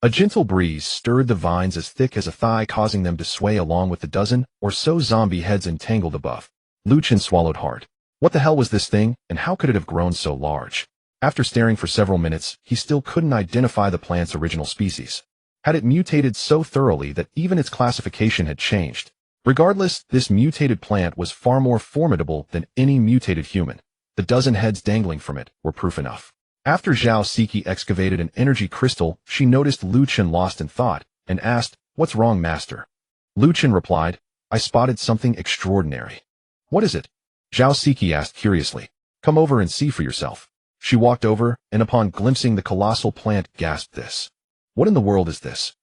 A gentle breeze stirred the vines as thick as a thigh, causing them to sway along with the dozen or so zombie heads entangled above. Liu Chen swallowed hard. What the hell was this thing, and how could it have grown so large? After staring for several minutes, he still couldn't identify the plant's original species. Had it mutated so thoroughly that even its classification had changed? Regardless, this mutated plant was far more formidable than any mutated human. The dozen heads dangling from it were proof enough. After Zhao Siqi excavated an energy crystal, she noticed Liu Chen lost in thought and asked, "What's wrong, Master?" Liu Chen replied, "I spotted something extraordinary." "What is it?" Zhao Siqi asked curiously. "Come over and see for yourself." She walked over, and upon glimpsing the colossal plant, gasped, "This. What in the world is this?"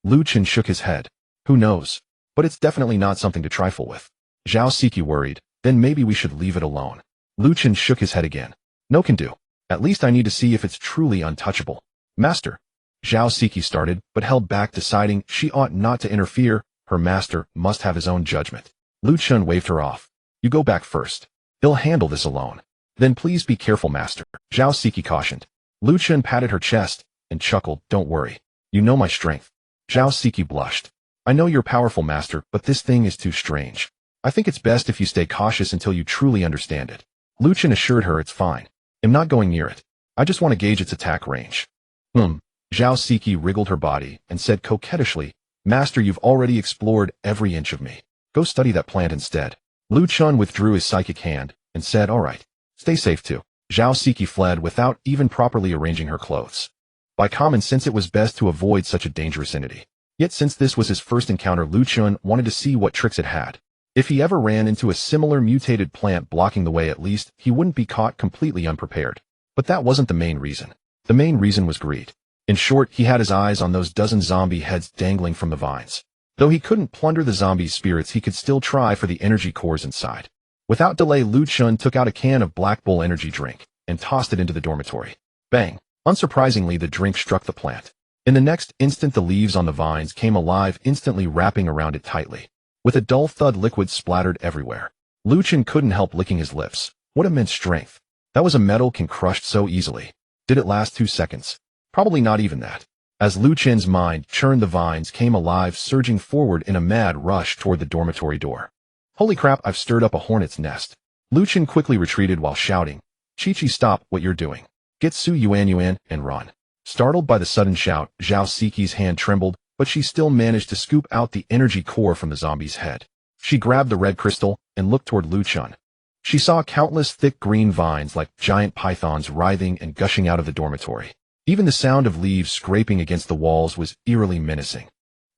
Liu Chen shook his head. "Who knows? But it's definitely not something to trifle with." Zhao Siqi worried, "Then maybe we should leave it alone." Liu Chen shook his head again. "No can do. At least I need to see if it's truly untouchable." "Master." Zhao Siqi started, but held back, deciding she ought not to interfere. Her master must have his own judgment. Liu Chen waved her off. "You go back first. He'll handle this alone." "Then please be careful, Master," Zhao Siqi cautioned. Liu Chen patted her chest and chuckled, "Don't worry. You know my strength." Zhao Siqi blushed. "I know you're powerful, Master, but this thing is too strange. I think it's best if you stay cautious until you truly understand it." Liu Chen assured her, "It's fine. I'm not going near it. I just want to gauge its attack range." Zhao Siqi wriggled her body and said coquettishly, "Master, you've already explored every inch of me. Go study that plant instead." Liu Chen withdrew his psychic hand and said, "All right. Stay safe too." Zhao Siqi fled without even properly arranging her clothes. By common sense, it was best to avoid such a dangerous entity. Yet since this was his first encounter, Liu Chen wanted to see what tricks it had. If he ever ran into a similar mutated plant blocking the way, at least he wouldn't be caught completely unprepared. But that wasn't the main reason. The main reason was greed. In short, he had his eyes on those dozen zombie heads dangling from the vines. Though he couldn't plunder the zombies' spirits, he could still try for the energy cores inside. Without delay, Liu Chen took out a can of Black Bull energy drink and tossed it into the dormitory. Bang! Unsurprisingly, the drink struck the plant. In the next instant, the leaves on the vines came alive, instantly wrapping around it tightly. With a dull thud, liquid splattered everywhere. Liu Chen couldn't help licking his lips. What immense strength! That was a metal can crushed so easily. Did it last 2 seconds? Probably not even that. As Liu Chen's mind churned, the vines came alive, surging forward in a mad rush toward the dormitory door. Holy crap, I've stirred up a hornet's nest. Liu Chen quickly retreated while shouting, "Chi-Chi, stop what you're doing. Get Su Yuanyuan and run." Startled by the sudden shout, Zhao Siqi's hand trembled, but she still managed to scoop out the energy core from the zombie's head. She grabbed the red crystal and looked toward Liu Chen. She saw countless thick green vines like giant pythons writhing and gushing out of the dormitory. Even the sound of leaves scraping against the walls was eerily menacing.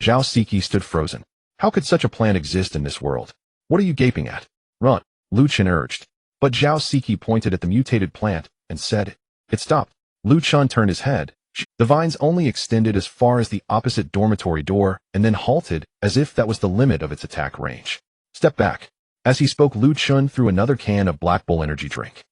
Zhao Siqi stood frozen. How could such a plant exist in this world? "What are you gaping at? Run," Liu Chen urged. But Zhao Siqi pointed at the mutated plant and said, "It stopped." Liu Chen turned his head. The vines only extended as far as the opposite dormitory door and then halted, as if that was the limit of its attack range. "Step back." As he spoke, Liu Chen threw another can of Black Bull energy drink.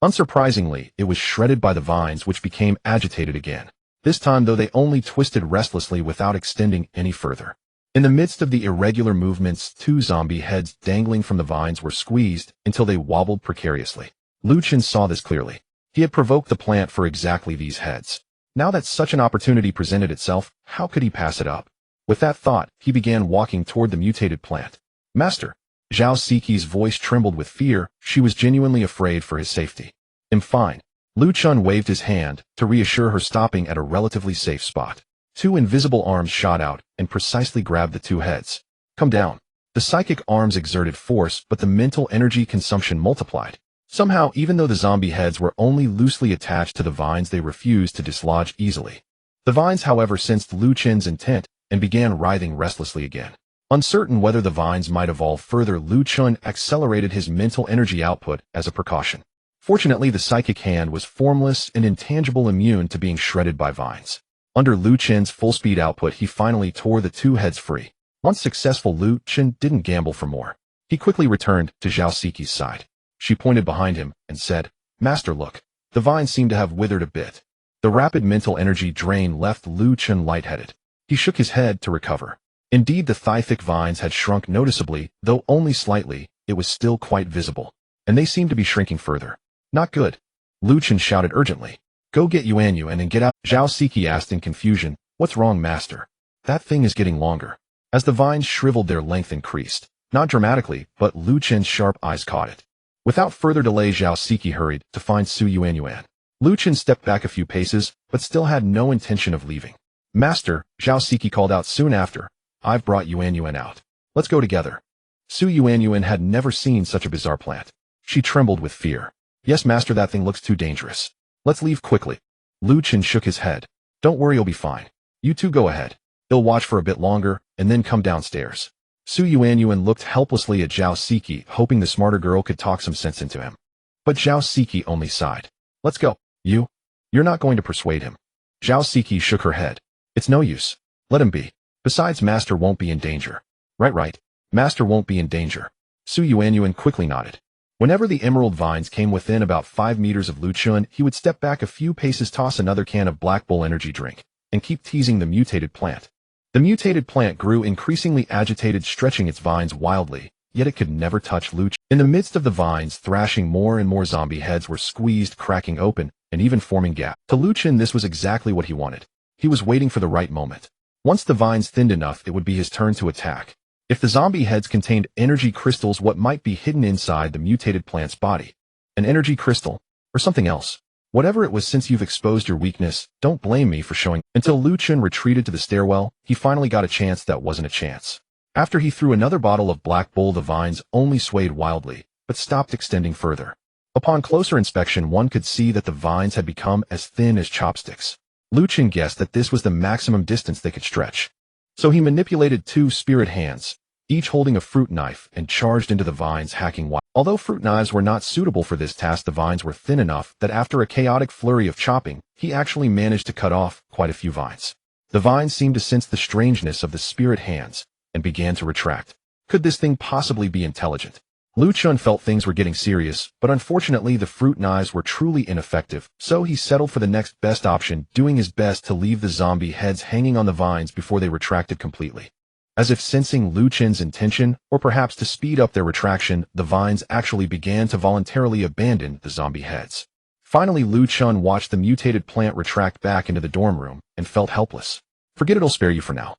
Unsurprisingly, it was shredded by the vines, which became agitated again. This time, though, they only twisted restlessly without extending any further. In the midst of the irregular movements, 2 zombie heads dangling from the vines were squeezed until they wobbled precariously. Liu Chen saw this clearly. He had provoked the plant for exactly these heads. Now that such an opportunity presented itself, how could he pass it up? With that thought, he began walking toward the mutated plant. "Master!" Zhao Siqi's voice trembled with fear. She was genuinely afraid for his safety. I'm fine. Liu Chen waved his hand to reassure her, stopping at a relatively safe spot. Two invisible arms shot out and precisely grabbed the two heads. Come down. The psychic arms exerted force, but the mental energy consumption multiplied. Somehow, even though the zombie heads were only loosely attached to the vines, they refused to dislodge easily. The vines, however, sensed Liu Chen's intent and began writhing restlessly again. Uncertain whether the vines might evolve further, Liu Chen accelerated his mental energy output as a precaution. Fortunately, the psychic hand was formless and intangible, immune to being shredded by vines. Under Liu Chen's full-speed output, he finally tore the two heads free. Once successful, Liu Chen didn't gamble for more. He quickly returned to Zhao Siqi's side. She pointed behind him and said, "Master, look. The vines seem to have withered a bit." The rapid mental energy drain left Liu Chen lightheaded. He shook his head to recover. Indeed, the thigh-thick vines had shrunk noticeably, though only slightly. It was still quite visible. And they seemed to be shrinking further. Not good. Liu Chen shouted urgently. "Go get Yuan and get out." Zhao Siqi asked in confusion, "What's wrong, master?" "That thing is getting longer." As the vines shriveled, their length increased. Not dramatically, but Liu Chen's sharp eyes caught it. Without further delay, Zhao Siqi hurried to find Su Yuan. Liu Chen stepped back a few paces, but still had no intention of leaving. "Master," Zhao Siqi called out soon after, "I've brought Yuan out. Let's go together." Su Yuan had never seen such a bizarre plant. She trembled with fear. "Yes, master, that thing looks too dangerous. Let's leave quickly." Liu Chen shook his head. "Don't worry, you'll be fine. You two go ahead. He'll watch for a bit longer, and then come downstairs." Su Yuan looked helplessly at Zhao Siqi, hoping the smarter girl could talk some sense into him. But Zhao Siqi only sighed. "Let's go." You're not going to persuade him." Zhao Siqi shook her head. "It's no use. Let him be. Besides, master won't be in danger." Right. Master won't be in danger." Su Yuan quickly nodded. Whenever the emerald vines came within about 5 meters of Liu Chen, he would step back a few paces, toss another can of Black Bull energy drink, and keep teasing the mutated plant. The mutated plant grew increasingly agitated, stretching its vines wildly, yet it could never touch Liu Chen. In the midst of the vines thrashing, more and more zombie heads were squeezed, cracking open, and even forming gaps. To Liu Chen, this was exactly what he wanted. He was waiting for the right moment. Once the vines thinned enough, it would be his turn to attack. If the zombie heads contained energy crystals, what might be hidden inside the mutated plant's body? An energy crystal? Or something else? Whatever it was, since you've exposed your weakness, don't blame me for showing. Until Liu Chen retreated to the stairwell, he finally got a chance that wasn't a chance. After he threw another bottle of Black Bull, the vines only swayed wildly, but stopped extending further. Upon closer inspection, one could see that the vines had become as thin as chopsticks. Liu Chen guessed that this was the maximum distance they could stretch. So he manipulated two spirit hands, each holding a fruit knife, and charged into the vines, hacking wild. Although fruit knives were not suitable for this task, the vines were thin enough that after a chaotic flurry of chopping, he actually managed to cut off quite a few vines. The vines seemed to sense the strangeness of the spirit hands and began to retract. Could this thing possibly be intelligent? Liu Chen felt things were getting serious, but unfortunately the fruit knives were truly ineffective, so he settled for the next best option, doing his best to leave the zombie heads hanging on the vines before they retracted completely. As if sensing Liu Chen's intention, or perhaps to speed up their retraction, the vines actually began to voluntarily abandon the zombie heads. Finally, Liu Chen watched the mutated plant retract back into the dorm room and felt helpless. "Forget it'll spare you for now."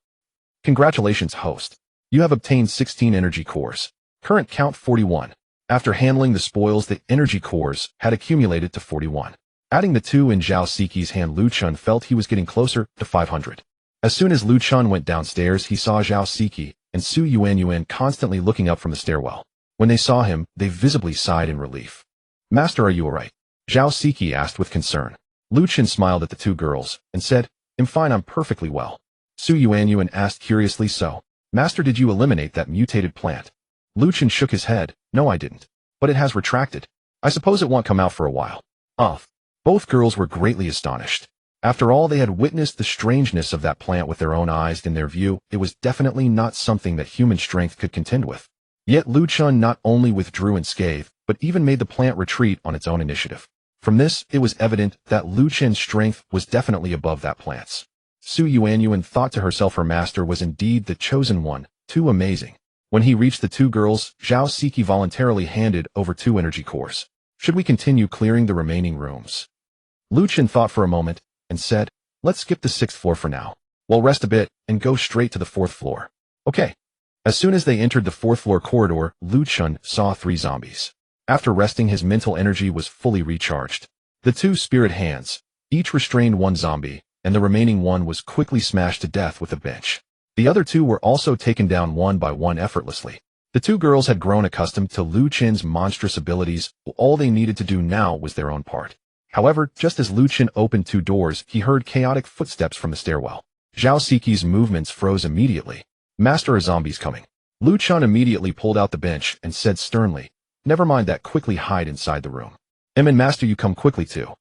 "Congratulations, host. You have obtained 16 energy cores. Current count 41. After handling the spoils, the energy cores had accumulated to 41. Adding the 2 in Zhao Siqi's hand, Liu Chen felt he was getting closer to 500. As soon as Liu Chen went downstairs, he saw Zhao Siqi and Su Yuan constantly looking up from the stairwell. When they saw him, they visibly sighed in relief. "Master, are you alright?" Zhao Siqi asked with concern. Liu Chen smiled at the two girls and said, "I'm fine, I'm perfectly well." Su Yuan asked curiously, "So, Master, did you eliminate that mutated plant?" Liu Chen shook his head. "No, I didn't. But it has retracted. I suppose it won't come out for a while." Both girls were greatly astonished. After all, they had witnessed the strangeness of that plant with their own eyes. In their view, it was definitely not something that human strength could contend with. Yet Liu Chen not only withdrew unscathed, but even made the plant retreat on its own initiative. From this, it was evident that Liu Chen's strength was definitely above that plant's. Su Yuan thought to herself, her master was indeed the chosen one, too amazing. When he reached the two girls, Zhao Siqi voluntarily handed over 2 energy cores. "Should we continue clearing the remaining rooms?" Liu Chen thought for a moment and said, "Let's skip the 6th floor for now. We'll rest a bit and go straight to the 4th floor." "Okay." As soon as they entered the 4th floor corridor, Liu Chen saw 3 zombies. After resting, his mental energy was fully recharged. The two spirit hands each restrained one zombie, and the remaining one was quickly smashed to death with a bench. The other two were also taken down one by one effortlessly. The two girls had grown accustomed to Liu Chen's monstrous abilities. All they needed to do now was their own part. However, just as Liu Chen opened two doors, he heard chaotic footsteps from the stairwell. Zhao Siqi's movements froze immediately. "Master, a zombie's coming." Liu Chen immediately pulled out the bench and said sternly, "Never mind that, quickly hide inside the room." And Master, you come quickly too."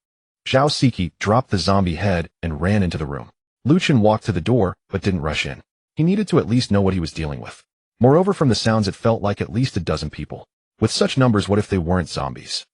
Zhao Siqi dropped the zombie head and ran into the room. Liu Chen walked to the door, but didn't rush in. He needed to at least know what he was dealing with. Moreover, from the sounds it felt like at least a dozen people. With such numbers, what if they weren't zombies?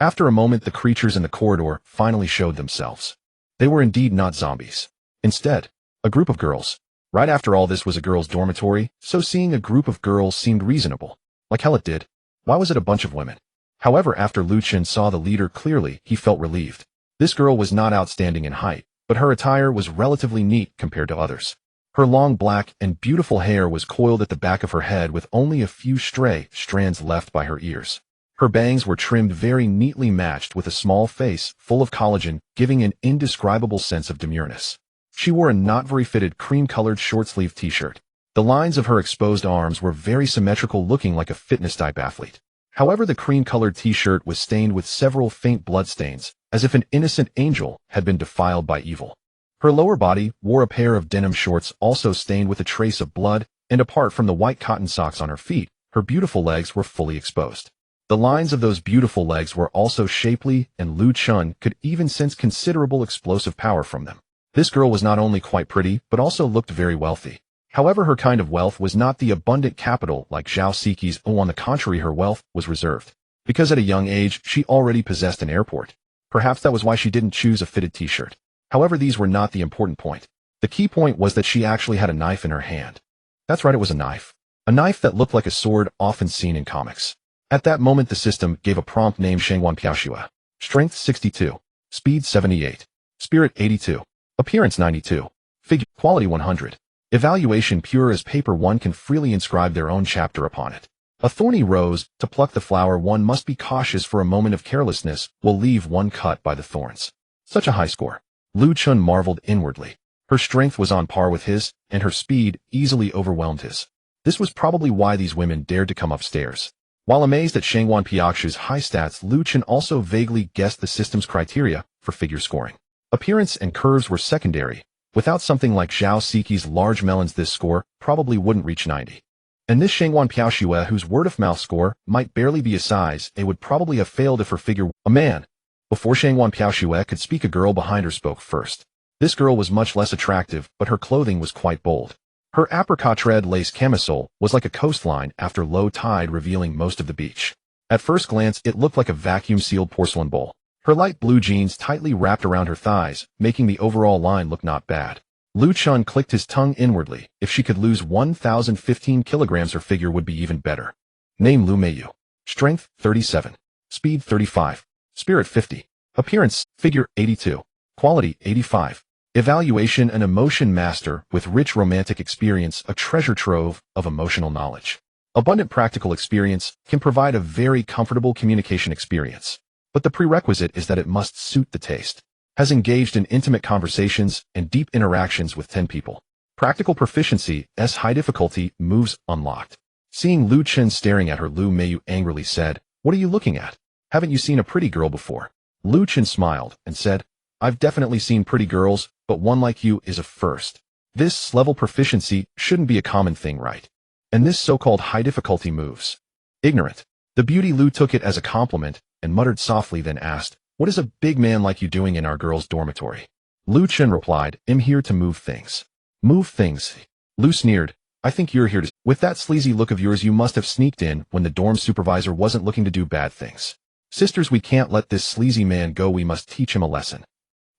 After a moment, the creatures in the corridor finally showed themselves. They were indeed not zombies. Instead, a group of girls. Right, after all, this was a girls' dormitory, so seeing a group of girls seemed reasonable. Like hell it did. Why was it a bunch of women? However, after Liu Chen saw the leader clearly, he felt relieved. This girl was not outstanding in height, but her attire was relatively neat compared to others. Her long black and beautiful hair was coiled at the back of her head with only a few stray strands left by her ears. Her bangs were trimmed very neatly, matched with a small face full of collagen, giving an indescribable sense of demureness. She wore a not very fitted cream-colored short-sleeved t-shirt. The lines of her exposed arms were very symmetrical, looking like a fitness-type athlete. However, the cream-colored t-shirt was stained with several faint bloodstains, as if an innocent angel had been defiled by evil. Her lower body wore a pair of denim shorts also stained with a trace of blood, and apart from the white cotton socks on her feet, her beautiful legs were fully exposed. The lines of those beautiful legs were also shapely, and Liu Chen could even sense considerable explosive power from them. This girl was not only quite pretty, but also looked very wealthy. However, her kind of wealth was not the abundant capital like Zhao Siqi's. On the contrary, her wealth was reserved. Because at a young age, she already possessed an airport. Perhaps that was why she didn't choose a fitted t-shirt. However, these were not the important point. The key point was that she actually had a knife in her hand. That's right, it was a knife. A knife that looked like a sword often seen in comics. At that moment, the system gave a prompt named Shengwan Piaoxue. Strength 62. Speed 78. Spirit 82. Appearance 92. Figure quality 100. Evaluation pure as paper. One can freely inscribe their own chapter upon it. A thorny rose, to pluck the flower one must be cautious, for a moment of carelessness will leave one cut by the thorns. Such a high score. Liu Chen marveled inwardly. Her strength was on par with his, and her speed easily overwhelmed his. This was probably why these women dared to come upstairs. While amazed at Shengwan Piaoxue's high stats, Liu Chen also vaguely guessed the system's criteria for figure scoring. Appearance and curves were secondary. Without something like Zhao Siqi's large melons, this score probably wouldn't reach 90. And this Shengwan Piaoxue, whose word-of-mouth score might barely be a size, it would probably have failed if her figure a man. Before Shengwan Piaoxue could speak, a girl behind her spoke first. This girl was much less attractive, but her clothing was quite bold. Her apricot red lace camisole was like a coastline after low tide, revealing most of the beach. At first glance, it looked like a vacuum-sealed porcelain bowl. Her light blue jeans tightly wrapped around her thighs, making the overall line look not bad. Liu Chen clicked his tongue inwardly. If she could lose 1,015 kilograms, her figure would be even better. Name Lu Meiyu. Strength 37. Speed 35. Spirit 50. Appearance, figure 82. Quality 85. Evaluation, an emotion master with rich romantic experience, a treasure trove of emotional knowledge. Abundant practical experience can provide a very comfortable communication experience. But the prerequisite is that it must suit the taste. Has engaged in intimate conversations and deep interactions with 10 people. Practical proficiency, S high difficulty, moves unlocked. Seeing Liu Chen staring at her, Lu Meiyu angrily said, "What are you looking at? Haven't you seen a pretty girl before?" Liu Chen smiled and said, "I've definitely seen pretty girls, but one like you is a first. This level proficiency shouldn't be a common thing, right? And this so-called high difficulty moves. Ignorant." The beauty Lu took it as a compliment and muttered softly, then asked, "What is a big man like you doing in our girls' dormitory?" Liu Chen replied, "I'm here to move things." "Move things?" Lu sneered. "I think you're here to..." "With that sleazy look of yours, you must have sneaked in when the dorm supervisor wasn't looking to do bad things. Sisters, we can't let this sleazy man go. We must teach him a lesson."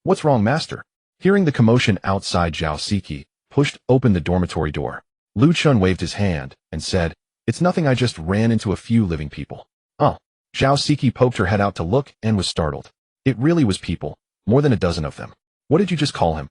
"What's wrong, master?" Hearing the commotion outside, Zhao Siqi pushed open the dormitory door. Liu Chen waved his hand and said, "It's nothing, I just ran into a few living people." "Oh." Zhao Siqi poked her head out to look and was startled. It really was people, more than a dozen of them. "What did you just call him?"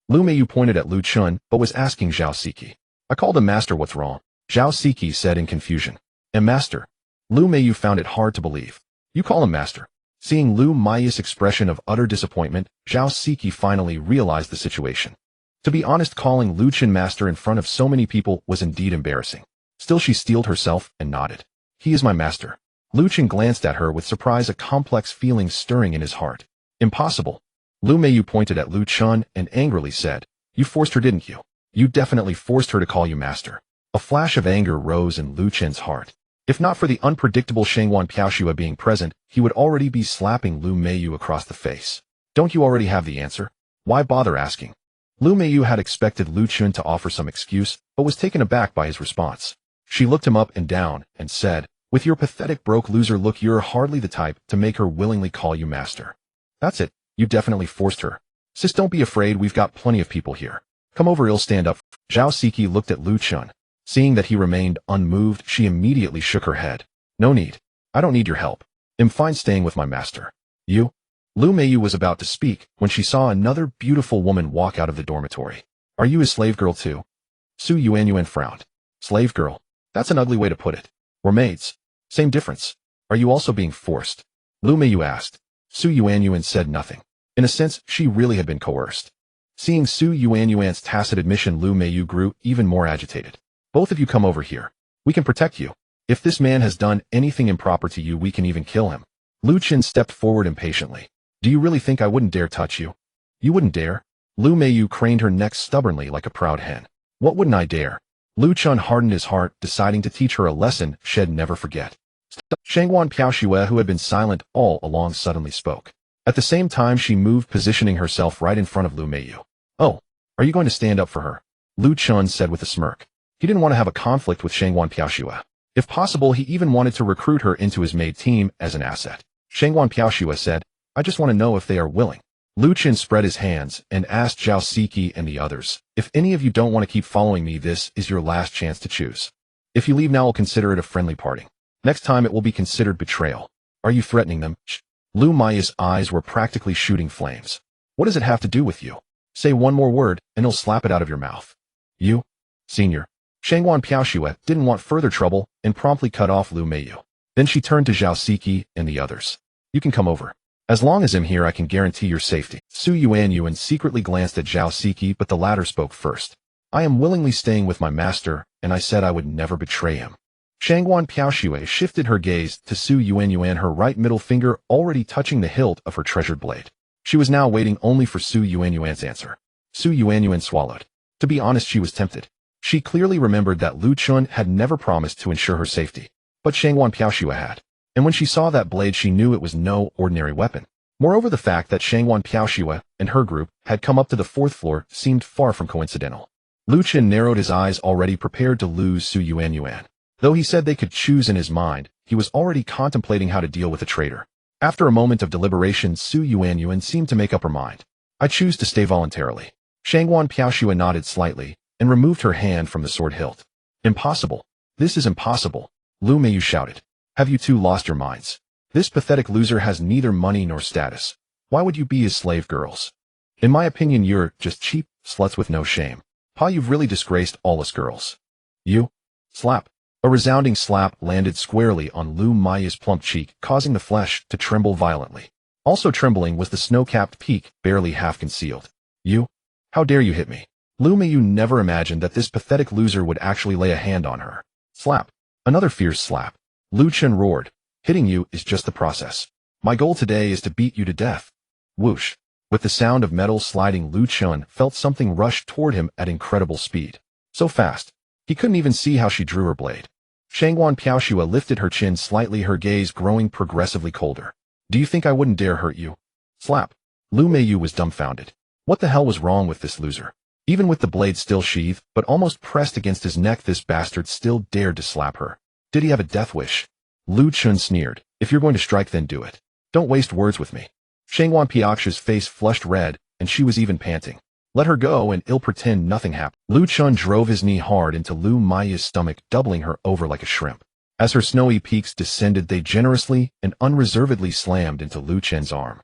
Lu Meiyu pointed at Liu Chen, but was asking Zhao Siqi. "I called him master. What's wrong?" Zhao Siqi said in confusion. "And master?" Lu Meiyu found it hard to believe. You call him master? Seeing Lu Meiyu's expression of utter disappointment, Zhao Siqi finally realized the situation. To be honest, calling Liu Chen master in front of so many people was indeed embarrassing. Still, she steeled herself and nodded. He is my master. Liu Chen glanced at her with surprise, a complex feeling stirring in his heart. Impossible. Lu Meiyu pointed at Liu Chen and angrily said, You forced her, didn't you? You definitely forced her to call you master. A flash of anger rose in Liu Chen's heart. If not for the unpredictable Shangwan Piaoxue being present, he would already be slapping Lu Meiyu across the face. Don't you already have the answer? Why bother asking? Lu Meiyu had expected Liu Chen to offer some excuse, but was taken aback by his response. She looked him up and down and said, With your pathetic broke loser look, you're hardly the type to make her willingly call you master. That's it, you definitely forced her. Sis, don't be afraid, we've got plenty of people here. Come over, I'll stand up. Zhao Siqi looked at Liu Chen. Seeing that he remained unmoved, she immediately shook her head. No need. I don't need your help. I'm fine staying with my master. You? Lu Meiyu was about to speak when she saw another beautiful woman walk out of the dormitory. Are you his slave girl too? Su Yuanyuan frowned. Slave girl? That's an ugly way to put it. We're maids. Same difference. Are you also being forced? Lu Meiyu asked. Su Yuanyuan said nothing. In a sense, she really had been coerced. Seeing Su Yuanyuan's tacit admission, Lu Meiyu grew even more agitated. Both of you come over here. We can protect you. If this man has done anything improper to you, we can even kill him. Liu Chen stepped forward impatiently. Do you really think I wouldn't dare touch you? You wouldn't dare? Lu Meiyu craned her neck stubbornly like a proud hen. What wouldn't I dare? Liu Chen hardened his heart, deciding to teach her a lesson she'd never forget. Shangwan Piaoxue, who had been silent all along, suddenly spoke. At the same time, she moved, positioning herself right in front of Lu Meiyu. Oh, are you going to stand up for her? Liu Chen said with a smirk. He didn't want to have a conflict with Shangwan Piaoxue. If possible, he even wanted to recruit her into his Maid team as an asset. Shangwan Piaoxue said, I just want to know if they are willing. Liu Chen spread his hands and asked Zhao Siqi and the others, if any of you don't want to keep following me, this is your last chance to choose. If you leave now, I'll consider it a friendly parting. Next time it will be considered betrayal. Are you threatening them? Lu Mei's eyes were practically shooting flames. What does it have to do with you? Say one more word and he'll slap it out of your mouth. You? Senior. Shangwan Piaoxue didn't want further trouble and promptly cut off Lu Meiyu. Then she turned to Zhao Siqi and the others. You can come over. As long as I'm here, I can guarantee your safety. Su Yuanyuan secretly glanced at Zhao Siqi, but the latter spoke first. I am willingly staying with my master, and I said I would never betray him. Shangwan Piaoxue shifted her gaze to Su Yuanyuan, her right middle finger already touching the hilt of her treasured blade. She was now waiting only for Su Yuanyuan's answer. Su Yuanyuan swallowed. To be honest, she was tempted. She clearly remembered that Liu Chen had never promised to ensure her safety, but Shangwan Piaoxue had. And when she saw that blade, she knew it was no ordinary weapon. Moreover, the fact that Shangwan Piaoxue and her group had come up to the fourth floor seemed far from coincidental. Liu Chen narrowed his eyes, already prepared to lose Su Yuanyuan. Though he said they could choose in his mind, he was already contemplating how to deal with a traitor. After a moment of deliberation, Su Yuanyuan seemed to make up her mind. I choose to stay voluntarily. Shangwan Piaoxue nodded slightly and removed her hand from the sword hilt. Impossible. This is impossible. Lu Meiyu shouted. Have you two lost your minds? This pathetic loser has neither money nor status. Why would you be his slave girls? In my opinion, you're just cheap sluts with no shame. Pa, you've really disgraced all us girls. You? Slap. A resounding slap landed squarely on Lu Mei's plump cheek, causing the flesh to tremble violently. Also trembling was the snow-capped peak, barely half concealed. You? How dare you hit me? Lu Meiyu never imagined that this pathetic loser would actually lay a hand on her. Slap. Another fierce slap. Liu Chen roared. Hitting you is just the process. My goal today is to beat you to death. Whoosh. With the sound of metal sliding, Liu Chen felt something rush toward him at incredible speed. So fast, he couldn't even see how she drew her blade. Shangwan Piaoxue lifted her chin slightly, her gaze growing progressively colder. Do you think I wouldn't dare hurt you? Slap. Lu Meiyu was dumbfounded. What the hell was wrong with this loser? Even with the blade still sheathed, but almost pressed against his neck, this bastard still dared to slap her. Did he have a death wish? Liu Chen sneered. If you're going to strike, then do it. Don't waste words with me. Shangwan Piaoxue's face flushed red, and she was even panting. Let her go and I'll pretend nothing happened. Liu Chen drove his knee hard into Lu Mei's stomach, doubling her over like a shrimp. As her snowy peaks descended, they generously and unreservedly slammed into Liu Chen's arm.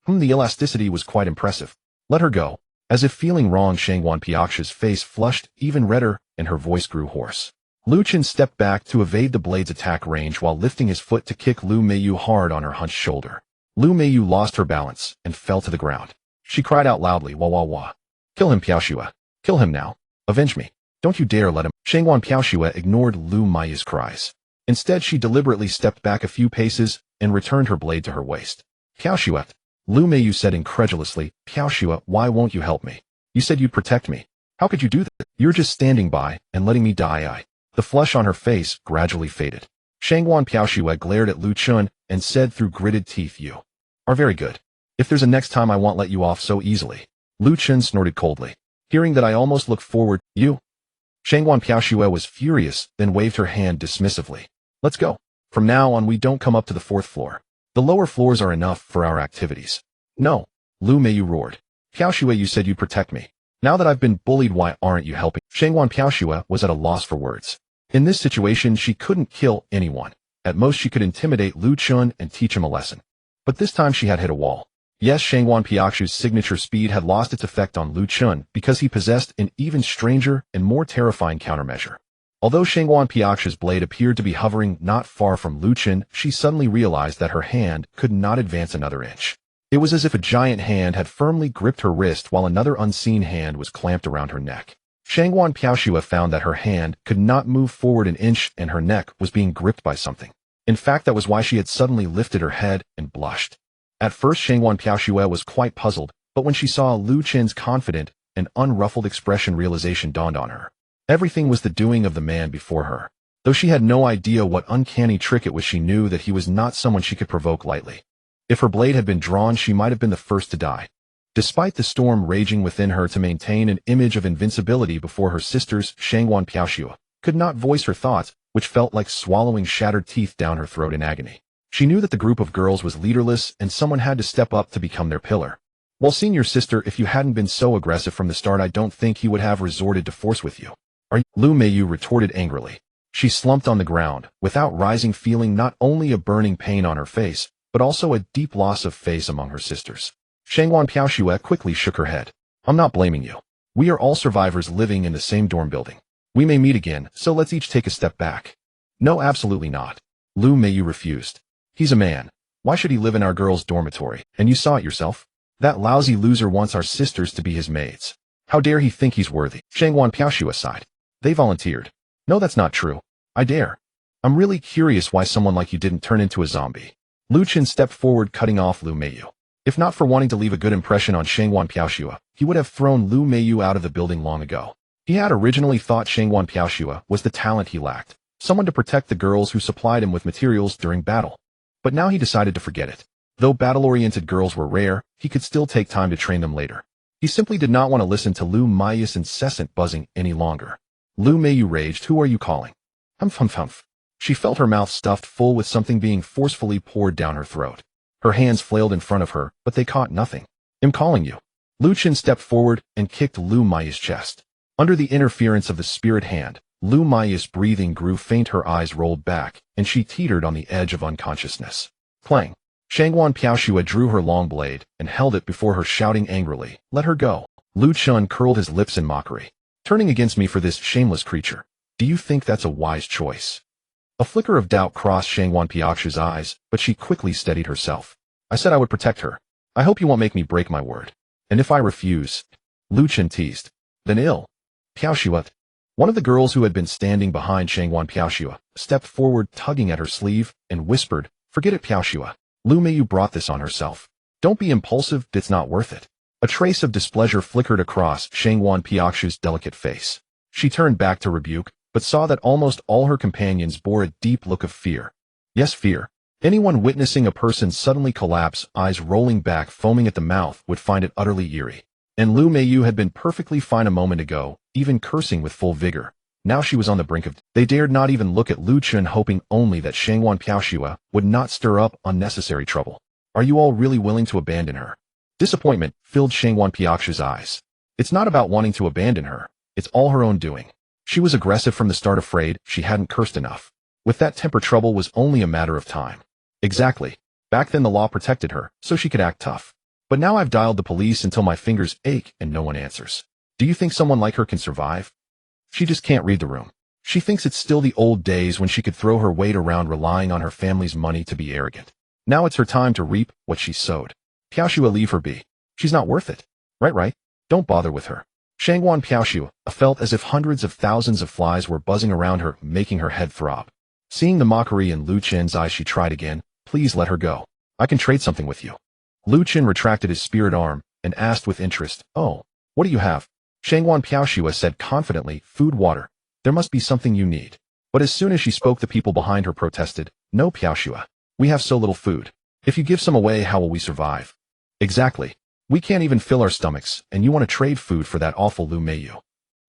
The elasticity was quite impressive. Let her go. As if feeling wrong, Shangwan Piaoxue's face flushed even redder and her voice grew hoarse. Liu Chen stepped back to evade the blade's attack range while lifting his foot to kick Lu Meiyu hard on her hunched shoulder. Lu Meiyu lost her balance and fell to the ground. She cried out loudly, "Wah wah wah. Kill him, Piaoxue. Kill him now. Avenge me. Don't you dare let him." Shangwan Piaoxue ignored Lu Meiyu's cries. Instead, she deliberately stepped back a few paces and returned her blade to her waist. "Piaoxue," Lu Meiyu said incredulously, "Piaoxue, why won't you help me? You said you'd protect me. How could you do that? You're just standing by and letting me die." The flush on her face gradually faded. Shangwan Piaoxue glared at Liu Chen and said through gritted teeth, "You are very good. If there's a next time, I won't let you off so easily." Liu Chen snorted coldly. "Hearing that, I almost look forward, you." Shangwan Piaoxue was furious, then waved her hand dismissively. "Let's go. From now on, we don't come up to the 4th floor. The lower floors are enough for our activities." "No," Lu Meiyu roared. "Piaoxue, you said you'd protect me. Now that I've been bullied, why aren't you helping?" Shangwan Piaoxue was at a loss for words. In this situation, she couldn't kill anyone. At most, she could intimidate Liu Chen and teach him a lesson. But this time she had hit a wall. Yes, Shangwan Piaoxue's signature speed had lost its effect on Liu Chen because he possessed an even stranger and more terrifying countermeasure. Although Shangwan Piaoxue's blade appeared to be hovering not far from Liu Chen, she suddenly realized that her hand could not advance another inch. It was as if a giant hand had firmly gripped her wrist while another unseen hand was clamped around her neck. Shangwan Piaoxue found that her hand could not move forward an inch and her neck was being gripped by something. In fact, that was why she had suddenly lifted her head and blushed. At first, Shangwan Piaoxue was quite puzzled, but when she saw Liu Chen's confident and unruffled expression, realization dawned on her. Everything was the doing of the man before her. Though she had no idea what uncanny trick it was, she knew that he was not someone she could provoke lightly. If her blade had been drawn, she might have been the first to die. Despite the storm raging within her to maintain an image of invincibility before her sisters, Shangwan Piaoxue could not voice her thoughts, which felt like swallowing shattered teeth down her throat in agony. She knew that the group of girls was leaderless and someone had to step up to become their pillar. "Well, senior sister, if you hadn't been so aggressive from the start, I don't think he would have resorted to force with you." "Are you?" Lu Meiyu retorted angrily. She slumped on the ground, without rising, feeling not only a burning pain on her face, but also a deep loss of face among her sisters. Shangwan Piaoxue quickly shook her head. "I'm not blaming you. We are all survivors living in the same dorm building. We may meet again, so let's each take a step back." "No, absolutely not." Lu Meiyu refused. "He's a man. Why should he live in our girls' dormitory? And you saw it yourself. That lousy loser wants our sisters to be his maids. How dare he think he's worthy?" Shangwan Piaoxue sighed. "They volunteered." "No, that's not true. I dare. I'm really curious why someone like you didn't turn into a zombie." Liu Chen stepped forward, cutting off Lu Meiyu. If not for wanting to leave a good impression on Shangwan Piaoxue, he would have thrown Lu Meiyu out of the building long ago. He had originally thought Shangwan Piaoxue was the talent he lacked, someone to protect the girls who supplied him with materials during battle. But now he decided to forget it. Though battle-oriented girls were rare, he could still take time to train them later. He simply did not want to listen to Lu Meiyu's incessant buzzing any longer. Lu Meiyu raged, "Who are you calling?" "Humph humph humph." She felt her mouth stuffed full with something being forcefully poured down her throat. Her hands flailed in front of her, but they caught nothing. "I'm calling you." Liu Chen stepped forward and kicked Lu Meiyu's chest. Under the interference of the spirit hand, Lu Meiyu's breathing grew faint, her eyes rolled back, and she teetered on the edge of unconsciousness. Clang! Shangwan Piaoxue drew her long blade and held it before her, shouting angrily, "Let her go." Liu Chen curled his lips in mockery. "Turning against me for this shameless creature. Do you think that's a wise choice?" A flicker of doubt crossed Shangwan Piaoxue's eyes, but she quickly steadied herself. "I said I would protect her. I hope you won't make me break my word. And if I refuse," Liu Chen teased, "then ill." Piaoxue. One of the girls who had been standing behind Shangwan Piaoxue stepped forward, tugging at her sleeve, and whispered, "Forget it, Piaoxue. Lu Meiyu brought this on herself. Don't be impulsive, it's not worth it." A trace of displeasure flickered across Shangwan Piaoxue's delicate face. She turned back to rebuke, but saw that almost all her companions bore a deep look of fear. Yes, fear. Anyone witnessing a person suddenly collapse, eyes rolling back, foaming at the mouth, would find it utterly eerie. And Lu Meiyu had been perfectly fine a moment ago, even cursing with full vigor. Now she was on the brink of... They dared not even look at Liu Chen, hoping only that Shangwan Piaoxue would not stir up unnecessary trouble. "Are you all really willing to abandon her?" Disappointment filled Shangwan Piaoxue's eyes. "It's not about wanting to abandon her. It's all her own doing. She was aggressive from the start, afraid she hadn't cursed enough. With that temper, trouble was only a matter of time." "Exactly. Back then the law protected her, so she could act tough. But now I've dialed the police until my fingers ache and no one answers. Do you think someone like her can survive? She just can't read the room." She thinks it's still the old days when she could throw her weight around relying on her family's money to be arrogant. Now it's her time to reap what she sowed. Piaoxue, leave her be. She's not worth it. Right. Don't bother with her. Shangguan Piaoxue felt as if hundreds of thousands of flies were buzzing around her, making her head throb. Seeing the mockery in Liu Chen's eyes, she tried again. Please let her go. I can trade something with you. Liu Chen retracted his spirit arm and asked with interest, Oh, what do you have? Shangguan Piaoxue said confidently, Food, water. There must be something you need. But as soon as she spoke, the people behind her protested, No, Piaoxue. We have so little food. If you give some away, how will we survive? Exactly. We can't even fill our stomachs, and you want to trade food for that awful Lu Meiyu.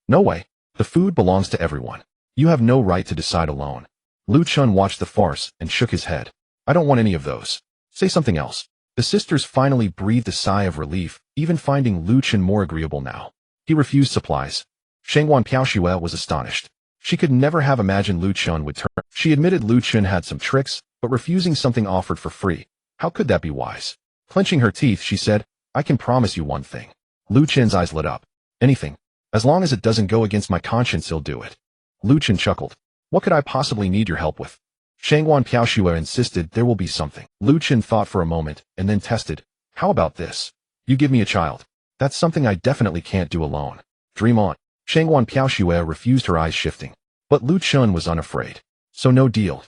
No way. The food belongs to everyone. You have no right to decide alone. Liu Chen watched the farce and shook his head. I don't want any of those. Say something else. The sisters finally breathed a sigh of relief, even finding Liu Chen more agreeable now. He refused supplies. Shangguan Piaoxue was astonished. She could never have imagined Liu Chen would turn. She admitted Liu Chen had some tricks, but refusing something offered for free. How could that be wise? Clenching her teeth, she said, I can promise you one thing. Liu Chen's eyes lit up. Anything. As long as it doesn't go against my conscience, he'll do it. Liu Chen chuckled. What could I possibly need your help with? Shangguan Piaoxue insisted there will be something. Liu Chen thought for a moment, and then tested. How about this? You give me a child. That's something I definitely can't do alone. Dream on. Shangguan Piaoxue refused, her eyes shifting. But Liu Chen was unafraid. So no deal.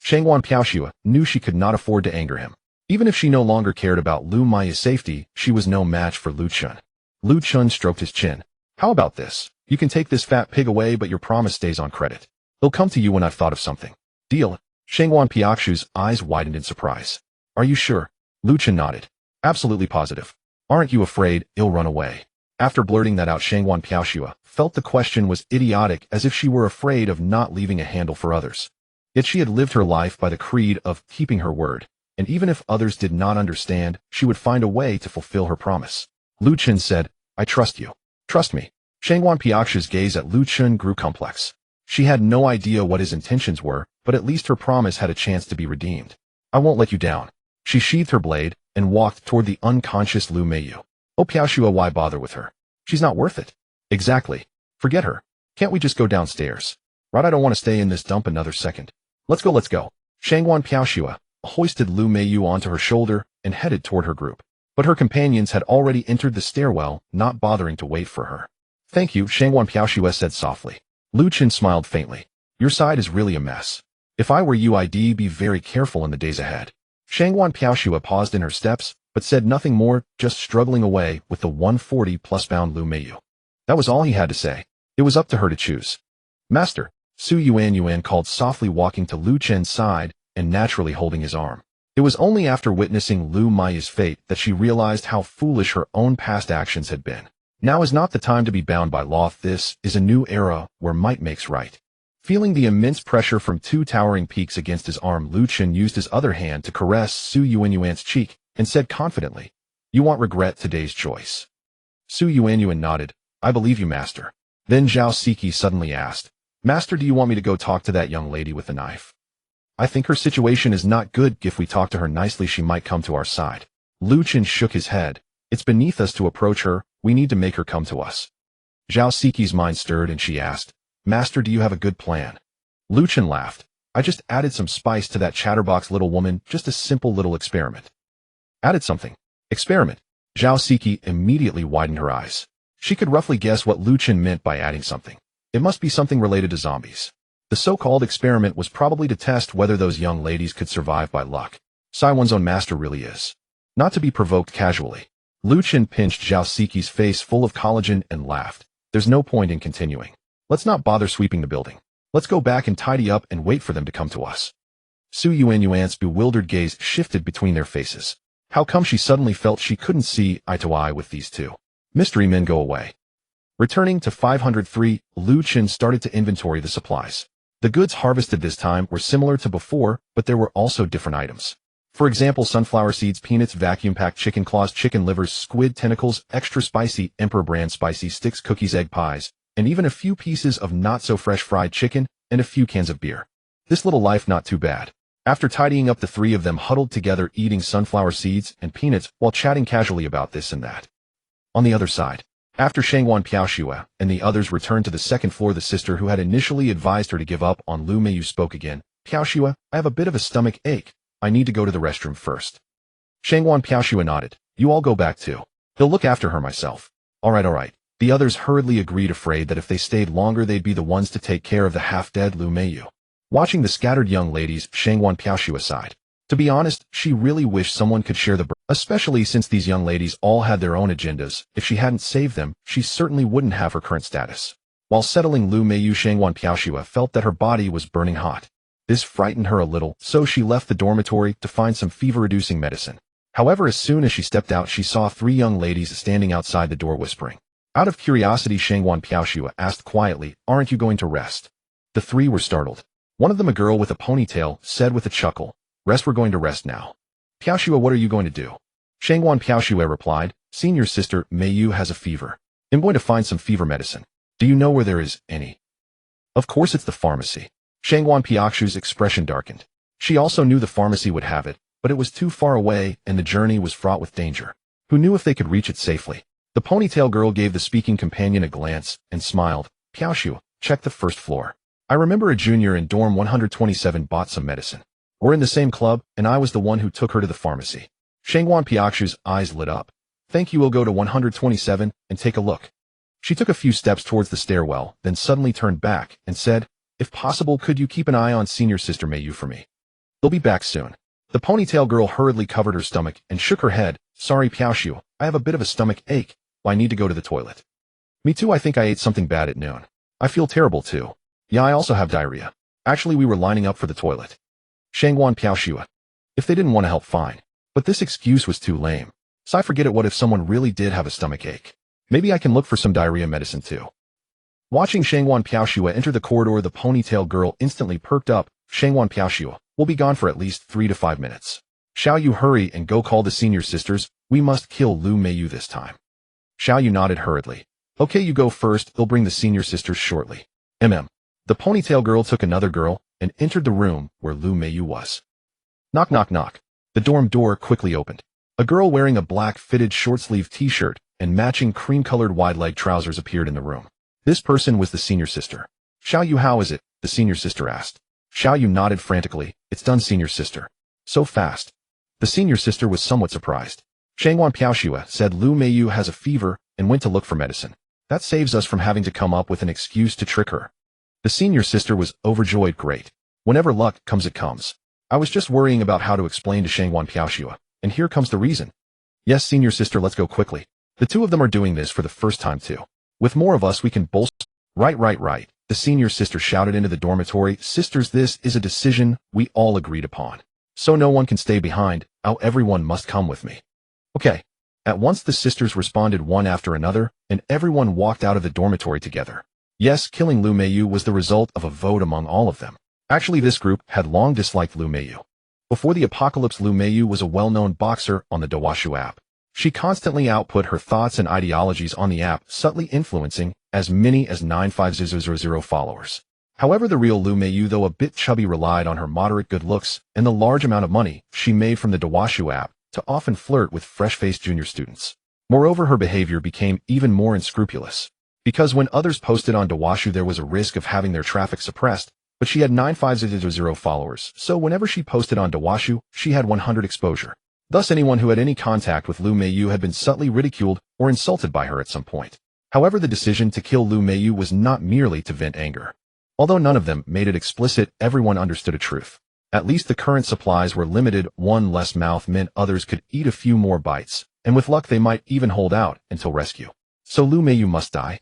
Shangguan Piaoxue knew she could not afford to anger him. Even if she no longer cared about Lu Mei's safety, she was no match for Liu Chen. Liu Chen stroked his chin. How about this? You can take this fat pig away, but your promise stays on credit. He'll come to you when I've thought of something. Deal. Shangguan Piaoxue's eyes widened in surprise. Are you sure? Liu Chen nodded. Absolutely positive. Aren't you afraid he'll run away? After blurting that out, Shangguan Piaoxue felt the question was idiotic, as if she were afraid of not leaving a handle for others. Yet she had lived her life by the creed of keeping her word, and even if others did not understand, she would find a way to fulfill her promise. Liu Chen said, I trust you. Trust me. Shangguan Piaoxue's gaze at Liu Chen grew complex. She had no idea what his intentions were, but at least her promise had a chance to be redeemed. I won't let you down. She sheathed her blade and walked toward the unconscious Lu Meiyu. Oh, Piaoxue, why bother with her? She's not worth it. Exactly. Forget her. Can't we just go downstairs? Right, I don't want to stay in this dump another second. Let's go. Shangguan Piaoxue hoisted Lu Meiyu onto her shoulder and headed toward her group. But her companions had already entered the stairwell, not bothering to wait for her. Thank you, Shangguan Piaoxue said softly. Liu Chen smiled faintly. Your side is really a mess. If I were you, I'd be very careful in the days ahead. Shangguan Piaoxue paused in her steps, but said nothing more, just struggling away with the 140-plus-pound Lu Meiyu. That was all he had to say. It was up to her to choose. Master, Su Yuan called softly, walking to Liu Chen's side and naturally holding his arm. It was only after witnessing Lu Mei's fate that she realized how foolish her own past actions had been. Now is not the time to be bound by law. This is a new era where might makes right. Feeling the immense pressure from two towering peaks against his arm, Liu Chen used his other hand to caress Su Yuan's cheek and said confidently, You won't regret today's choice. Su Yuan nodded. I believe you, Master. Then Zhao Siqi suddenly asked, Master, do you want me to go talk to that young lady with the knife? I think her situation is not good. If we talk to her nicely, she might come to our side. Liu Chen shook his head. It's beneath us to approach her. We need to make her come to us. Zhao Siqi's mind stirred and she asked, Master, do you have a good plan? Liu Chen laughed. I just added some spice to that chatterbox little woman, just a simple little experiment. Added something? Experiment? Zhao Siqi immediately widened her eyes. She could roughly guess what Liu Chen meant by adding something. It must be something related to zombies. The so-called experiment was probably to test whether those young ladies could survive by luck. Saiwan's own master really is. Not to be provoked casually. Liu Chen pinched Zhao Siqi's face full of collagen and laughed. There's no point in continuing. Let's not bother sweeping the building. Let's go back and tidy up and wait for them to come to us. Su Yuan's bewildered gaze shifted between their faces. How come she suddenly felt she couldn't see eye to eye with these two? Mystery men, go away. Returning to 503, Liu Chen started to inventory the supplies. The goods harvested this time were similar to before, but there were also different items. For example, sunflower seeds, peanuts, vacuum-packed chicken claws, chicken livers, squid tentacles, extra spicy Emperor brand spicy sticks, cookies, egg pies, and even a few pieces of not-so-fresh fried chicken and a few cans of beer. This little life not too bad. After tidying up, the three of them huddled together eating sunflower seeds and peanuts while chatting casually about this and that. On the other side, After Shangwan Piaoxue and the others returned to the second floor, the sister who had initially advised her to give up on Lu Meiyu spoke again. Piaoxue, I have a bit of a stomach ache. I need to go to the restroom first. Shangwan Piaoxue nodded. You all go back too. He'll look after her myself. All right. The others hurriedly agreed, afraid that if they stayed longer they'd be the ones to take care of the half-dead Lu Meiyu. Watching the scattered young ladies, Shangwan Piaoxue sighed. To be honest, she really wished someone could share the burden, especially since these young ladies all had their own agendas. If she hadn't saved them, she certainly wouldn't have her current status. While settling Lu Meiyu, Shangwan Piaoxue felt that her body was burning hot. This frightened her a little, so she left the dormitory to find some fever-reducing medicine. However, as soon as she stepped out, she saw 3 young ladies standing outside the door whispering. Out of curiosity, Shangwan Piaoxue asked quietly, Aren't you going to rest? The 3 were startled. One of them, a girl with a ponytail, said with a chuckle, We're going to rest now. Piaoxue, what are you going to do? Shangwan Piaoxue replied, Senior sister, Meiyu has a fever. I'm going to find some fever medicine. Do you know where there is any? Of course it's the pharmacy. Shangwan Piaoxue's expression darkened. She also knew the pharmacy would have it, but it was too far away and the journey was fraught with danger. Who knew if they could reach it safely? The ponytail girl gave the speaking companion a glance and smiled. Piaoxue, check the first floor. I remember a junior in dorm 127 bought some medicine. We're in the same club, and I was the one who took her to the pharmacy. Shangwan Piaoxue's eyes lit up. Thank you, we'll go to 127 and take a look. She took a few steps towards the stairwell, then suddenly turned back and said, If possible, could you keep an eye on senior sister Meiyu for me? They'll be back soon. The ponytail girl hurriedly covered her stomach and shook her head. Sorry, Piaoxue, I have a bit of a stomach ache. I need to go to the toilet. Me too, I think I ate something bad at noon. I feel terrible too. Yeah, I also have diarrhea. Actually, we were lining up for the toilet. Shangwan Piaoxue. If they didn't want to help, fine. But this excuse was too lame. So I forget it, what if someone really did have a stomach ache? Maybe I can look for some diarrhea medicine too. Watching Shangwan Piaoxue enter the corridor, the ponytail girl instantly perked up. Shangwan Piaoxue, we'll be gone for at least 3 to 5 minutes. Shall you hurry and go call the senior sisters? We must kill Lu Meiyu this time. Xiao Yu nodded hurriedly. Okay, you go first, they'll bring the senior sisters shortly. The ponytail girl took another girl and entered the room where Lu Meiyu was. Knock, knock, knock. The dorm door quickly opened. A girl wearing a black fitted short-sleeved t-shirt and matching cream-colored wide-leg trousers appeared in the room. This person was the senior sister. Xiao Yu, how is it? The senior sister asked. Xiao Yu nodded frantically. It's done, senior sister. So fast. The senior sister was somewhat surprised. Shangwan Piaoxue said Lu Meiyu has a fever and went to look for medicine. That saves us from having to come up with an excuse to trick her. The senior sister was overjoyed. Great. Whenever luck comes, it comes. I was just worrying about how to explain to Shangwan Piaoxue, and here comes the reason. Yes, senior sister, let's go quickly. The 2 of them are doing this for the first time too. With more of us, we can bolster. Right. The senior sister shouted into the dormitory. Sisters, this is a decision we all agreed upon. So no one can stay behind. Everyone must come with me. Okay. At once the sisters responded one after another, and everyone walked out of the dormitory together. Yes, killing Lu Meiyu was the result of a vote among all of them. Actually, this group had long disliked Lu Meiyu. Before the apocalypse, Lu Meiyu was a well-known boxer on the Dawashu app. She constantly output her thoughts and ideologies on the app, subtly influencing as many as 95000 followers. However, the real Lu Meiyu, though a bit chubby, relied on her moderate good looks and the large amount of money she made from the Dawashu app to often flirt with fresh-faced junior students. Moreover, her behavior became even more unscrupulous. Because when others posted on Dawashu, there was a risk of having their traffic suppressed, but she had 95000 followers, so whenever she posted on Dawashu, she had 100 exposure. Thus, anyone who had any contact with Lu Meiyu had been subtly ridiculed or insulted by her at some point. However, the decision to kill Lu Meiyu was not merely to vent anger. Although none of them made it explicit, everyone understood a truth. At least the current supplies were limited. One less mouth meant others could eat a few more bites, and with luck they might even hold out until rescue. So Lu Meiyu must die.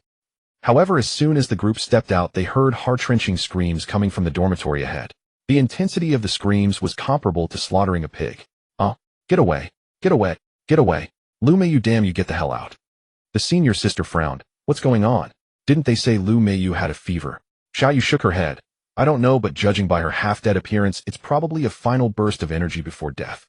However, as soon as the group stepped out, they heard heart-wrenching screams coming from the dormitory ahead. The intensity of the screams was comparable to slaughtering a pig. Get away. Get away. Get away. Lu Meiyu, damn you, get the hell out. The senior sister frowned. What's going on? Didn't they say Lu Meiyu had a fever? Xiao Yu shook her head. I don't know, but judging by her half-dead appearance, it's probably a final burst of energy before death.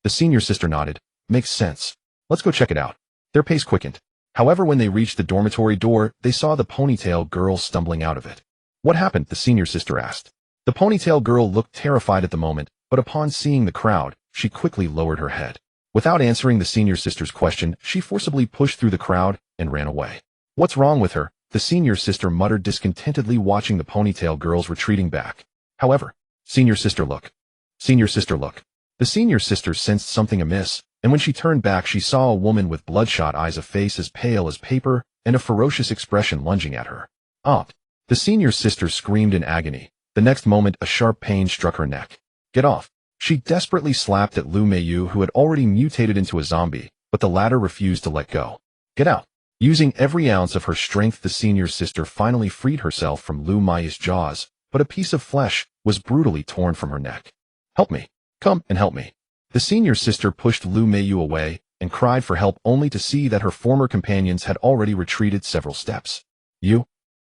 The senior sister nodded. Makes sense. Let's go check it out. Their pace quickened. However, when they reached the dormitory door, they saw the ponytail girl stumbling out of it. What happened? The senior sister asked. The ponytail girl looked terrified at the moment, but upon seeing the crowd, she quickly lowered her head. Without answering the senior sister's question, she forcibly pushed through the crowd and ran away. What's wrong with her? The senior sister muttered discontentedly, watching the ponytail girls retreating back. However, senior sister, look. Senior sister, look. The senior sister sensed something amiss, and when she turned back, she saw a woman with bloodshot eyes, a face as pale as paper, and a ferocious expression lunging at her. Ah! The senior sister screamed in agony. The next moment, a sharp pain struck her neck. Get off! She desperately slapped at Lu Meiyu, who had already mutated into a zombie, but the latter refused to let go. Get out! Using every ounce of her strength, the senior sister finally freed herself from Lu Meiyu's jaws, but a piece of flesh was brutally torn from her neck. Help me! Come and help me! The senior sister pushed Lu Meiyu away and cried for help, only to see that her former companions had already retreated several steps. You?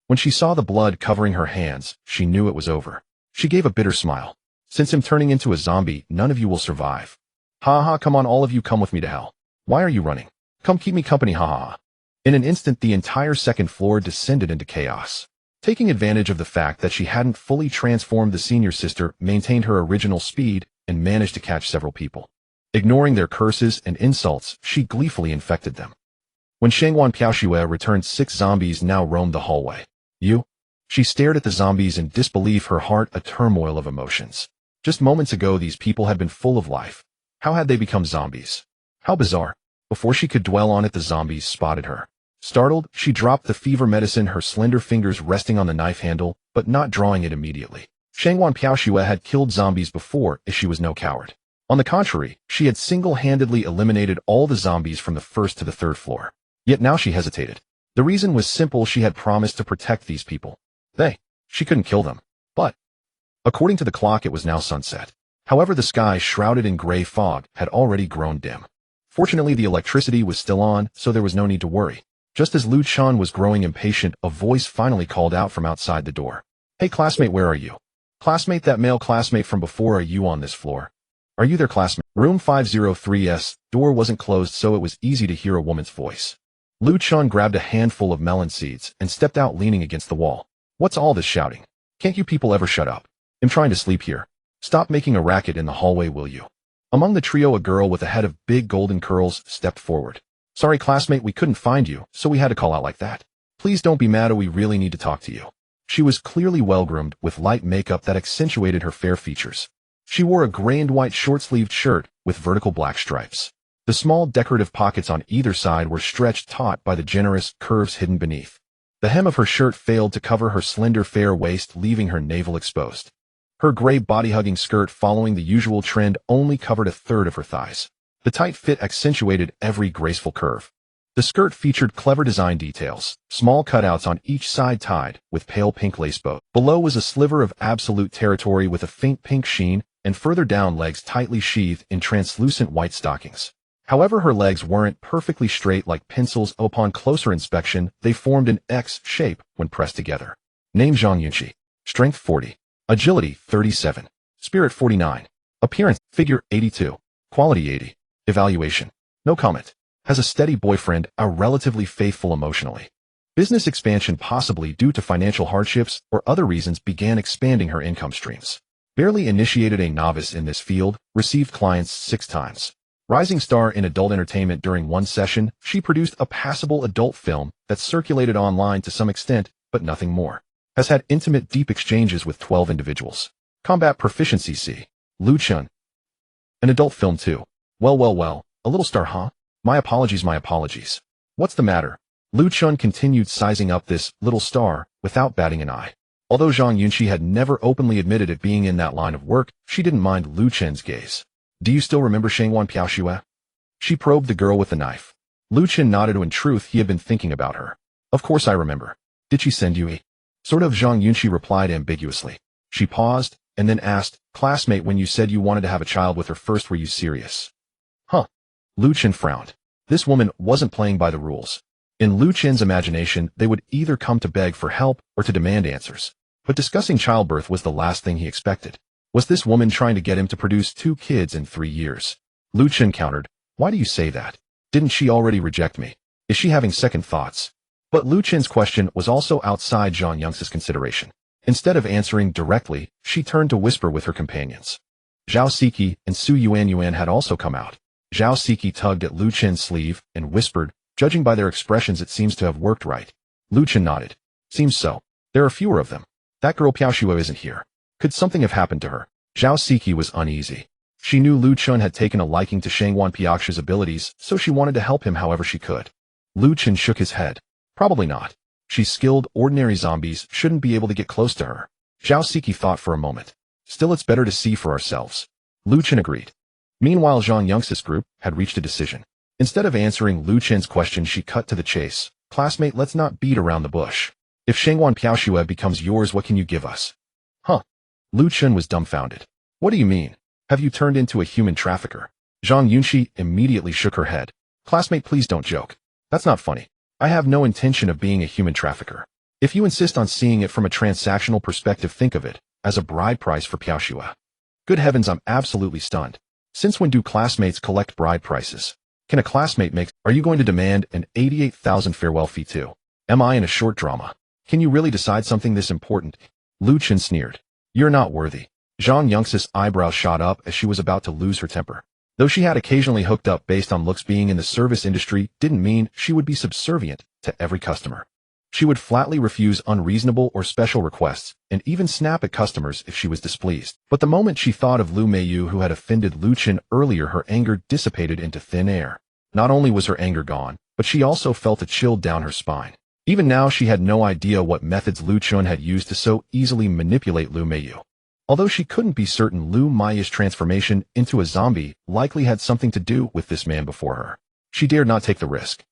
When she saw the blood covering her hands, she knew it was over. She gave a bitter smile. Since I'm turning into a zombie, none of you will survive. Ha ha, come on, all of you, come with me to hell. Why are you running? Come keep me company, ha ha ha. In an instant, the entire second floor descended into chaos. Taking advantage of the fact that she hadn't fully transformed, the senior sister maintained her original speed and managed to catch several people. Ignoring their curses and insults, she gleefully infected them. When Shangwan Piaoxue returned, 6 zombies now roamed the hallway. You? She stared at the zombies in disbelief, her heart a turmoil of emotions. Just moments ago, these people had been full of life. How had they become zombies? How bizarre. Before she could dwell on it, the zombies spotted her. Startled, she dropped the fever medicine, her slender fingers resting on the knife handle, but not drawing it immediately. Shangwan Piaoxue had killed zombies before, as she was no coward. On the contrary, she had single-handedly eliminated all the zombies from the 1st to the 3rd floor. Yet now she hesitated. The reason was simple: she had promised to protect these people. She couldn't kill them. But, according to the clock, it was now sunset. However, the sky, shrouded in gray fog, had already grown dim. Fortunately, the electricity was still on, so there was no need to worry. Just as Liu Chen was growing impatient, a voice finally called out from outside the door. Hey classmate, where are you? Classmate, that male classmate from before, are you on this floor? Are you there, classmate? Room 503's door wasn't closed, so it was easy to hear a woman's voice. Liu Chen grabbed a handful of melon seeds and stepped out, leaning against the wall. What's all this shouting? Can't you people ever shut up? I'm trying to sleep here. Stop making a racket in the hallway, will you? Among the trio, a girl with a head of big golden curls stepped forward. Sorry classmate, we couldn't find you, so we had to call out like that. Please don't be mad, we really need to talk to you. She was clearly well-groomed, with light makeup that accentuated her fair features. She wore a gray and white short-sleeved shirt with vertical black stripes. The small decorative pockets on either side were stretched taut by the generous curves hidden beneath. The hem of her shirt failed to cover her slender fair waist, leaving her navel exposed. Her gray body-hugging skirt, following the usual trend, only covered a third of her thighs. The tight fit accentuated every graceful curve. The skirt featured clever design details, small cutouts on each side tied with pale pink lace bows. Below was a sliver of absolute territory with a faint pink sheen, and further down, legs tightly sheathed in translucent white stockings. However, her legs weren't perfectly straight like pencils. Upon closer inspection, they formed an X shape when pressed together. Name: Zhang Yunqi. Strength 40. Agility 37. Spirit 49. Appearance: figure 82. Quality 80. Evaluation: no comment. Has a steady boyfriend, are relatively faithful emotionally. Business expansion, possibly due to financial hardships or other reasons, began expanding her income streams. Barely initiated, a novice in this field, received clients 6 times. Rising star in adult entertainment. During one session, she produced a passable adult film that circulated online to some extent, but nothing more. Has had intimate, deep exchanges with 12 individuals. Combat proficiency C. Liu Chen. An adult film too. Well, a little star, huh? My apologies. What's the matter? Liu Chen continued sizing up this little star without batting an eye. Although Zhang Yunqi had never openly admitted it being in that line of work, she didn't mind Liu Chen's gaze. Do you still remember Shangwan Piaoxue? She probed the girl with the knife. Liu Chen nodded. In truth, he had been thinking about her. Of course I remember. Did she send you a? Sort of, Zhang Yunqi replied ambiguously. She paused, and then asked, classmate, when you said you wanted to have a child with her first, were you serious? Huh. Liu Chen frowned. This woman wasn't playing by the rules. In Liu Chen's imagination, they would either come to beg for help or to demand answers. But discussing childbirth was the last thing he expected. Was this woman trying to get him to produce 2 kids in 3 years? Liu Chen countered. Why do you say that? Didn't she already reject me? Is she having second thoughts? But Liu Chen's question was also outside Zhang Yunqi's consideration. Instead of answering directly, she turned to whisper with her companions. Zhao Siqi and Su Yuan had also come out. Zhao Siqi tugged at Liu Chen's sleeve and whispered, judging by their expressions it seems to have worked right. Liu Chen nodded. Seems so. There are fewer of them. That girl Piaoxue isn't here. Could something have happened to her? Zhao Siqi was uneasy. She knew Liu Chen had taken a liking to Shangwan Piaoxue's abilities, so she wanted to help him however she could. Liu Chen shook his head. Probably not. She's skilled, ordinary zombies shouldn't be able to get close to her. Zhao Siqi thought for a moment. Still, it's better to see for ourselves. Liu Chen agreed. Meanwhile, Zhang Yongxi's group had reached a decision. Instead of answering Liu Chen's question, she cut to the chase. Classmate, let's not beat around the bush. If Shangwan Piaoxue becomes yours, what can you give us? Huh? Liu Chen was dumbfounded. What do you mean? Have you turned into a human trafficker? Zhang Yunxi immediately shook her head. Classmate, please don't joke. That's not funny. I have no intention of being a human trafficker. If you insist on seeing it from a transactional perspective, think of it as a bride price for Piaoxue. Good heavens, I'm absolutely stunned. Since when do classmates collect bride prices? Can a classmate make... Are you going to demand an 88,000 farewell fee too? Am I in a short drama? Can you really decide something this important? Liu Chen sneered. You're not worthy. Zhang Yongxi's eyebrows shot up as she was about to lose her temper. Though she had occasionally hooked up based on looks, being in the service industry didn't mean she would be subservient to every customer. She would flatly refuse unreasonable or special requests, and even snap at customers if she was displeased. But the moment she thought of Lu Meiyu, who had offended Liu Chen earlier, her anger dissipated into thin air. Not only was her anger gone, but she also felt a chill down her spine. Even now, she had no idea what methods Liu Chen had used to so easily manipulate Lu Meiyu. Although she couldn't be certain, Lu Meiyu's transformation into a zombie likely had something to do with this man before her. She dared not take the risk.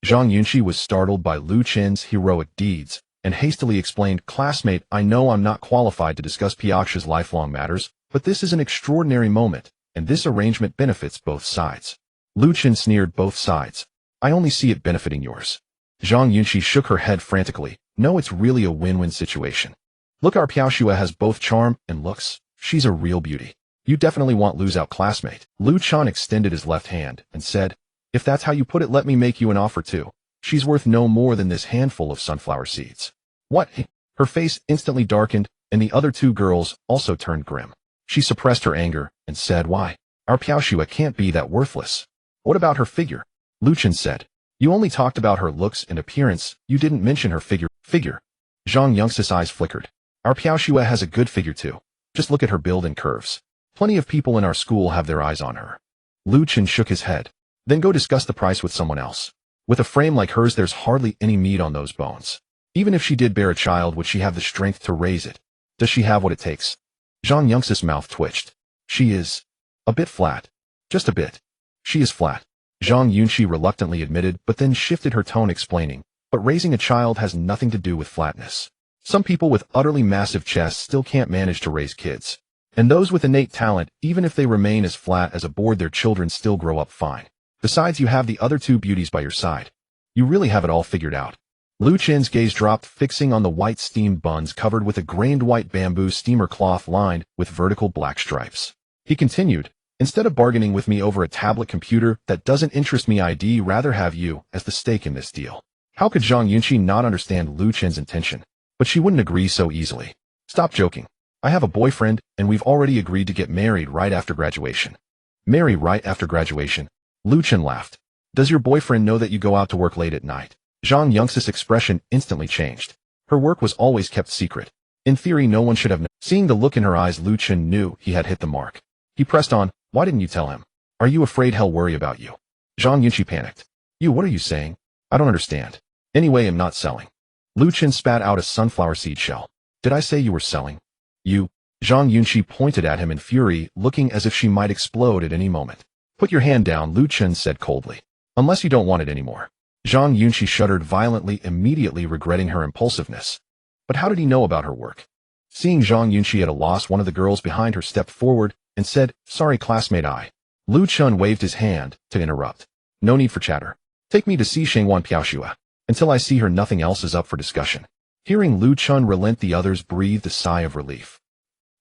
Zhang Yunxi was startled by Liu Chen's heroic deeds, and hastily explained, Classmate, I know I'm not qualified to discuss Piaoxue's lifelong matters, but this is an extraordinary moment, and this arrangement benefits both sides. Liu Chen sneered, both sides. I only see it benefiting yours. Zhang Yunxi shook her head frantically. No, it's really a win-win situation. Look, our Piaoxue has both charm and looks. She's a real beauty. You definitely want Lu's out, classmate. Liu Chen extended his left hand and said, If that's how you put it, let me make you an offer too. She's worth no more than this handful of sunflower seeds. What? Her face instantly darkened, and the other two girls also turned grim. She suppressed her anger and said, Why? Our Piaoxue can't be that worthless. What about her figure? Liu Chen said. You only talked about her looks and appearance, you didn't mention her figure. Zhang Yongxi's eyes flickered. Our Piaoxue has a good figure too. Just look at her build and curves. Plenty of people in our school have their eyes on her. Liu Chen shook his head. Then go discuss the price with someone else. With a frame like hers, there's hardly any meat on those bones. Even if she did bear a child, would she have the strength to raise it? Does she have what it takes? Zhang Yongxi's mouth twitched. She is a bit flat. Just a bit. She is flat. Zhang Yunxi reluctantly admitted, but then shifted her tone, explaining, But raising a child has nothing to do with flatness. Some people with utterly massive chests still can't manage to raise kids. And those with innate talent, even if they remain as flat as a board, their children still grow up fine. Besides, you have the other two beauties by your side. You really have it all figured out. Liu Chen's gaze dropped, fixing on the white steamed buns covered with a grained white bamboo steamer cloth lined with vertical black stripes. He continued, Instead of bargaining with me over a tablet computer that doesn't interest me, I'd rather have you as the stake in this deal. How could Zhang Yunxi not understand Liu Chen's intention? But she wouldn't agree so easily. Stop joking. I have a boyfriend, and we've already agreed to get married right after graduation. Marry right after graduation? Liu Chen laughed. Does your boyfriend know that you go out to work late at night? Zhang Yongxi's expression instantly changed. Her work was always kept secret. In theory, no one should have known. Seeing the look in her eyes, Liu Chen knew he had hit the mark. He pressed on, Why didn't you tell him? Are you afraid he'll worry about you? Zhang Yunxi panicked. What are you saying? I don't understand. Anyway, I'm not selling. Liu Chen spat out a sunflower seed shell. Did I say you were selling? You? Zhang Yunxi pointed at him in fury, looking as if she might explode at any moment. Put your hand down, Liu Chen said coldly. Unless you don't want it anymore. Zhang Yunxi shuddered violently, immediately regretting her impulsiveness. But how did he know about her work? Seeing Zhang Yunxi at a loss, one of the girls behind her stepped forward and said, Sorry, classmate, Liu Chen waved his hand to interrupt. No need for chatter. Take me to see Shangwan Piaoxue. Until I see her, nothing else is up for discussion. Hearing Liu Chen relent, the others breathed a sigh of relief.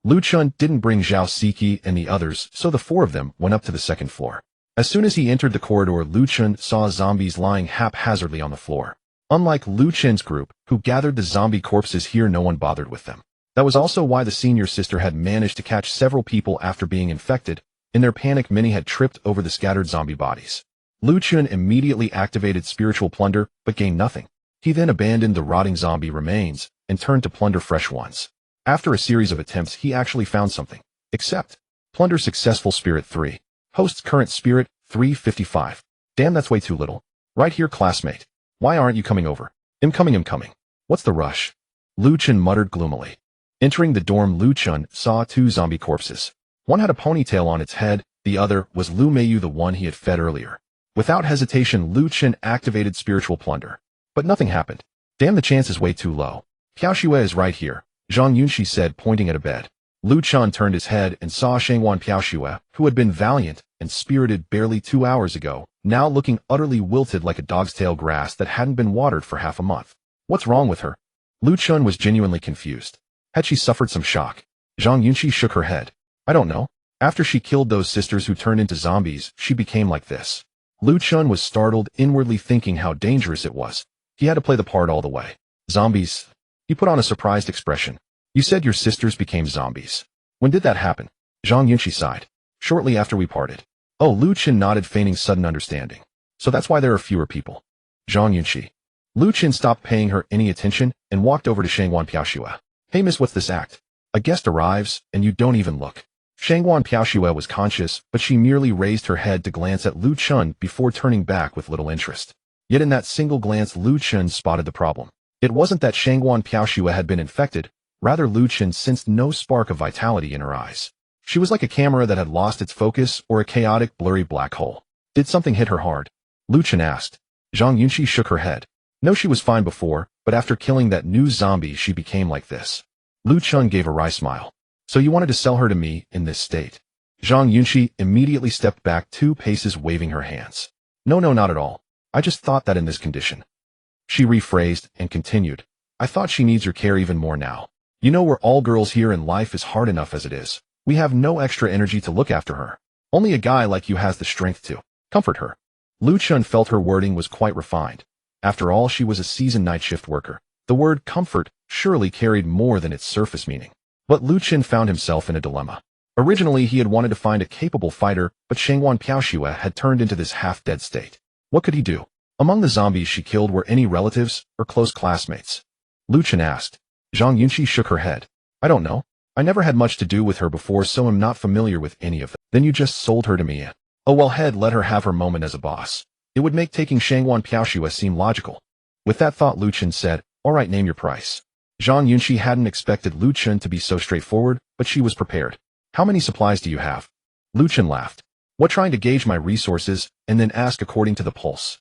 Liu Chen didn't bring Zhao Siqi and the others, so the four of them went up to the second floor. As soon as he entered the corridor, Liu Chen saw zombies lying haphazardly on the floor. Unlike Liu Chen's group, who gathered the zombie corpses here, no one bothered with them. That was also why the senior sister had managed to catch several people after being infected, In their panic, many had tripped over the scattered zombie bodies. Liu Chen immediately activated spiritual plunder, but gained nothing. He then abandoned the rotting zombie remains and turned to plunder fresh ones. After a series of attempts, he actually found something. Accept. Plunder successful. Spirit 3. Host's current spirit, 355. Damn, that's way too little. Right here, classmate. Why aren't you coming over? I'm coming. What's the rush? Liu Chen muttered gloomily. Entering the dorm, Liu Chen saw two zombie corpses. One had a ponytail on its head, the other was Lu Meiyu, the one he had fed earlier. Without hesitation, Liu Chen activated spiritual plunder. But nothing happened. Damn, the chance is way too low. Piaoxue is right here, Zhang Yunxi said, pointing at a bed. Liu Chen turned his head and saw Shangwan Piaoxue, who had been valiant and spirited barely 2 hours ago, now looking utterly wilted like a dog's tail grass that hadn't been watered for half a month. What's wrong with her? Liu Chen was genuinely confused. Had she suffered some shock? Zhang Yunxi shook her head. I don't know. After she killed those sisters who turned into zombies, she became like this. Liu Chen was startled, inwardly thinking how dangerous it was. He had to play the part all the way. Zombies? He put on a surprised expression. You said your sisters became zombies. When did that happen? Zhang Yunxi sighed. Shortly after we parted. Oh, Liu Chen nodded, feigning sudden understanding. So that's why there are fewer people. Zhang Yunxi. Liu Chen stopped paying her any attention and walked over to Shangwan Piaoxue. Hey miss, what's this act? A guest arrives, and you don't even look. Shangwan Piaoxue was conscious, but she merely raised her head to glance at Liu Chen before turning back with little interest. Yet in that single glance, Liu Chen spotted the problem. It wasn't that Shangwan Piaoxue had been infected, rather Liu Chen sensed no spark of vitality in her eyes. She was like a camera that had lost its focus or a chaotic, blurry black hole. Did something hit her hard? Liu Chen asked. Zhang Yunxi shook her head. No, she was fine before, but after killing that new zombie she became like this. Liu Chen gave a wry smile. So you wanted to sell her to me in this state? Zhang Yunxi immediately stepped back 2 paces, waving her hands. No, not at all. I just thought that in this condition. She rephrased and continued. I thought she needs your care even more now. You know, we're all girls here and life is hard enough as it is. We have no extra energy to look after her. Only a guy like you has the strength to comfort her. Liu Chen felt her wording was quite refined. After all, she was a seasoned night shift worker. The word comfort surely carried more than its surface meaning. But Liu Chen found himself in a dilemma. Originally, he had wanted to find a capable fighter, but Shangwan Piaoxue had turned into this half-dead state. What could he do? Among the zombies she killed were any relatives or close classmates? Liu Chen asked. Zhang Yunxi shook her head. I don't know. I never had much to do with her before, so I'm not familiar with any of them. Then you just sold her to me. Oh well, let her have her moment as a boss. It would make taking Shangwan Piaoxue seem logical. With that thought, Liu Chen said, all right, name your price. Zhang Yunxi hadn't expected Liu Chen to be so straightforward, but she was prepared. How many supplies do you have? Liu Chen laughed. What, trying to gauge my resources and then ask according to the pulse?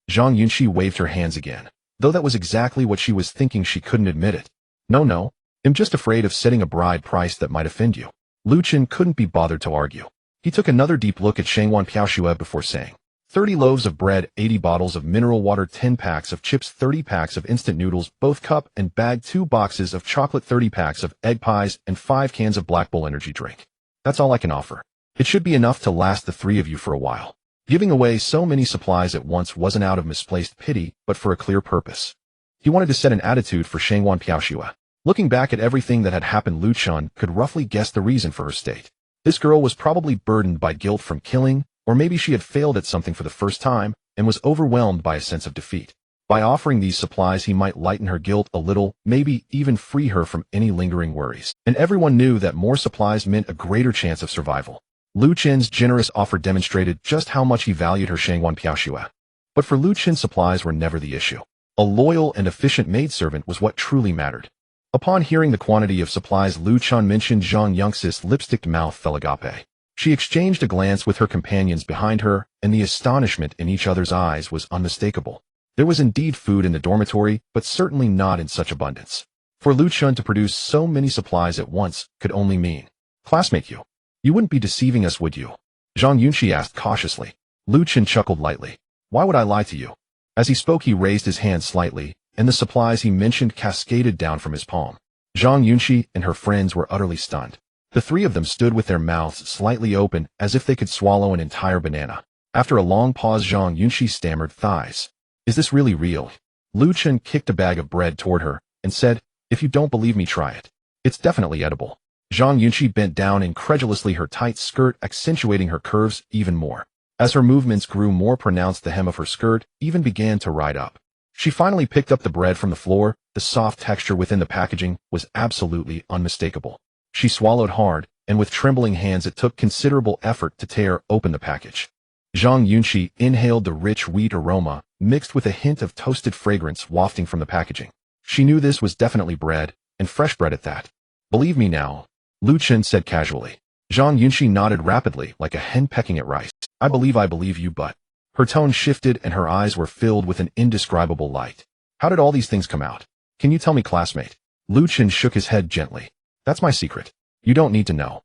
Zhang Yunxi waved her hands again. Though that was exactly what she was thinking, she couldn't admit it. No. I'm just afraid of setting a bride price that might offend you. Liu Chen couldn't be bothered to argue. He took another deep look at Shangwan Piaoxue before saying, 30 loaves of bread, 80 bottles of mineral water, 10 packs of chips, 30 packs of instant noodles, both cup and bag, 2 boxes of chocolate, 30 packs of egg pies, and 5 cans of Black Bull energy drink. That's all I can offer. It should be enough to last the 3 of you for a while. Giving away so many supplies at once wasn't out of misplaced pity, but for a clear purpose. He wanted to set an attitude for Shangwan Piaoxue. Looking back at everything that had happened, Liu Chen could roughly guess the reason for her state. This girl was probably burdened by guilt from killing, or maybe she had failed at something for the first time and was overwhelmed by a sense of defeat. By offering these supplies, he might lighten her guilt a little, maybe even free her from any lingering worries. And everyone knew that more supplies meant a greater chance of survival. Liu Chen's generous offer demonstrated just how much he valued her Shangwan Piaoxue. But for Liu Chen, supplies were never the issue. A loyal and efficient maidservant was what truly mattered. Upon hearing the quantity of supplies Liu Chen mentioned, Zhang Yunxi's lipsticked mouth fell agape. She exchanged a glance with her companions behind her, and the astonishment in each other's eyes was unmistakable. There was indeed food in the dormitory, but certainly not in such abundance. For Liu Chen to produce so many supplies at once could only mean, classmate, you wouldn't be deceiving us, would you? Zhang Yunxi asked cautiously. Liu Chen chuckled lightly. Why would I lie to you? As he spoke, he raised his hand slightly, and the supplies he mentioned cascaded down from his palm. Zhang Yunxi and her friends were utterly stunned. The 3 of them stood with their mouths slightly open, as if they could swallow an entire banana. After a long pause, Zhang Yunxi stammered, thighs. Is this really real? Liu Chen kicked a bag of bread toward her and said, if you don't believe me, try it. It's definitely edible. Zhang Yunqi bent down incredulously, her tight skirt accentuating her curves even more. As her movements grew more pronounced, the hem of her skirt even began to ride up. She finally picked up the bread from the floor. The soft texture within the packaging was absolutely unmistakable. She swallowed hard, and with trembling hands it took considerable effort to tear open the package. Zhang Yunqi inhaled the rich wheat aroma, mixed with a hint of toasted fragrance wafting from the packaging. She knew this was definitely bread, and fresh bread at that. "Believe me now," Liu Chen said casually. Zhang Yunqi nodded rapidly, like a hen pecking at rice. I believe you, but..." Her tone shifted and her eyes were filled with an indescribable light. "How did all these things come out? Can you tell me, classmate?" Liu Chen shook his head gently. "That's my secret. You don't need to know."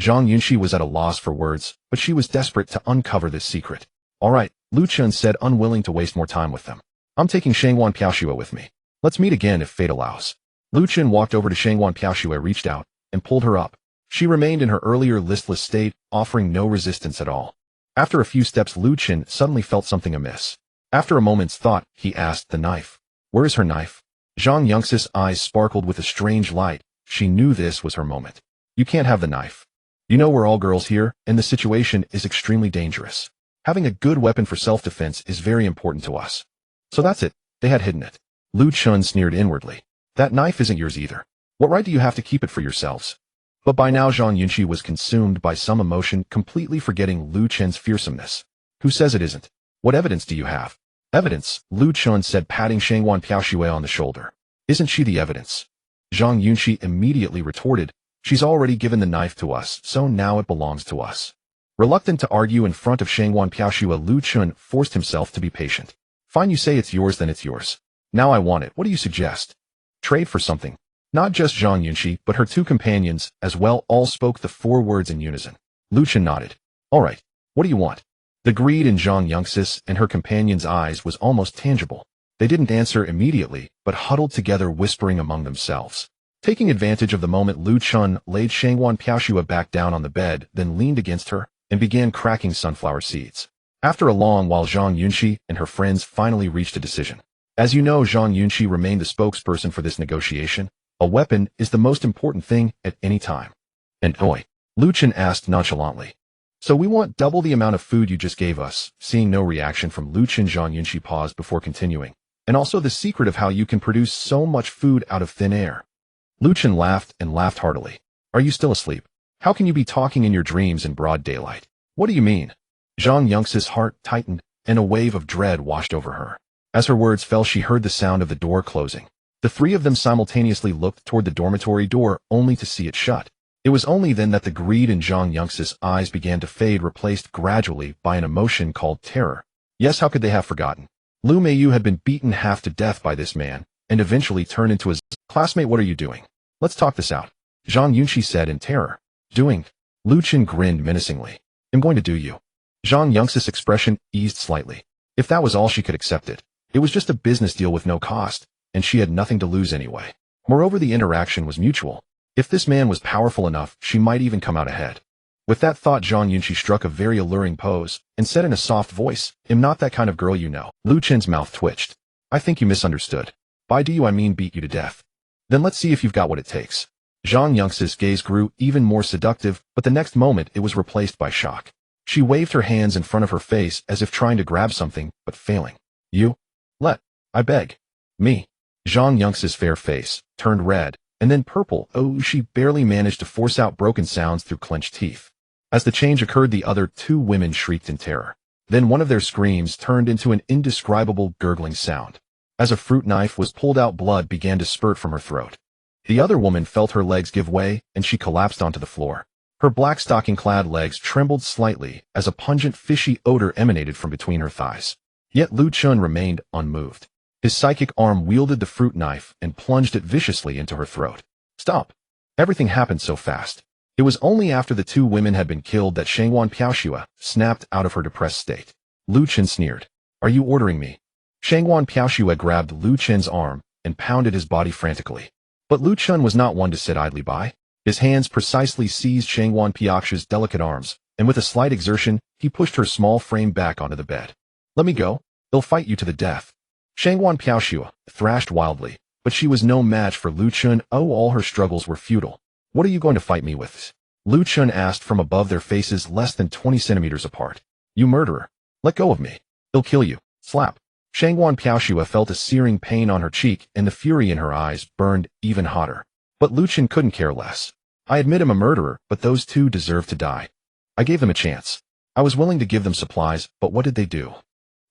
Zhang Yunqi was at a loss for words, but she was desperate to uncover this secret. "All right," Liu Chen said, unwilling to waste more time with them. "I'm taking Shangwan Piaoxue with me. Let's meet again if fate allows." Liu Chen walked over to Shangwan Piaoxue, reached out, and pulled her up. She remained in her earlier listless state, offering no resistance at all. After a few steps, Liu Chen suddenly felt something amiss. After a moment's thought, he asked, "The knife? Where is her knife?" Zhang Yunxi's eyes sparkled with a strange light. She knew this was her moment. "You can't have the knife. You know we're all girls here, and the situation is extremely dangerous. Having a good weapon for self-defense is very important to us." "So that's it. They had hidden it." Liu Chen sneered inwardly. "That knife isn't yours either. What right do you have to keep it for yourselves?" But by now Zhang Yunqi was consumed by some emotion, completely forgetting Liu Chen's fearsomeness. "Who says it isn't? What evidence do you have?" "Evidence," Liu Chen said, patting Shangwan Piaoxue on the shoulder. "Isn't she the evidence?" Zhang Yunqi immediately retorted, "She's already given the knife to us, so now it belongs to us." Reluctant to argue in front of Shangwan Piaoxue, Liu Chen forced himself to be patient. "Fine, you say it's yours, then it's yours. Now I want it. What do you suggest?" "Trade for something." Not just Zhang Yunqi, but her two companions as well all spoke the four words in unison. Liu Chen nodded. "All right. What do you want?" The greed in Zhang Yunxi's and her companions' eyes was almost tangible. They didn't answer immediately, but huddled together, whispering among themselves. Taking advantage of the moment, Liu Chen laid Shangwan Piaoxue back down on the bed, then leaned against her and began cracking sunflower seeds. After a long while, Zhang Yunqi and her friends finally reached a decision. As you know, Zhang Yunqi remained the spokesperson for this negotiation. A weapon is the most important thing at any time. "And oi," Liu Chen asked nonchalantly. "So we want double the amount of food you just gave us." Seeing no reaction from Liu Chen, Zhang Yunqi paused before continuing. "And also the secret of how you can produce so much food out of thin air." Liu Chen laughed and laughed heartily. "Are you still asleep? How can you be talking in your dreams in broad daylight? What do you mean?" Zhang Yunxi's heart tightened, and a wave of dread washed over her. As her words fell, she heard the sound of the door closing. The three of them simultaneously looked toward the dormitory door, only to see it shut. It was only then that the greed in Zhang Yunxi's eyes began to fade, replaced gradually by an emotion called terror. Yes, how could they have forgotten? Lu Meiyu had been beaten half to death by this man, and eventually turned into his classmate. "What are you doing? Let's talk this out," Zhang Yunqi said in terror. "Doing?" Liu Chen grinned menacingly. "I'm going to do you." Zhang Yunxi's expression eased slightly. If that was all, she could accept it. It was just a business deal with no cost, and she had nothing to lose anyway. Moreover, the interaction was mutual. If this man was powerful enough, she might even come out ahead. With that thought, Zhang Yunqi struck a very alluring pose and said in a soft voice, "I'm not that kind of girl, you know." Liu Chen's mouth twitched. "I think you misunderstood. By do you I mean beat you to death. Then let's see if you've got what it takes." Zhang Yunxi's gaze grew even more seductive, but the next moment it was replaced by shock. She waved her hands in front of her face as if trying to grab something, but failing. "You? I beg. Me." Zhang Yunxi's fair face turned red, and then purple. She barely managed to force out broken sounds through clenched teeth. As the change occurred, the other two women shrieked in terror. Then one of their screams turned into an indescribable gurgling sound. As a fruit knife was pulled out, blood began to spurt from her throat. The other woman felt her legs give way, and she collapsed onto the floor. Her black stocking-clad legs trembled slightly as a pungent, fishy odor emanated from between her thighs. Yet Liu Chen remained unmoved. His psychic arm wielded the fruit knife and plunged it viciously into her throat. "Stop." Everything happened so fast. It was only after the two women had been killed that Shangwan Piaoxue snapped out of her depressed state. Liu Chen sneered. "Are you ordering me?" Shangwan Piaoxue grabbed Liu Chen's arm and pounded his body frantically. But Liu Chen was not one to sit idly by. His hands precisely seized Shangwan Piaoxue's delicate arms, and with a slight exertion, he pushed her small frame back onto the bed. "Let me go. They'll fight you to the death." Shangwan Piaoxue thrashed wildly, but she was no match for Liu Chen. All her struggles were futile. What are you going to fight me with? Liu Chen asked from above their faces less than 20 centimeters apart. You murderer. Let go of me. He'll kill you. Slap. Shangwan Piaoxue felt a searing pain on her cheek and the fury in her eyes burned even hotter. But Liu Chen couldn't care less. I admit I'm a murderer, but those two deserve to die. I gave them a chance. I was willing to give them supplies, but what did they do?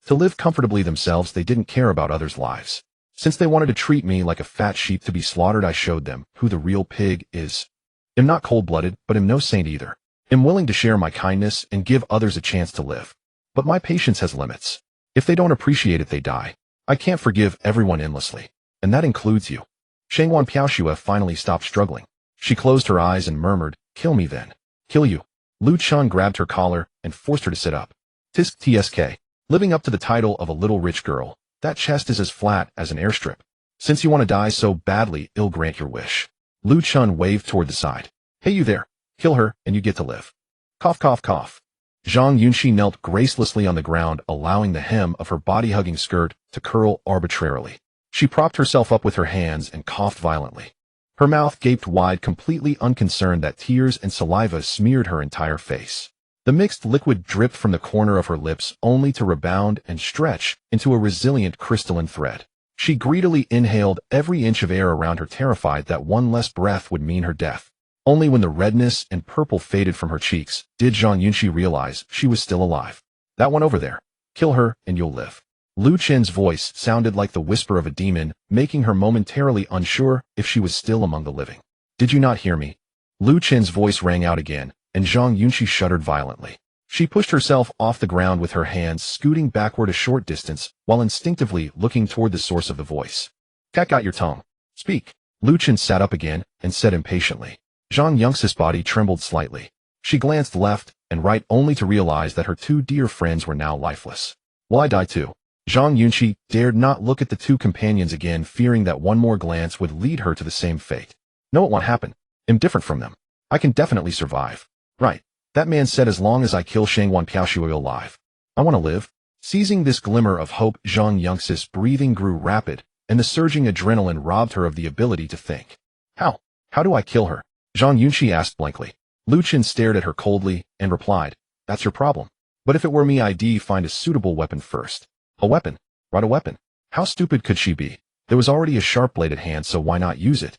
To live comfortably themselves, they didn't care about others' lives. Since they wanted to treat me like a fat sheep to be slaughtered, I showed them who the real pig is. I'm not cold-blooded, but I'm no saint either. I'm willing to share my kindness and give others a chance to live. But my patience has limits. If they don't appreciate it, they die. I can't forgive everyone endlessly. And that includes you. Shangwan Piaoxue finally stopped struggling. She closed her eyes and murmured, kill me then. Kill you. Liu Chen grabbed her collar and forced her to sit up. Tisk tsk. Living up to the title of a little rich girl, that chest is as flat as an airstrip. Since you want to die so badly, I'll grant your wish. Liu Chen waved toward the side. Hey you there. Kill her and you get to live. Cough cough cough. Zhang Yunxi knelt gracelessly on the ground, allowing the hem of her body-hugging skirt to curl arbitrarily. She propped herself up with her hands and coughed violently. Her mouth gaped wide, completely unconcerned that tears and saliva smeared her entire face. The mixed liquid dripped from the corner of her lips only to rebound and stretch into a resilient crystalline thread. She greedily inhaled every inch of air around her, terrified that one less breath would mean her death. Only when the redness and purple faded from her cheeks did Zhang Yunxi realize she was still alive. That one over there. Kill her and you'll live. Liu Chen's voice sounded like the whisper of a demon, making her momentarily unsure if she was still among the living. Did you not hear me? Liu Chen's voice rang out again, and Zhang Yunxi shuddered violently. She pushed herself off the ground with her hands scooting backward a short distance, while instinctively looking toward the source of the voice. Cat got your tongue. Speak. Liu Chen sat up again and said impatiently. Zhang Yunxi's body trembled slightly. She glanced left and right only to realize that her two dear friends were now lifeless. Will I die too? Zhang Yunxi dared not look at the two companions again, fearing that one more glance would lead her to the same fate. No, it won't happen. I'm different from them. I can definitely survive. Right. That man said as long as I kill Shangwan Piaoxue alive. I want to live. Seizing this glimmer of hope, Zhang Yunxi's breathing grew rapid, and the surging adrenaline robbed her of the ability to think. How? How do I kill her? Zhang Yunxi asked blankly. Liu Chen stared at her coldly and replied, that's your problem. But if it were me, I'd find a suitable weapon first. A weapon? Right, a weapon. How stupid could she be? There was already a sharp-bladed hand, so why not use it?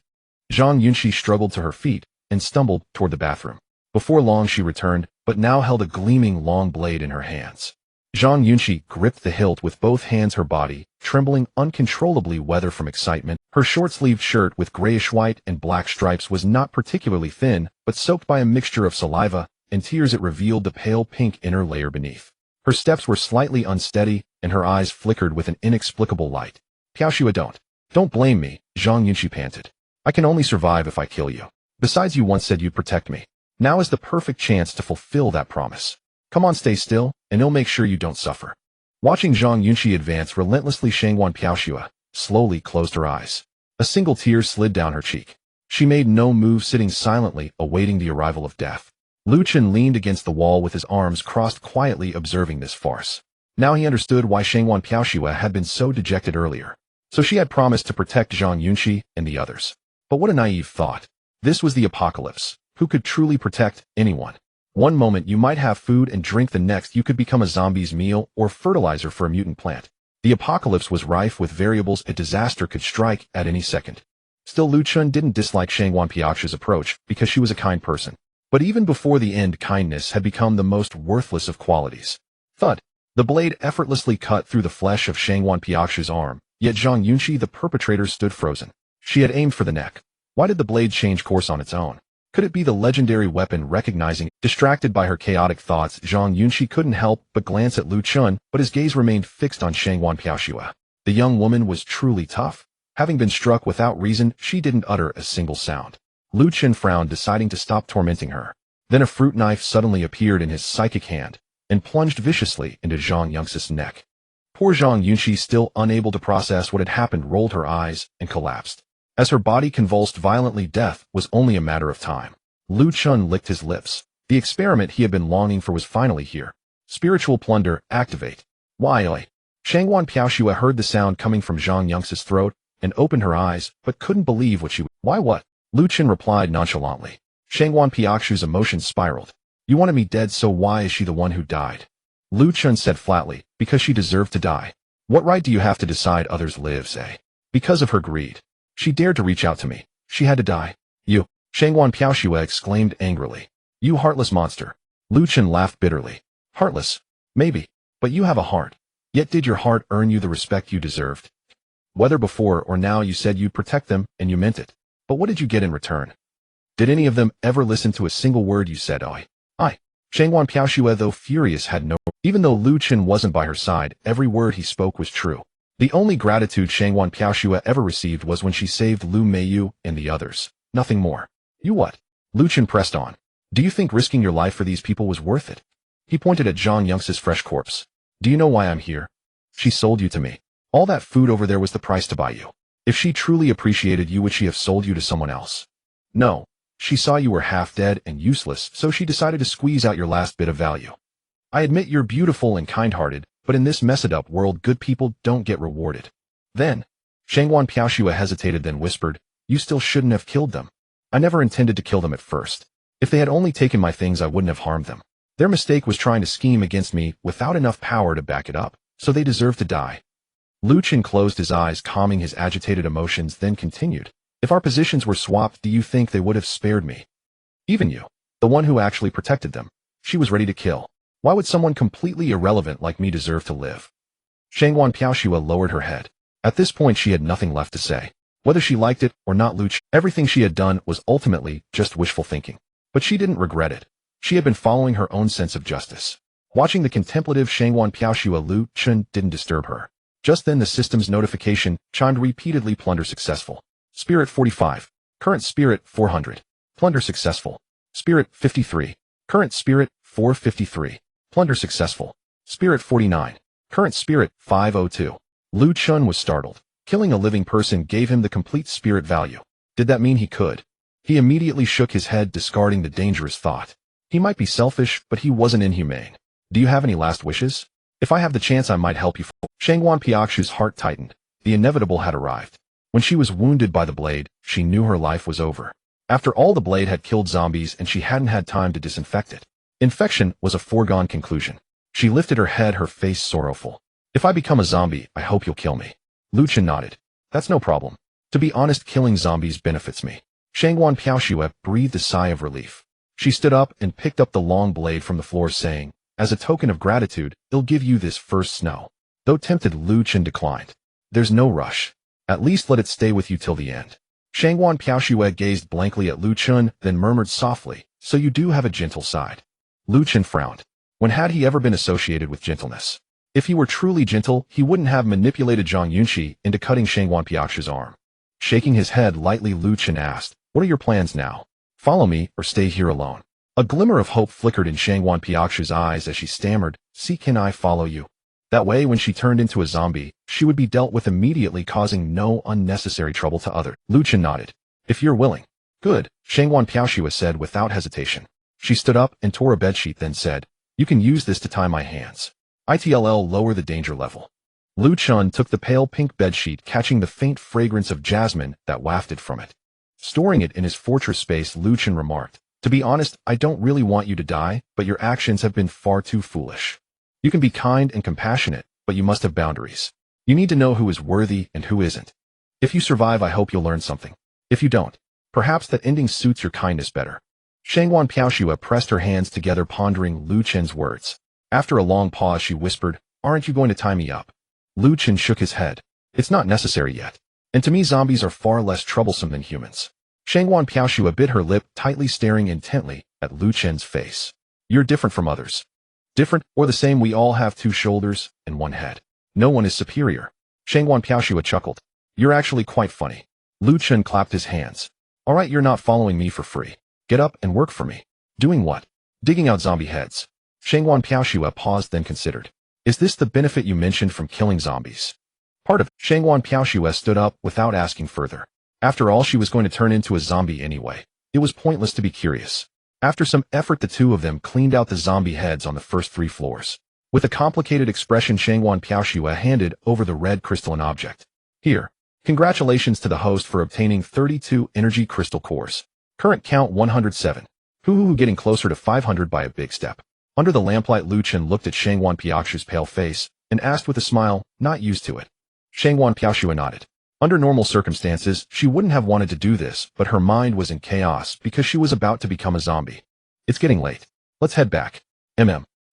Zhang Yunxi struggled to her feet and stumbled toward the bathroom. Before long she returned, but now held a gleaming long blade in her hands. Zhang Yunxi gripped the hilt with both hands, her body trembling uncontrollably, whether from excitement. Her short-sleeved shirt with grayish-white and black stripes was not particularly thin, but soaked by a mixture of saliva and tears. It revealed the pale pink inner layer beneath. Her steps were slightly unsteady, and her eyes flickered with an inexplicable light. Piaoxue, don't blame me, Zhang Yunxi panted. I can only survive if I kill you. Besides, you once said you'd protect me. Now is the perfect chance to fulfill that promise. Come on, stay still, and I'll make sure you don't suffer. Watching Zhang Yunxi advance relentlessly, Shangwan Piaoxue slowly closed her eyes. A single tear slid down her cheek. She made no move, sitting silently, awaiting the arrival of death. Liu Chen leaned against the wall with his arms crossed, quietly observing this farce. Now he understood why Shangwan Piaoxue had been so dejected earlier. So she had promised to protect Zhang Yunxi and the others. But what a naive thought. This was the apocalypse. Who could truly protect anyone? One moment you might have food and drink, the next you could become a zombie's meal or fertilizer for a mutant plant. The apocalypse was rife with variables. A disaster could strike at any second. Still, Liu Chen didn't dislike Shangwan Piaoxue's approach because she was a kind person. But even before the end, kindness had become the most worthless of qualities. Thud. The blade effortlessly cut through the flesh of Shangwan Piaoxue's arm, yet Zhang Yunxi, the perpetrator, stood frozen. She had aimed for the neck. Why did the blade change course on its own? Could it be the legendary weapon? Recognizing, distracted by her chaotic thoughts, Zhang Yunxi couldn't help but glance at Liu Chen, but his gaze remained fixed on Shangwan Piaoxue. The young woman was truly tough. Having been struck without reason, she didn't utter a single sound. Liu Chen frowned, deciding to stop tormenting her. Then a fruit knife suddenly appeared in his psychic hand and plunged viciously into Zhang Yunxi's neck. Poor Zhang Yunxi, still unable to process what had happened, rolled her eyes and collapsed. As her body convulsed violently, death was only a matter of time. Liu Chen licked his lips. The experiment he had been longing for was finally here. Spiritual plunder, activate. Why? Shangwan Piaoxue heard the sound coming from Zhang Yunxi's throat and opened her eyes, but couldn't believe what she. Why what? Liu Chen replied nonchalantly. Shangwan Piakshu's emotions spiraled. You wanted me dead, so why is she the one who died? Liu Chen said flatly, because she deserved to die. What right do you have to decide others' lives, eh? Because of her greed. She dared to reach out to me. She had to die. You, Shangwan Piaoxue exclaimed angrily. You heartless monster. Liu Chen laughed bitterly. Heartless? Maybe. But you have a heart. Yet did your heart earn you the respect you deserved? Whether before or now you said you'd protect them, and you meant it. But what did you get in return? Did any of them ever listen to a single word you said? I. Shangwan Piaoxue, though furious, had no. Even though Liu Chen wasn't by her side, every word he spoke was true. The only gratitude Shangwan Piaoxue ever received was when she saved Lu Meiyu and the others. Nothing more. You what? Liu Chen pressed on. Do you think risking your life for these people was worth it? He pointed at Zhang Yunx's fresh corpse. Do you know why I'm here? She sold you to me. All that food over there was the price to buy you. If she truly appreciated you, would she have sold you to someone else? No. She saw you were half dead and useless, so she decided to squeeze out your last bit of value. I admit you're beautiful and kind-hearted, but in this messed-up world, good people don't get rewarded. Then, Shangwan Piaoxue hesitated, then whispered, you still shouldn't have killed them. I never intended to kill them at first. If they had only taken my things, I wouldn't have harmed them. Their mistake was trying to scheme against me without enough power to back it up, so they deserve to die. Liu Chen closed his eyes, calming his agitated emotions, then continued. If our positions were swapped, do you think they would have spared me? Even you, the one who actually protected them. She was ready to kill. Why would someone completely irrelevant like me deserve to live? Shangwan Piaoxue lowered her head. At this point, she had nothing left to say. Whether she liked it or not, Liu Chen, everything she had done was ultimately just wishful thinking. But she didn't regret it. She had been following her own sense of justice. Watching the contemplative Shangwan Piaoxue, Liu Chen didn't disturb her. Just then the system's notification chimed repeatedly. Plunder successful. Spirit 45. Current spirit 400. Plunder successful. Spirit 53. Current spirit 453. Plunder successful. Spirit 49. Current spirit 502. Liu Chen was startled. Killing a living person gave him the complete spirit value. Did that mean he could? He immediately shook his head, discarding the dangerous thought. He might be selfish, but he wasn't inhumane. Do you have any last wishes? If I have the chance, I might help you. Shangwan Piaoxue's heart tightened. The inevitable had arrived. When she was wounded by the blade, she knew her life was over. After all, the blade had killed zombies and she hadn't had time to disinfect it. Infection was a foregone conclusion. She lifted her head, her face sorrowful. If I become a zombie, I hope you'll kill me. Liu Chen nodded. That's no problem. To be honest, killing zombies benefits me. Shangwan Piaoxue breathed a sigh of relief. She stood up and picked up the long blade from the floor, saying, as a token of gratitude, I'll give you this first snow. Though tempted, Liu Chen declined. There's no rush. At least let it stay with you till the end. Shangwan Piaoxue gazed blankly at Liu Chen, then murmured softly, so you do have a gentle side. Liu Chen frowned. When had he ever been associated with gentleness? If he were truly gentle, he wouldn't have manipulated Zhang Yunxi into cutting Shangwan Piaoxue's arm. Shaking his head lightly, Liu Chen asked, what are your plans now? Follow me or stay here alone? A glimmer of hope flickered in Shangwan Piaoxue's eyes as she stammered, see, can I follow you? That way, when she turned into a zombie, she would be dealt with immediately, causing no unnecessary trouble to others. Liu Chen nodded. If you're willing. Good, Shangwan Piaoxue said without hesitation. She stood up and tore a bedsheet, then said, you can use this to tie my hands. ITLL lower the danger level. Liu Chen took the pale pink bedsheet, catching the faint fragrance of jasmine that wafted from it. Storing it in his fortress space, Liu Chen remarked, to be honest, I don't really want you to die, but your actions have been far too foolish. You can be kind and compassionate, but you must have boundaries. You need to know who is worthy and who isn't. If you survive, I hope you'll learn something. If you don't, perhaps that ending suits your kindness better. Shangwan Piaoxue pressed her hands together, pondering Liu Chen's words. After a long pause, she whispered, aren't you going to tie me up? Liu Chen shook his head. It's not necessary yet. And to me, zombies are far less troublesome than humans. Shangwan Piaoxue bit her lip tightly, staring intently at Liu Chen's face. You're different from others. Different or the same, we all have two shoulders and one head. No one is superior. Shangwan Piaoxue chuckled. You're actually quite funny. Liu Chen clapped his hands. All right, you're not following me for free. Get up and work for me. Doing what? Digging out zombie heads. Shangwan Piaoxue paused, then considered. Is this the benefit you mentioned from killing zombies? Part of it. Shangwan Piaoxue stood up without asking further. After all, she was going to turn into a zombie anyway. It was pointless to be curious. After some effort, the two of them cleaned out the zombie heads on the first 3 floors. With a complicated expression, Shangwan Piaoxue handed over the red crystalline object. Here. Congratulations to the host for obtaining 32 energy crystal cores. Current count 107. Hoo getting closer to 500 by a big step. Under the lamplight, Liu Chen looked at Shangwan Piaoshu's pale face and asked with a smile, not used to it. Shangwan Piaoshu nodded. Under normal circumstances, she wouldn't have wanted to do this, but her mind was in chaos because she was about to become a zombie. It's getting late. Let's head back.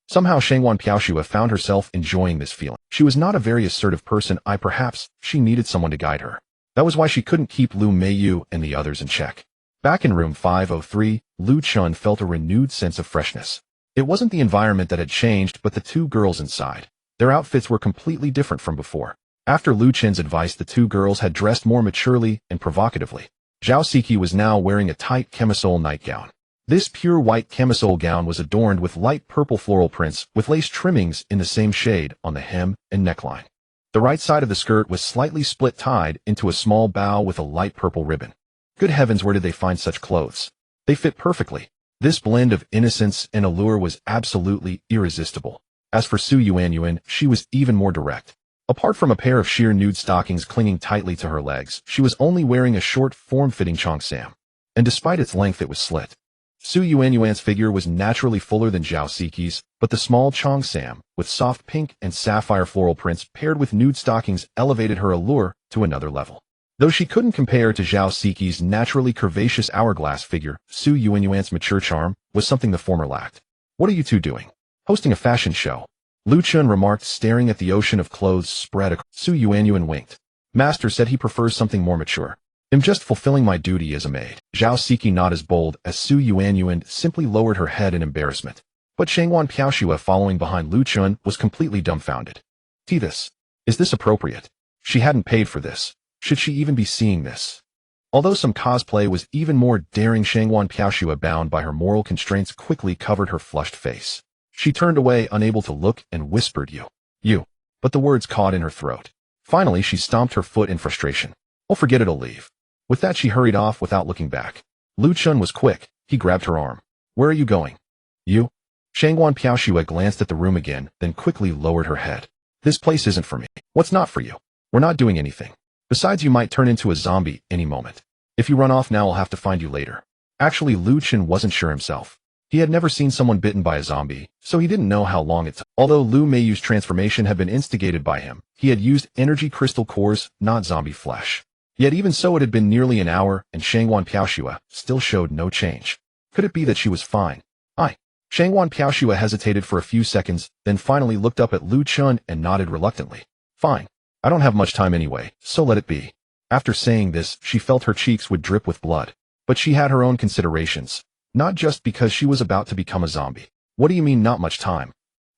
Somehow Shangwan Piaoshu found herself enjoying this feeling. She was not a very assertive person. Perhaps she needed someone to guide her. That was why she couldn't keep Lu Meiyu and the others in check. Back in room 503, Liu Chen felt a renewed sense of freshness. It wasn't the environment that had changed, but the two girls inside. Their outfits were completely different from before. After Liu Chen's advice, the two girls had dressed more maturely and provocatively. Zhao Siqi was now wearing a tight camisole nightgown. This pure white camisole gown was adorned with light purple floral prints with lace trimmings in the same shade on the hem and neckline. The right side of the skirt was slightly split, tied into a small bow with a light purple ribbon. Good heavens, where did they find such clothes? They fit perfectly. This blend of innocence and allure was absolutely irresistible. As for Su Yuanyuan, she was even more direct. Apart from a pair of sheer nude stockings clinging tightly to her legs, she was only wearing a short, form-fitting cheongsam. And despite its length, it was slit. Su Yuanyuan's figure was naturally fuller than Zhao Siqi's, but the small cheongsam, with soft pink and sapphire floral prints paired with nude stockings, elevated her allure to another level. Though she couldn't compare to Zhao Siqi's naturally curvaceous hourglass figure, Su Yuanyuan's mature charm was something the former lacked. What are you two doing? Hosting a fashion show? Liu Chen remarked, staring at the ocean of clothes spread across. Su Yuanyuan winked. Master said he prefers something more mature. I'm just fulfilling my duty as a maid. Zhao Siqi not as bold as Su Yuanyuan simply lowered her head in embarrassment. But Shangwan Piaoshu, following behind Liu Chen, was completely dumbfounded. This. Is this appropriate? She hadn't paid for this. Should she even be seeing this? Although some cosplay was even more daring, Shangwan Piaoshu, bound by her moral constraints, quickly covered her flushed face. She turned away, unable to look, and whispered, You. But the words caught in her throat. Finally, she stomped her foot in frustration. Oh, forget it, I'll leave. With that, she hurried off without looking back. Liu Chen was quick. He grabbed her arm. Where are you going? You? Shangwan Piaoshu glanced at the room again, then quickly lowered her head. This place isn't for me. What's not for you? We're not doing anything. Besides, you might turn into a zombie any moment. If you run off now, I'll have to find you later. Actually, Liu Chen wasn't sure himself. He had never seen someone bitten by a zombie, so he didn't know how long it took. Although Lu Meiyu's transformation had been instigated by him, he had used energy crystal cores, not zombie flesh. Yet even so, it had been nearly an hour, and Shangwan Piaoshu still showed no change. Could it be that she was fine? Shangwan Piaoshu hesitated for a few seconds, then finally looked up at Liu Chen and nodded reluctantly. Fine. I don't have much time anyway, so let it be. After saying this, she felt her cheeks would drip with blood. But she had her own considerations, not just because she was about to become a zombie. What do you mean, not much time?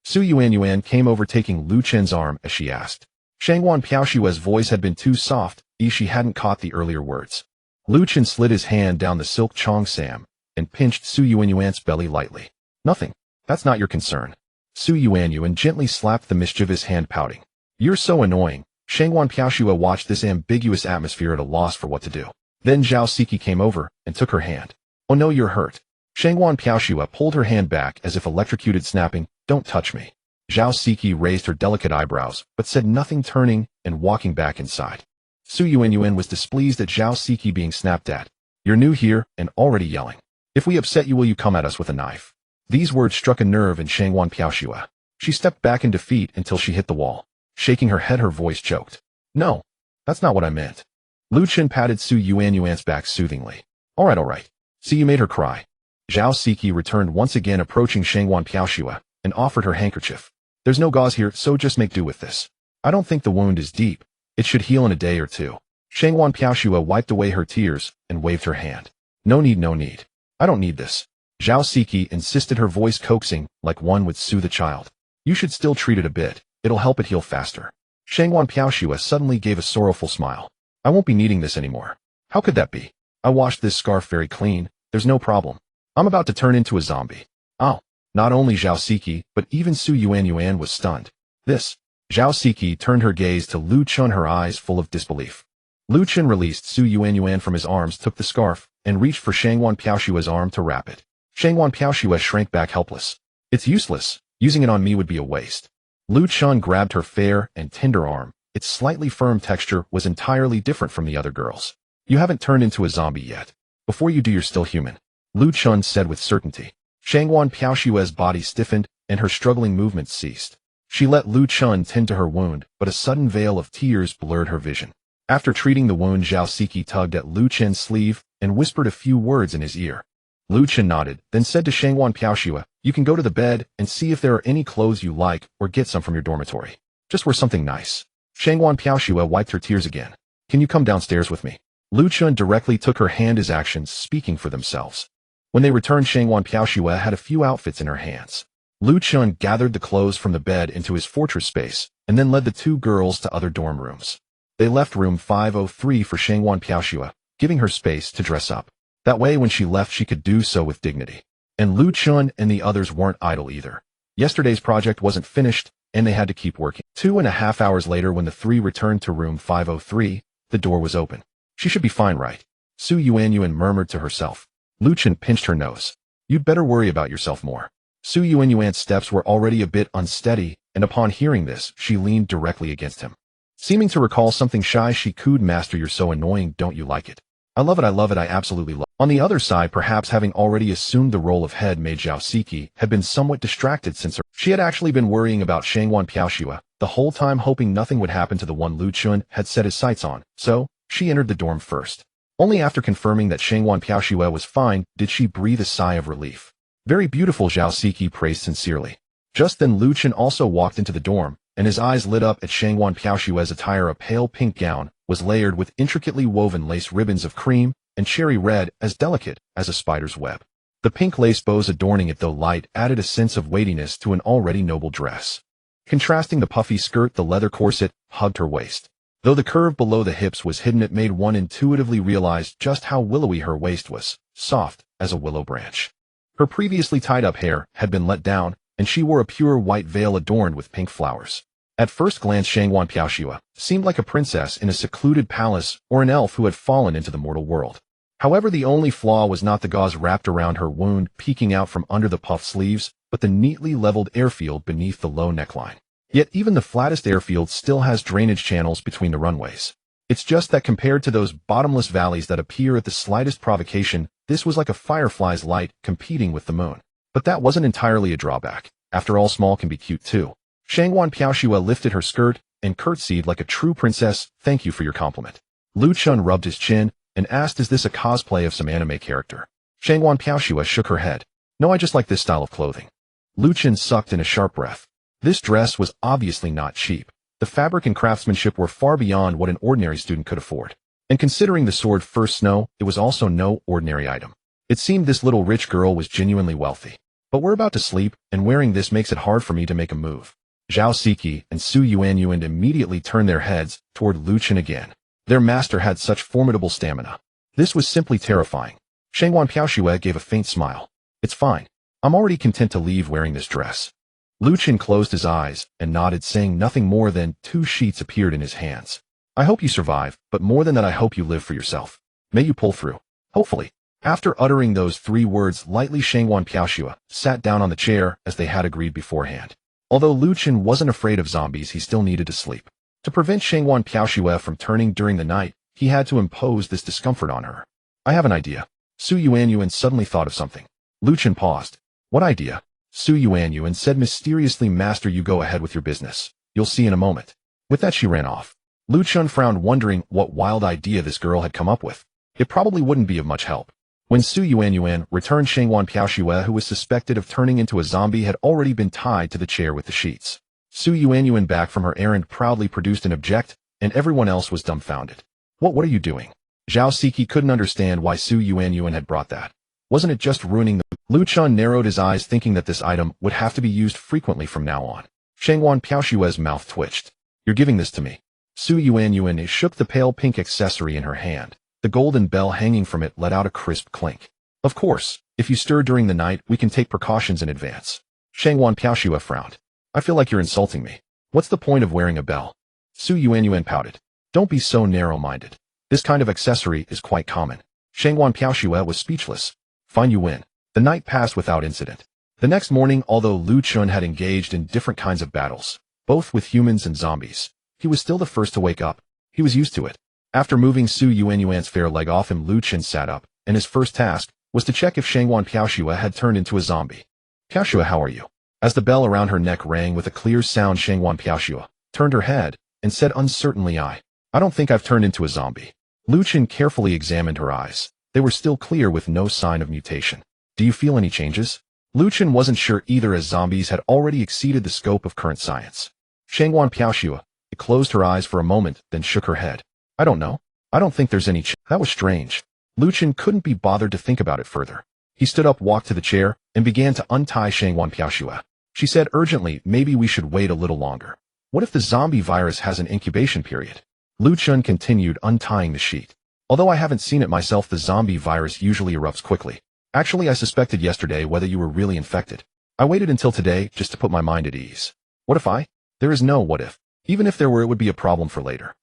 Su Yuanyuan came over, taking Liu Chen's arm as she asked. Shangwan Piaoshu's voice had been too soft, she hadn't caught the earlier words. Liu Chen slid his hand down the silk cheongsam and pinched Su Yuanyuan's belly lightly. Nothing. That's not your concern. Su Yuanyuan gently slapped the mischievous hand, pouting. You're so annoying. Shangwan Piaoshu watched this ambiguous atmosphere at a loss for what to do. Then Zhao Siqi came over and took her hand. Oh no, you're hurt. Shangwan Piaoshu pulled her hand back as if electrocuted, snapping, Don't touch me. Zhao Siqi raised her delicate eyebrows, but said nothing, turning and walking back inside. Su Yuanyuan was displeased at Zhao Siqi being snapped at. You're new here and already yelling. If we upset you, will you come at us with a knife? These words struck a nerve in Shangwan Piaoshu. She stepped back in defeat until she hit the wall. Shaking her head, her voice choked. No, that's not what I meant. Liu Chen patted Su Yuanyuan's back soothingly. All right. See, you made her cry. Zhao Siqi returned once again, approaching Shangwan Piaoshu and offered her handkerchief. There's no gauze here, so just make do with this. I don't think the wound is deep. It should heal in a day or two. Shangwan Piaoshu wiped away her tears and waved her hand. No need. I don't need this. Zhao Siqi insisted, her voice coaxing, like one would soothe a child. You should still treat it a bit. It'll help it heal faster. Shangwan Piaoshu suddenly gave a sorrowful smile. I won't be needing this anymore. How could that be? I washed this scarf very clean. There's no problem. I'm about to turn into a zombie. Oh. Not only Zhao Siqi, but even Su Yuanyuan was stunned. This. Zhao Siqi turned her gaze to Liu Chen, her eyes full of disbelief. Liu Chen released Su Yuanyuan from his arms, took the scarf, and reached for Shangwan Piaoshu's arm to wrap it. Shangwan Piaoshu shrank back helpless. It's useless. Using it on me would be a waste. Liu Chen grabbed her fair and tender arm. Its slightly firm texture was entirely different from the other girls. You haven't turned into a zombie yet. Before you do, you're still human, Liu Chen said with certainty. Shangwan Piaoshue's body stiffened, and her struggling movements ceased. She let Liu Chen tend to her wound, but a sudden veil of tears blurred her vision. After treating the wound, Zhao Siqi tugged at Liu Chen's sleeve and whispered a few words in his ear. Liu Chen nodded, then said to Shangwan Piaoshue, "You can go to the bed and see if there are any clothes you like or get some from your dormitory. Just wear something nice." Shangwan Piaoshue wiped her tears again. "Can you come downstairs with me?" Liu Chen directly took her hand, his actions speaking for themselves. When they returned, Shangwan Piaoshue had a few outfits in her hands. Liu Chen gathered the clothes from the bed into his fortress space, and then led the two girls to other dorm rooms. They left room 503 for Shangwan Piaoshue, giving her space to dress up. That way when she left she could do so with dignity. And Liu Chen and the others weren't idle either. Yesterday's project wasn't finished, and they had to keep working. 2.5 hours later, when the three returned to room 503, the door was open. "She should be fine, right?" Su Yuanyuan murmured to herself. Liu Chen pinched her nose. "You'd better worry about yourself more." Su Yuanyuan's steps were already a bit unsteady, and upon hearing this, she leaned directly against him. Seeming to recall something shy, she cooed, "Master, you're so annoying, don't you like it?" I love it, I absolutely love it." On the other side, perhaps having already assumed the role of head maid, Zhao Siqi had been somewhat distracted since she had actually been worrying about Shangwan Piaoshue, the whole time hoping nothing would happen to the one Liu Chen had set his sights on, so she entered the dorm first. Only after confirming that Shangwan Piaoshue was fine did she breathe a sigh of relief. "Very beautiful," Zhao Siqi praised sincerely. Just then Liu Chen also walked into the dorm, and his eyes lit up at Shangwan Piaoshue's attire. A pale pink gown was layered with intricately woven lace ribbons of cream and cherry red, as delicate as a spider's web. The pink lace bows adorning it, though light, added a sense of weightiness to an already noble dress. Contrasting the puffy skirt, the leather corset hugged her waist. Though the curve below the hips was hidden, it made one intuitively realize just how willowy her waist was, soft as a willow branch. Her previously tied-up hair had been let down, and she wore a pure white veil adorned with pink flowers. At first glance, Shangwan Piaoshue seemed like a princess in a secluded palace or an elf who had fallen into the mortal world. However, the only flaw was not the gauze wrapped around her wound peeking out from under the puffed sleeves, but the neatly leveled airfield beneath the low neckline. Yet even the flattest airfield still has drainage channels between the runways. It's just that compared to those bottomless valleys that appear at the slightest provocation, this was like a firefly's light competing with the moon. But that wasn't entirely a drawback. After all, small can be cute too. Shangwan Piaoshue lifted her skirt and curtsied like a true princess. "Thank you for your compliment." Liu Chen rubbed his chin and asked, "Is this a cosplay of some anime character?" Shangwan Piaoshue shook her head. "No, I just like this style of clothing." Liu Chen sucked in a sharp breath. This dress was obviously not cheap. The fabric and craftsmanship were far beyond what an ordinary student could afford. And considering the sword first snow, it was also no ordinary item. It seemed this little rich girl was genuinely wealthy. "But we're about to sleep, and wearing this makes it hard for me to make a move." Zhao Siqi and Su Yuanyuan immediately turned their heads toward Liu Chen again. Their master had such formidable stamina. This was simply terrifying. Shangwan Piaoshue gave a faint smile. "It's fine. I'm already content to leave wearing this dress." Liu Chen closed his eyes and nodded, saying nothing more than 2 sheets appeared in his hands. "I hope you survive, but more than that, I hope you live for yourself. May you pull through. Hopefully." After uttering those 3 words lightly, Shangwan Piaoshue sat down on the chair as they had agreed beforehand. Although Liu Chen wasn't afraid of zombies, he still needed to sleep. To prevent Shangwan Piaoshue from turning during the night, he had to impose this discomfort on her. "I have an idea." Su Yuanyuan suddenly thought of something. Liu Chen paused. "What idea?" Su Yuanyuan said mysteriously. "Master, you go ahead with your business. You'll see in a moment." With that, she ran off. Liu Chen frowned, wondering what wild idea this girl had come up with. It probably wouldn't be of much help. When Su Yuanyuan returned, Shangwan Piaoshue, who was suspected of turning into a zombie, had already been tied to the chair with the sheets. Su Yuanyuan, back from her errand, proudly produced an object, and everyone else was dumbfounded. What are you doing?" Zhao Siqi couldn't understand why Su Yuanyuan had brought that. Wasn't it just ruining the... Liu Chen narrowed his eyes, thinking that this item would have to be used frequently from now on. Shangwan Piaoshue's mouth twitched. "You're giving this to me." Su Yuanyuan shook the pale pink accessory in her hand. The golden bell hanging from it let out a crisp clink. "Of course, if you stir during the night, we can take precautions in advance." Shangwan Piaoshue frowned. "I feel like you're insulting me. What's the point of wearing a bell?" Su Yuanyuan pouted. "Don't be so narrow-minded. This kind of accessory is quite common." Shangwan Piaoshue was speechless. "Fine, you win." The night passed without incident. The next morning, although Liu Chen had engaged in different kinds of battles, both with humans and zombies, He was still the first to wake up. He was used to it. After moving Su Yuanyuan's fair leg off him, Liu Chen sat up, and his first task was to check if Shangwan Piaoxue had turned into a zombie. Piaoxue, how are you? As the bell around her neck rang with a clear sound, Shangwan Piaoxue turned her head and said uncertainly, I don't think I've turned into a zombie. Liu Chen carefully examined her eyes. They were still clear with no sign of mutation. Do you feel any changes? Liu Chen wasn't sure either, as zombies had already exceeded the scope of current science. Shangwan Piaoxue closed her eyes for a moment, then shook her head. I don't know. I don't think there's any That was strange. Liu Chen couldn't be bothered to think about it further. He stood up, walked to the chair, and began to untie Shangwan Piaoxue. She said urgently, maybe we should wait a little longer. What if the zombie virus has an incubation period? Liu Chen continued, untying the sheet. Although I haven't seen it myself, the zombie virus usually erupts quickly. Actually, I suspected yesterday whether you were really infected. I waited until today just to put my mind at ease. What if There is no what if. Even if there were, it would be a problem for later.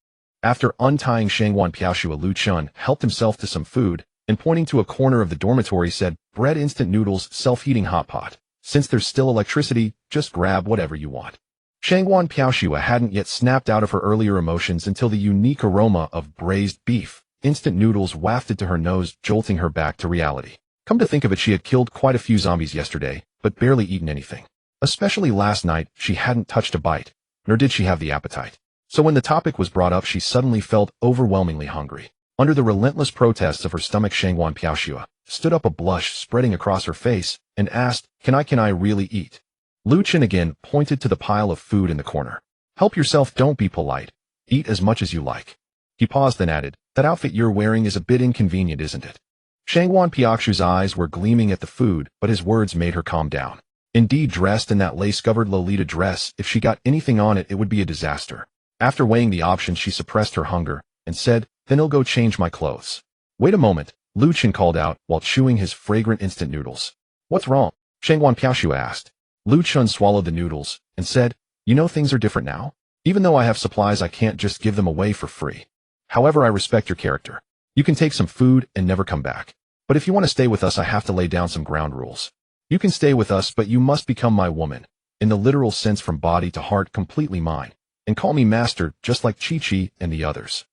After untying Shangwan Piaoxue, Liu Chen helped himself to some food, and pointing to a corner of the dormitory said, bread, instant noodles, self-heating hot pot. Since there's still electricity, just grab whatever you want. Shangwan Piaoxue hadn't yet snapped out of her earlier emotions until the unique aroma of braised beef, instant noodles wafted to her nose, jolting her back to reality. Come to think of it, she had killed quite a few zombies yesterday, but barely eaten anything. Especially last night, she hadn't touched a bite, nor did she have the appetite. So when the topic was brought up, she suddenly felt overwhelmingly hungry. Under the relentless protests of her stomach, Shangwan Piaoxue stood up, a blush spreading across her face, and asked, Can I really eat? Liu Chen again pointed to the pile of food in the corner. Help yourself, don't be polite. Eat as much as you like. He paused, then added, That outfit you're wearing is a bit inconvenient, isn't it? Shangwan Piaoxue's eyes were gleaming at the food, but his words made her calm down. Indeed, dressed in that lace-covered Lolita dress, if she got anything on it, it would be a disaster. After weighing the options, she suppressed her hunger and said, Then I'll go change my clothes. Wait a moment, Liu Chen called out while chewing his fragrant instant noodles. What's wrong? Shangwan Piaoxue asked. Liu Chen swallowed the noodles and said, You know, things are different now. Even though I have supplies, I can't just give them away for free. However, I respect your character. You can take some food and never come back. But if you want to stay with us, I have to lay down some ground rules. You can stay with us, but you must become my woman, in the literal sense, from body to heart, completely mine, and call me master, just like Chi and the others.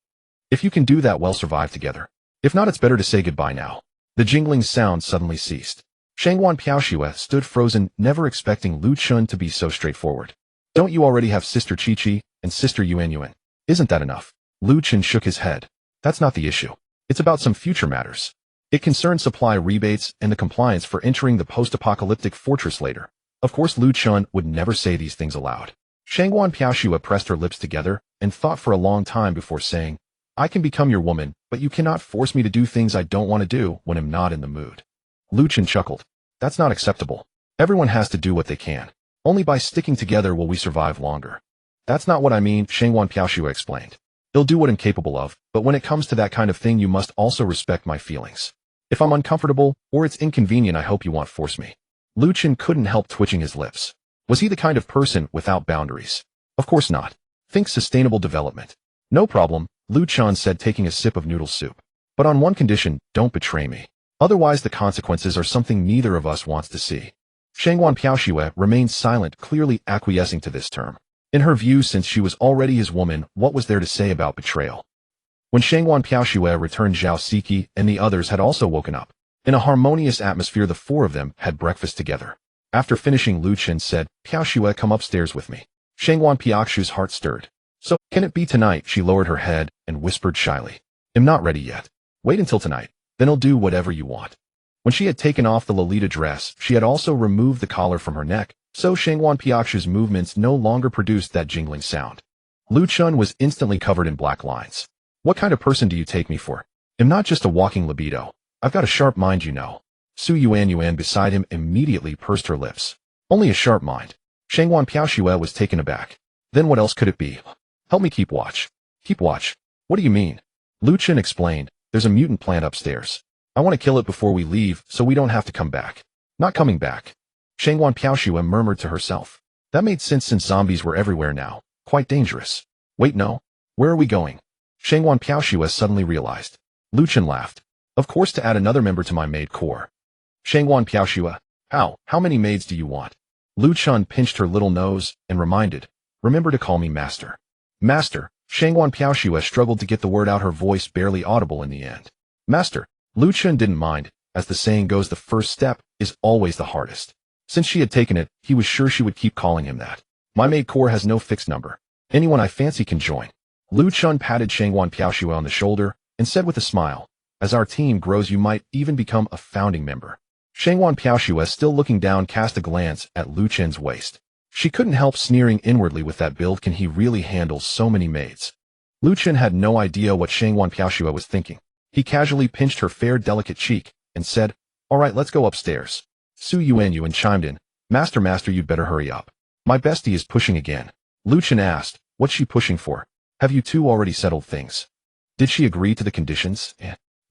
If you can do that, we'll survive together. If not, it's better to say goodbye now. The jingling sound suddenly ceased. Shangwan Piaoxue stood frozen, never expecting Liu Chen to be so straightforward. Don't you already have Sister Chi and Sister Yuanyuan? Isn't that enough? Liu Chen shook his head. That's not the issue. It's about some future matters. It concerns supply rebates and the compliance for entering the post-apocalyptic fortress later. Of course, Liu Chen would never say these things aloud. Shangwan Piaoxue pressed her lips together and thought for a long time before saying, I can become your woman, but you cannot force me to do things I don't want to do when I'm not in the mood. Liu Chen chuckled. That's not acceptable. Everyone has to do what they can. Only by sticking together will we survive longer. That's not what I mean, Shangwan Piaoxue explained. I'll do what I'm capable of, but when it comes to that kind of thing, you must also respect my feelings. If I'm uncomfortable, or it's inconvenient, I hope you won't force me. Liu Chen couldn't help twitching his lips. Was he the kind of person without boundaries? Of course not. Think sustainable development. No problem, Liu Chen said, taking a sip of noodle soup. But on one condition, don't betray me. Otherwise the consequences are something neither of us wants to see. Shangwan Piaoxue remained silent, clearly acquiescing to this term. In her view, since she was already his woman, what was there to say about betrayal? When Shangwan Piaoxue returned, Zhao Siqi and the others had also woken up. In a harmonious atmosphere, the four of them had breakfast together. After finishing, Liu Chen said, Piaoxue, come upstairs with me. Shangwan Piaoxue's heart stirred. So, can it be tonight? She lowered her head and whispered shyly. I'm not ready yet. Wait until tonight, then I'll do whatever you want. When she had taken off the Lolita dress, she had also removed the collar from her neck, so Shangwan Piaoxue's movements no longer produced that jingling sound. Liu Chen was instantly covered in black lines. What kind of person do you take me for? I'm not just a walking libido. I've got a sharp mind, you know. Su Yuanyuan beside him immediately pursed her lips. Only a sharp mind. Shangwan Piaoxue was taken aback. Then what else could it be? Help me keep watch. Keep watch? What do you mean? Liu Chen explained. There's a mutant plant upstairs. I want to kill it before we leave so we don't have to come back. Not coming back. Shangwan Piaoxue murmured to herself. That made sense since zombies were everywhere now. Quite dangerous. Wait, no. Where are we going? Shangwan Piaoxue suddenly realized. Liu Chen laughed. Of course, to add another member to my maid corps. Shangwan Piaoxue, how many maids do you want? Liu Chen pinched her little nose and reminded, remember to call me master. Master, Shangguan Piaoxue struggled to get the word out, her voice barely audible in the end. Master, Liu Chen didn't mind. As the saying goes, the first step is always the hardest. Since she had taken it, he was sure she would keep calling him that. My maid corps has no fixed number. Anyone I fancy can join. Liu Chen patted Shangguan Piaoxue on the shoulder and said with a smile, as our team grows you might even become a founding member. Shangguan Piaoxue, still looking down, cast a glance at Liu Chen's waist. She couldn't help sneering inwardly. With that build, can he really handle so many maids? Liu Chen had no idea what Shangguan Piaoxue was thinking. He casually pinched her fair, delicate cheek and said, all right, let's go upstairs. Su Yuan chimed in, Master, you'd better hurry up. My bestie is pushing again. Liu Chen asked, what's she pushing for? Have you two already settled things? Did she agree to the conditions?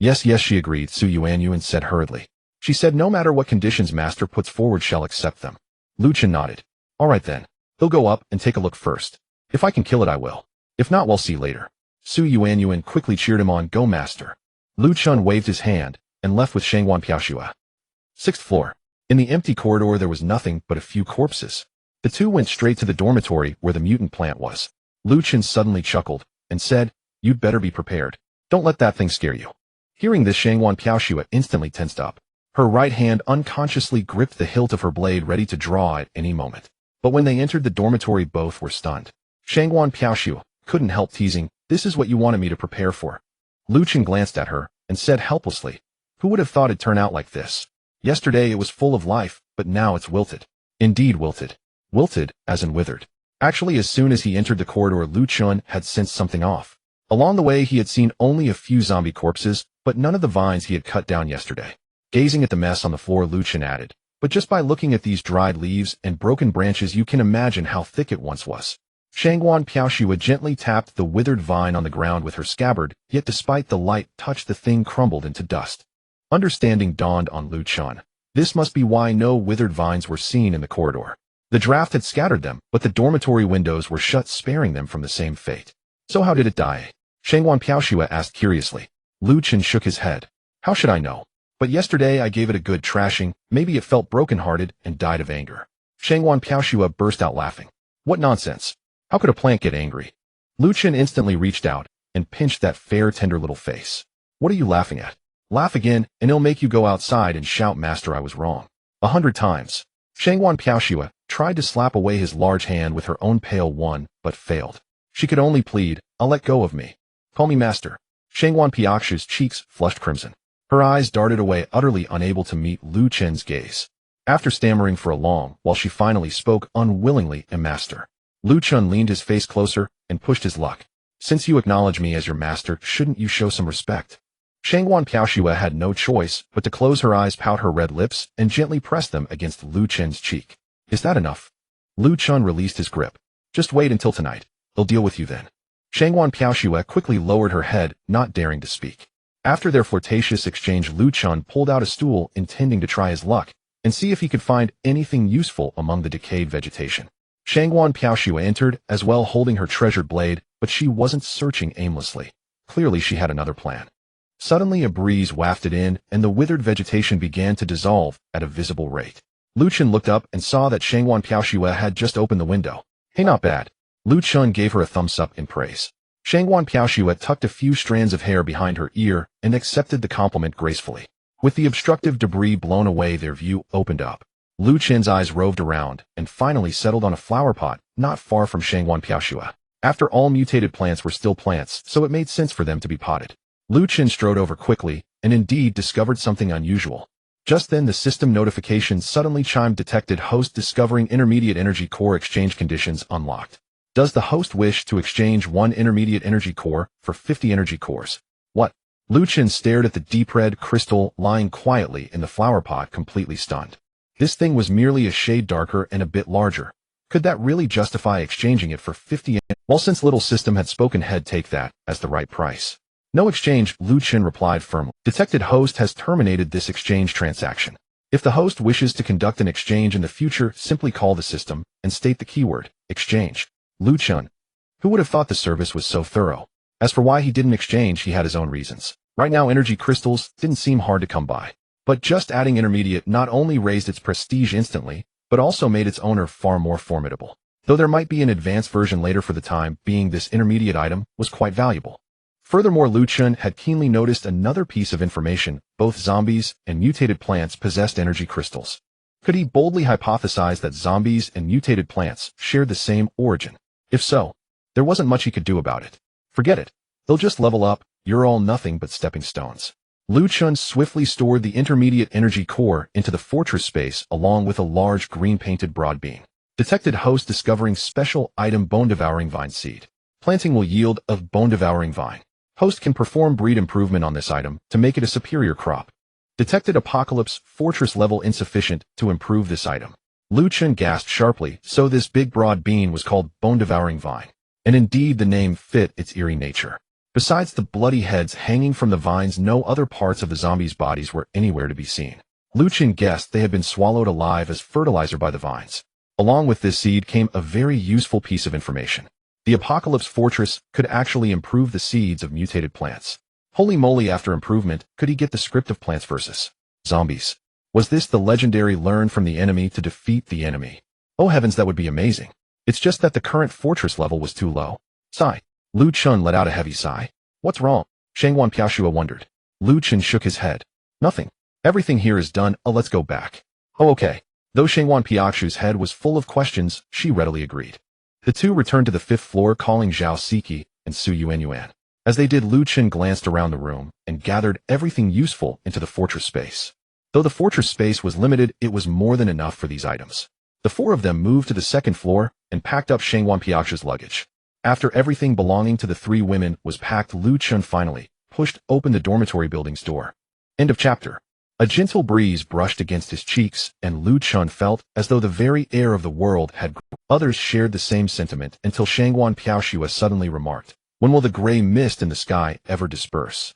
Yes, she agreed, Su Yuan said hurriedly. She said no matter what conditions Master puts forward, she'll accept them. Liu Chen nodded. All right then. He'll go up and take a look first. If I can kill it, I will. If not, we'll see later. Su Yuan quickly cheered him on. Go, Master. Liu Chen waved his hand and left with Shangguan Piaoxue. 6th floor. In the empty corridor there was nothing but a few corpses. The two went straight to the dormitory where the mutant plant was. Liu Chen suddenly chuckled and said, you'd better be prepared. Don't let that thing scare you. Hearing this, Shangguan Piaoxue instantly tensed up. Her right hand unconsciously gripped the hilt of her blade, ready to draw at any moment. But when they entered the dormitory, both were stunned. Shangguan Piaoxue couldn't help teasing, this is what you wanted me to prepare for. Liu Chen glanced at her and said helplessly, who would have thought it'd turn out like this? Yesterday it was full of life, but now it's wilted. Indeed wilted. Wilted, as in withered. Actually, as soon as he entered the corridor, Liu Chen had sensed something off. Along the way he had seen only a few zombie corpses, but none of the vines he had cut down yesterday. Gazing at the mess on the floor, Liu Chen added, but just by looking at these dried leaves and broken branches you can imagine how thick it once was. Shangguan Piaoxue gently tapped the withered vine on the ground with her scabbard, yet despite the light touch the thing crumbled into dust. Understanding dawned on Liu Chen. This must be why no withered vines were seen in the corridor. The draft had scattered them, but the dormitory windows were shut, sparing them from the same fate. So how did it die? Shangguan Piaoxue asked curiously. Liu Chen shook his head. How should I know? But yesterday I gave it a good trashing, maybe it felt broken-hearted and died of anger. Shangguan Piaoxue burst out laughing. What nonsense! How could a plant get angry? Liu Chen instantly reached out and pinched that fair, tender little face. What are you laughing at? Laugh again, and it'll make you go outside and shout, Master, I was wrong. 100 times. Shangguan Piaoxue tried to slap away his large hand with her own pale one, but failed. She could only plead, I'll let go of me. Call me Master. Shangguan Piaoxue's cheeks flushed crimson. Her eyes darted away, utterly unable to meet Liu Chen's gaze. After stammering for a long while, she finally spoke unwillingly, Master. Liu Chen leaned his face closer and pushed his luck. Since you acknowledge me as your master, shouldn't you show some respect? Shangguan Piaoxue had no choice but to close her eyes, pout her red lips, and gently press them against Liu Chen's cheek. Is that enough? Liu Chen released his grip. Just wait until tonight. He'll deal with you then. Shangguan Piaoxue quickly lowered her head, not daring to speak. After their flirtatious exchange, Liu Chen pulled out a stool, intending to try his luck and see if he could find anything useful among the decayed vegetation. Shangguan Piaoxue entered, as well holding her treasured blade, but she wasn't searching aimlessly. Clearly she had another plan. Suddenly a breeze wafted in, and the withered vegetation began to dissolve at a visible rate. Liu Chen looked up and saw that Shangguan Piaoxue had just opened the window. Hey, not bad. Liu Chen gave her a thumbs up in praise. Shangguan Piaoxue tucked a few strands of hair behind her ear and accepted the compliment gracefully. With the obstructive debris blown away, their view opened up. Liu Chen's eyes roved around and finally settled on a flower pot not far from Shangguan Piaoxue. After all, mutated plants were still plants, so it made sense for them to be potted. Liu Chen strode over quickly and indeed discovered something unusual. Just then the system notification suddenly chimed, detected host discovering intermediate energy core exchange conditions unlocked. Does the host wish to exchange 1 intermediate energy core for 50 energy cores? What? Liu Chen stared at the deep red crystal lying quietly in the flower pot, completely stunned. This thing was merely a shade darker and a bit larger. Could that really justify exchanging it for 50? Well, since little system had spoken, he'd take that as the right price. No exchange, Liu Chen replied firmly. Detected host has terminated this exchange transaction. If the host wishes to conduct an exchange in the future, simply call the system and state the keyword, exchange. Liu Chen. Who would have thought the service was so thorough? As for why he didn't exchange, he had his own reasons. Right now, energy crystals didn't seem hard to come by. But just adding intermediate not only raised its prestige instantly, but also made its owner far more formidable. though there might be an advanced version later. For the time being, this intermediate item was quite valuable. Furthermore, Liu Chen had keenly noticed another piece of information: both zombies and mutated plants possessed energy crystals. Could he boldly hypothesize that zombies and mutated plants shared the same origin? If so, there wasn't much he could do about it. Forget it. They'll just level up. You're all nothing but stepping stones. Liu Chen swiftly stored the intermediate energy core into the fortress space along with a large green-painted broad beam. Detected host discovering special item bone-devouring vine seed. Planting will yield a bone-devouring vine. Host can perform breed improvement on this item to make it a superior crop. Detected apocalypse fortress level insufficient to improve this item. Liu Chen gasped sharply, so this big broad bean was called bone-devouring vine. And indeed the name fit its eerie nature. Besides the bloody heads hanging from the vines, no other parts of the zombies' bodies were anywhere to be seen. Liu Chen guessed they had been swallowed alive as fertilizer by the vines. Along with this seed came a very useful piece of information. The Apocalypse Fortress could actually improve the seeds of mutated plants. Holy moly, after improvement, could he get the script of Plants vs. Zombies? Was this the legendary learn from the enemy to defeat the enemy? Oh heavens, that would be amazing. It's just that the current fortress level was too low. Sigh. Liu Chen let out a heavy sigh. What's wrong? Shangwan Piaoxue wondered. Liu Chen shook his head. Nothing. Everything here is done. Let's go back. Oh, okay. Though Shangwan Piaoxue's head was full of questions, she readily agreed. The two returned to the 5th floor, calling Zhao Siqi and Su Yuanyuan. As they did, Liu Chen glanced around the room and gathered everything useful into the fortress space. Though the fortress space was limited, it was more than enough for these items. The four of them moved to the 2nd floor and packed up Shangwan Piaoxue's luggage. After everything belonging to the three women was packed, Liu Chen finally pushed open the dormitory building's door. End of chapter. A gentle breeze brushed against his cheeks, and Liu Chen felt as though the very air of the world had grown. Others shared the same sentiment until Shangwan Piaoxue suddenly remarked, "When will the gray mist in the sky ever disperse?"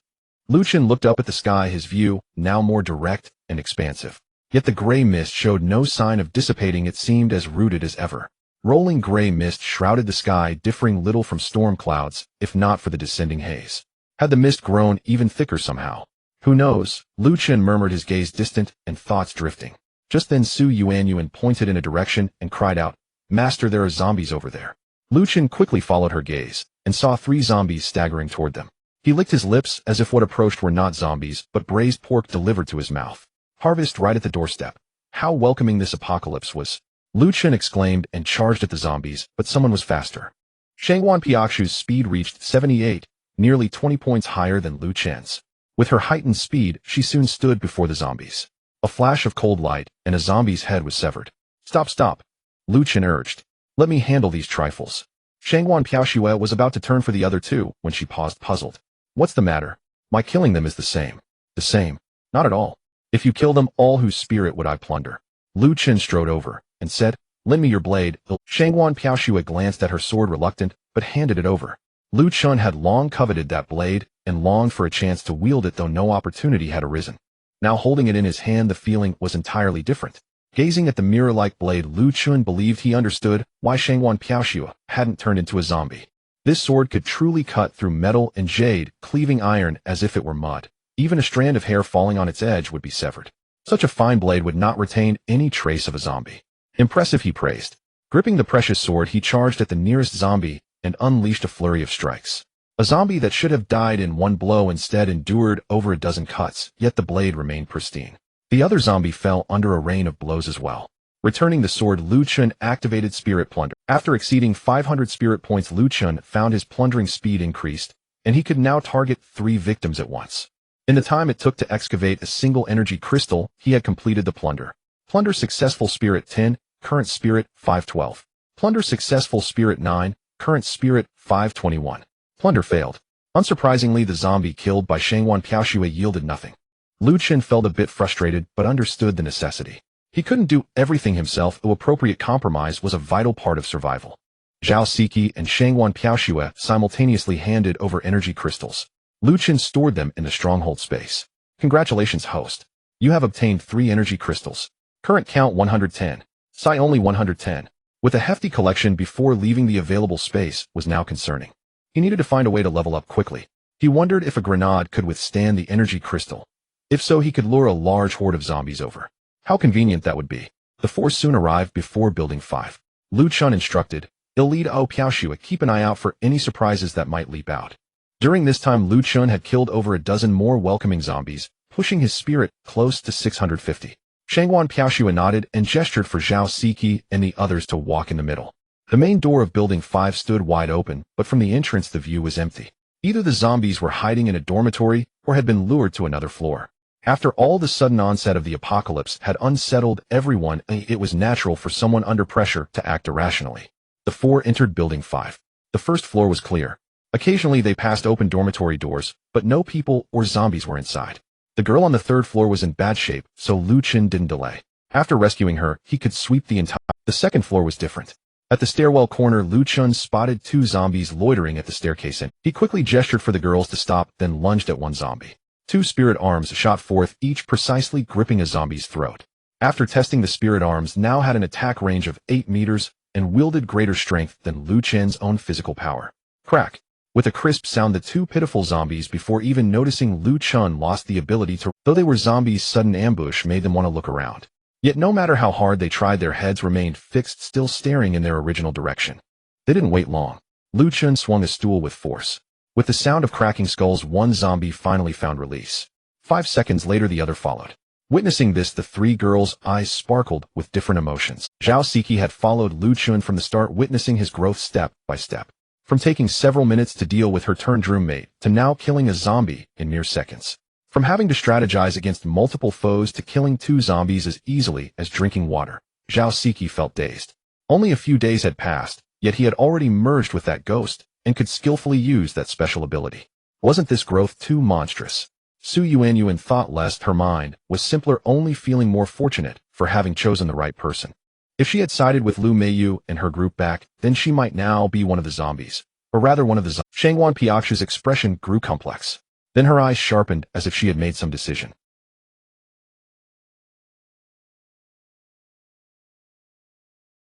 Liu Chen looked up at the sky, his view now more direct and expansive. Yet the gray mist showed no sign of dissipating. It seemed as rooted as ever. Rolling gray mist shrouded the sky, differing little from storm clouds, if not for the descending haze. Had the mist grown even thicker somehow? Who knows? Liu Chen murmured, his gaze distant and thoughts drifting. Just then Su Yuanyuan pointed in a direction and cried out, "Master, there are zombies over there." Liu Chen quickly followed her gaze and saw 3 zombies staggering toward them. He licked his lips as if what approached were not zombies, but braised pork delivered to his mouth. Harvest right at the doorstep. How welcoming this apocalypse was. Liu Chen exclaimed and charged at the zombies, but someone was faster. Shangwan Piaoxue's speed reached 78, nearly 20 points higher than Liu Chen's. With her heightened speed, she soon stood before the zombies. A flash of cold light, and a zombie's head was severed. "Stop, stop," Liu Chen urged. "Let me handle these trifles." Shangwan Piaoxue was about to turn for the other two when she paused, puzzled. "What's the matter? My killing them is the same." "The same? Not at all. If you kill them all, whose spirit would I plunder?" Liu Chen strode over and said, "Lend me your blade." Shangwan Piaoxue glanced at her sword, reluctant, but handed it over. Liu Chen had long coveted that blade and longed for a chance to wield it, though no opportunity had arisen. Now holding it in his hand, the feeling was entirely different. Gazing at the mirror-like blade, Liu Chen believed he understood why Shangwan Piaoxue hadn't turned into a zombie. This sword could truly cut through metal and jade, cleaving iron as if it were mud. Even a strand of hair falling on its edge would be severed. Such a fine blade would not retain any trace of a zombie. Impressive, he praised. Gripping the precious sword, he charged at the nearest zombie and unleashed a flurry of strikes. A zombie that should have died in one blow instead endured over a dozen cuts, yet the blade remained pristine. The other zombie fell under a rain of blows as well. Returning the sword, Liu Chen activated Spirit Plunder. After exceeding 500 spirit points, Liu Chen found his plundering speed increased, and he could now target 3 victims at once. In the time it took to excavate a single energy crystal, he had completed the plunder. Plunder successful, Spirit 10, current Spirit 512. Plunder successful, Spirit 9, current Spirit 521. Plunder failed. Unsurprisingly, the zombie killed by Shangwan Piaoxue yielded nothing. Liu Chen felt a bit frustrated, but understood the necessity. He couldn't do everything himself, though appropriate compromise was a vital part of survival. Zhao Siqi and Shangwan Piaoxue simultaneously handed over energy crystals. Liu Chen stored them in the stronghold space. "Congratulations, host. You have obtained 3 energy crystals. Current count 110. Psi only 110. With a hefty collection before leaving the available space was now concerning. He needed to find a way to level up quickly. He wondered if a grenade could withstand the energy crystal. If so, he could lure a large horde of zombies over. How convenient that would be. The 4 soon arrived before Building 5. Liu Chen instructed, "Lead Piaoxue, keep an eye out for any surprises that might leap out." During this time, Liu Chen had killed over a dozen more welcoming zombies, pushing his spirit close to 650. Shangguan Piaoxue nodded and gestured for Zhao Siqi and the others to walk in the middle. The main door of Building 5 stood wide open, but from the entrance the view was empty. Either the zombies were hiding in a dormitory or had been lured to another floor. After all the sudden onset of the apocalypse had unsettled everyone, it was natural for someone under pressure to act irrationally. The four entered Building 5. The first floor was clear. Occasionally they passed open dormitory doors, but no people or zombies were inside. The girl on the third floor was in bad shape, so Liu Chen didn't delay. After rescuing her, he could sweep the entire... The second floor was different. At the stairwell corner, Liu Chen spotted two zombies loitering at the staircase and he quickly gestured for the girls to stop, then lunged at one zombie. Two spirit arms shot forth, each precisely gripping a zombie's throat. After testing, the spirit arms now had an attack range of 8 meters and wielded greater strength than Liu Chen's own physical power. Crack! With a crisp sound, the two pitiful zombies, before even noticing Liu Chen, lost the ability to... Though they were zombies, sudden ambush made them want to look around. Yet no matter how hard they tried, their heads remained fixed, still staring in their original direction. They didn't wait long. Liu Chen swung a stool with force. With the sound of cracking skulls, one zombie finally found release. 5 seconds later, the other followed. Witnessing this, the three girls' eyes sparkled with different emotions. Zhao Siqi had followed Liu Chen from the start, witnessing his growth step by step. From taking several minutes to deal with her turned roommate, to now killing a zombie in mere seconds. From having to strategize against multiple foes to killing 2 zombies as easily as drinking water, Zhao Siqi felt dazed. Only a few days had passed, yet he had already merged with that ghost, and could skillfully use that special ability. Wasn't this growth too monstrous? Su Yuanyuan thought, lest her mind was simpler, only feeling more fortunate for having chosen the right person. If she had sided with Lu Meiyu and her group back, then she might now be one of the zombies. Or rather one of the zombies. Shangguan Piaoxue's expression grew complex. Then her eyes sharpened as if she had made some decision.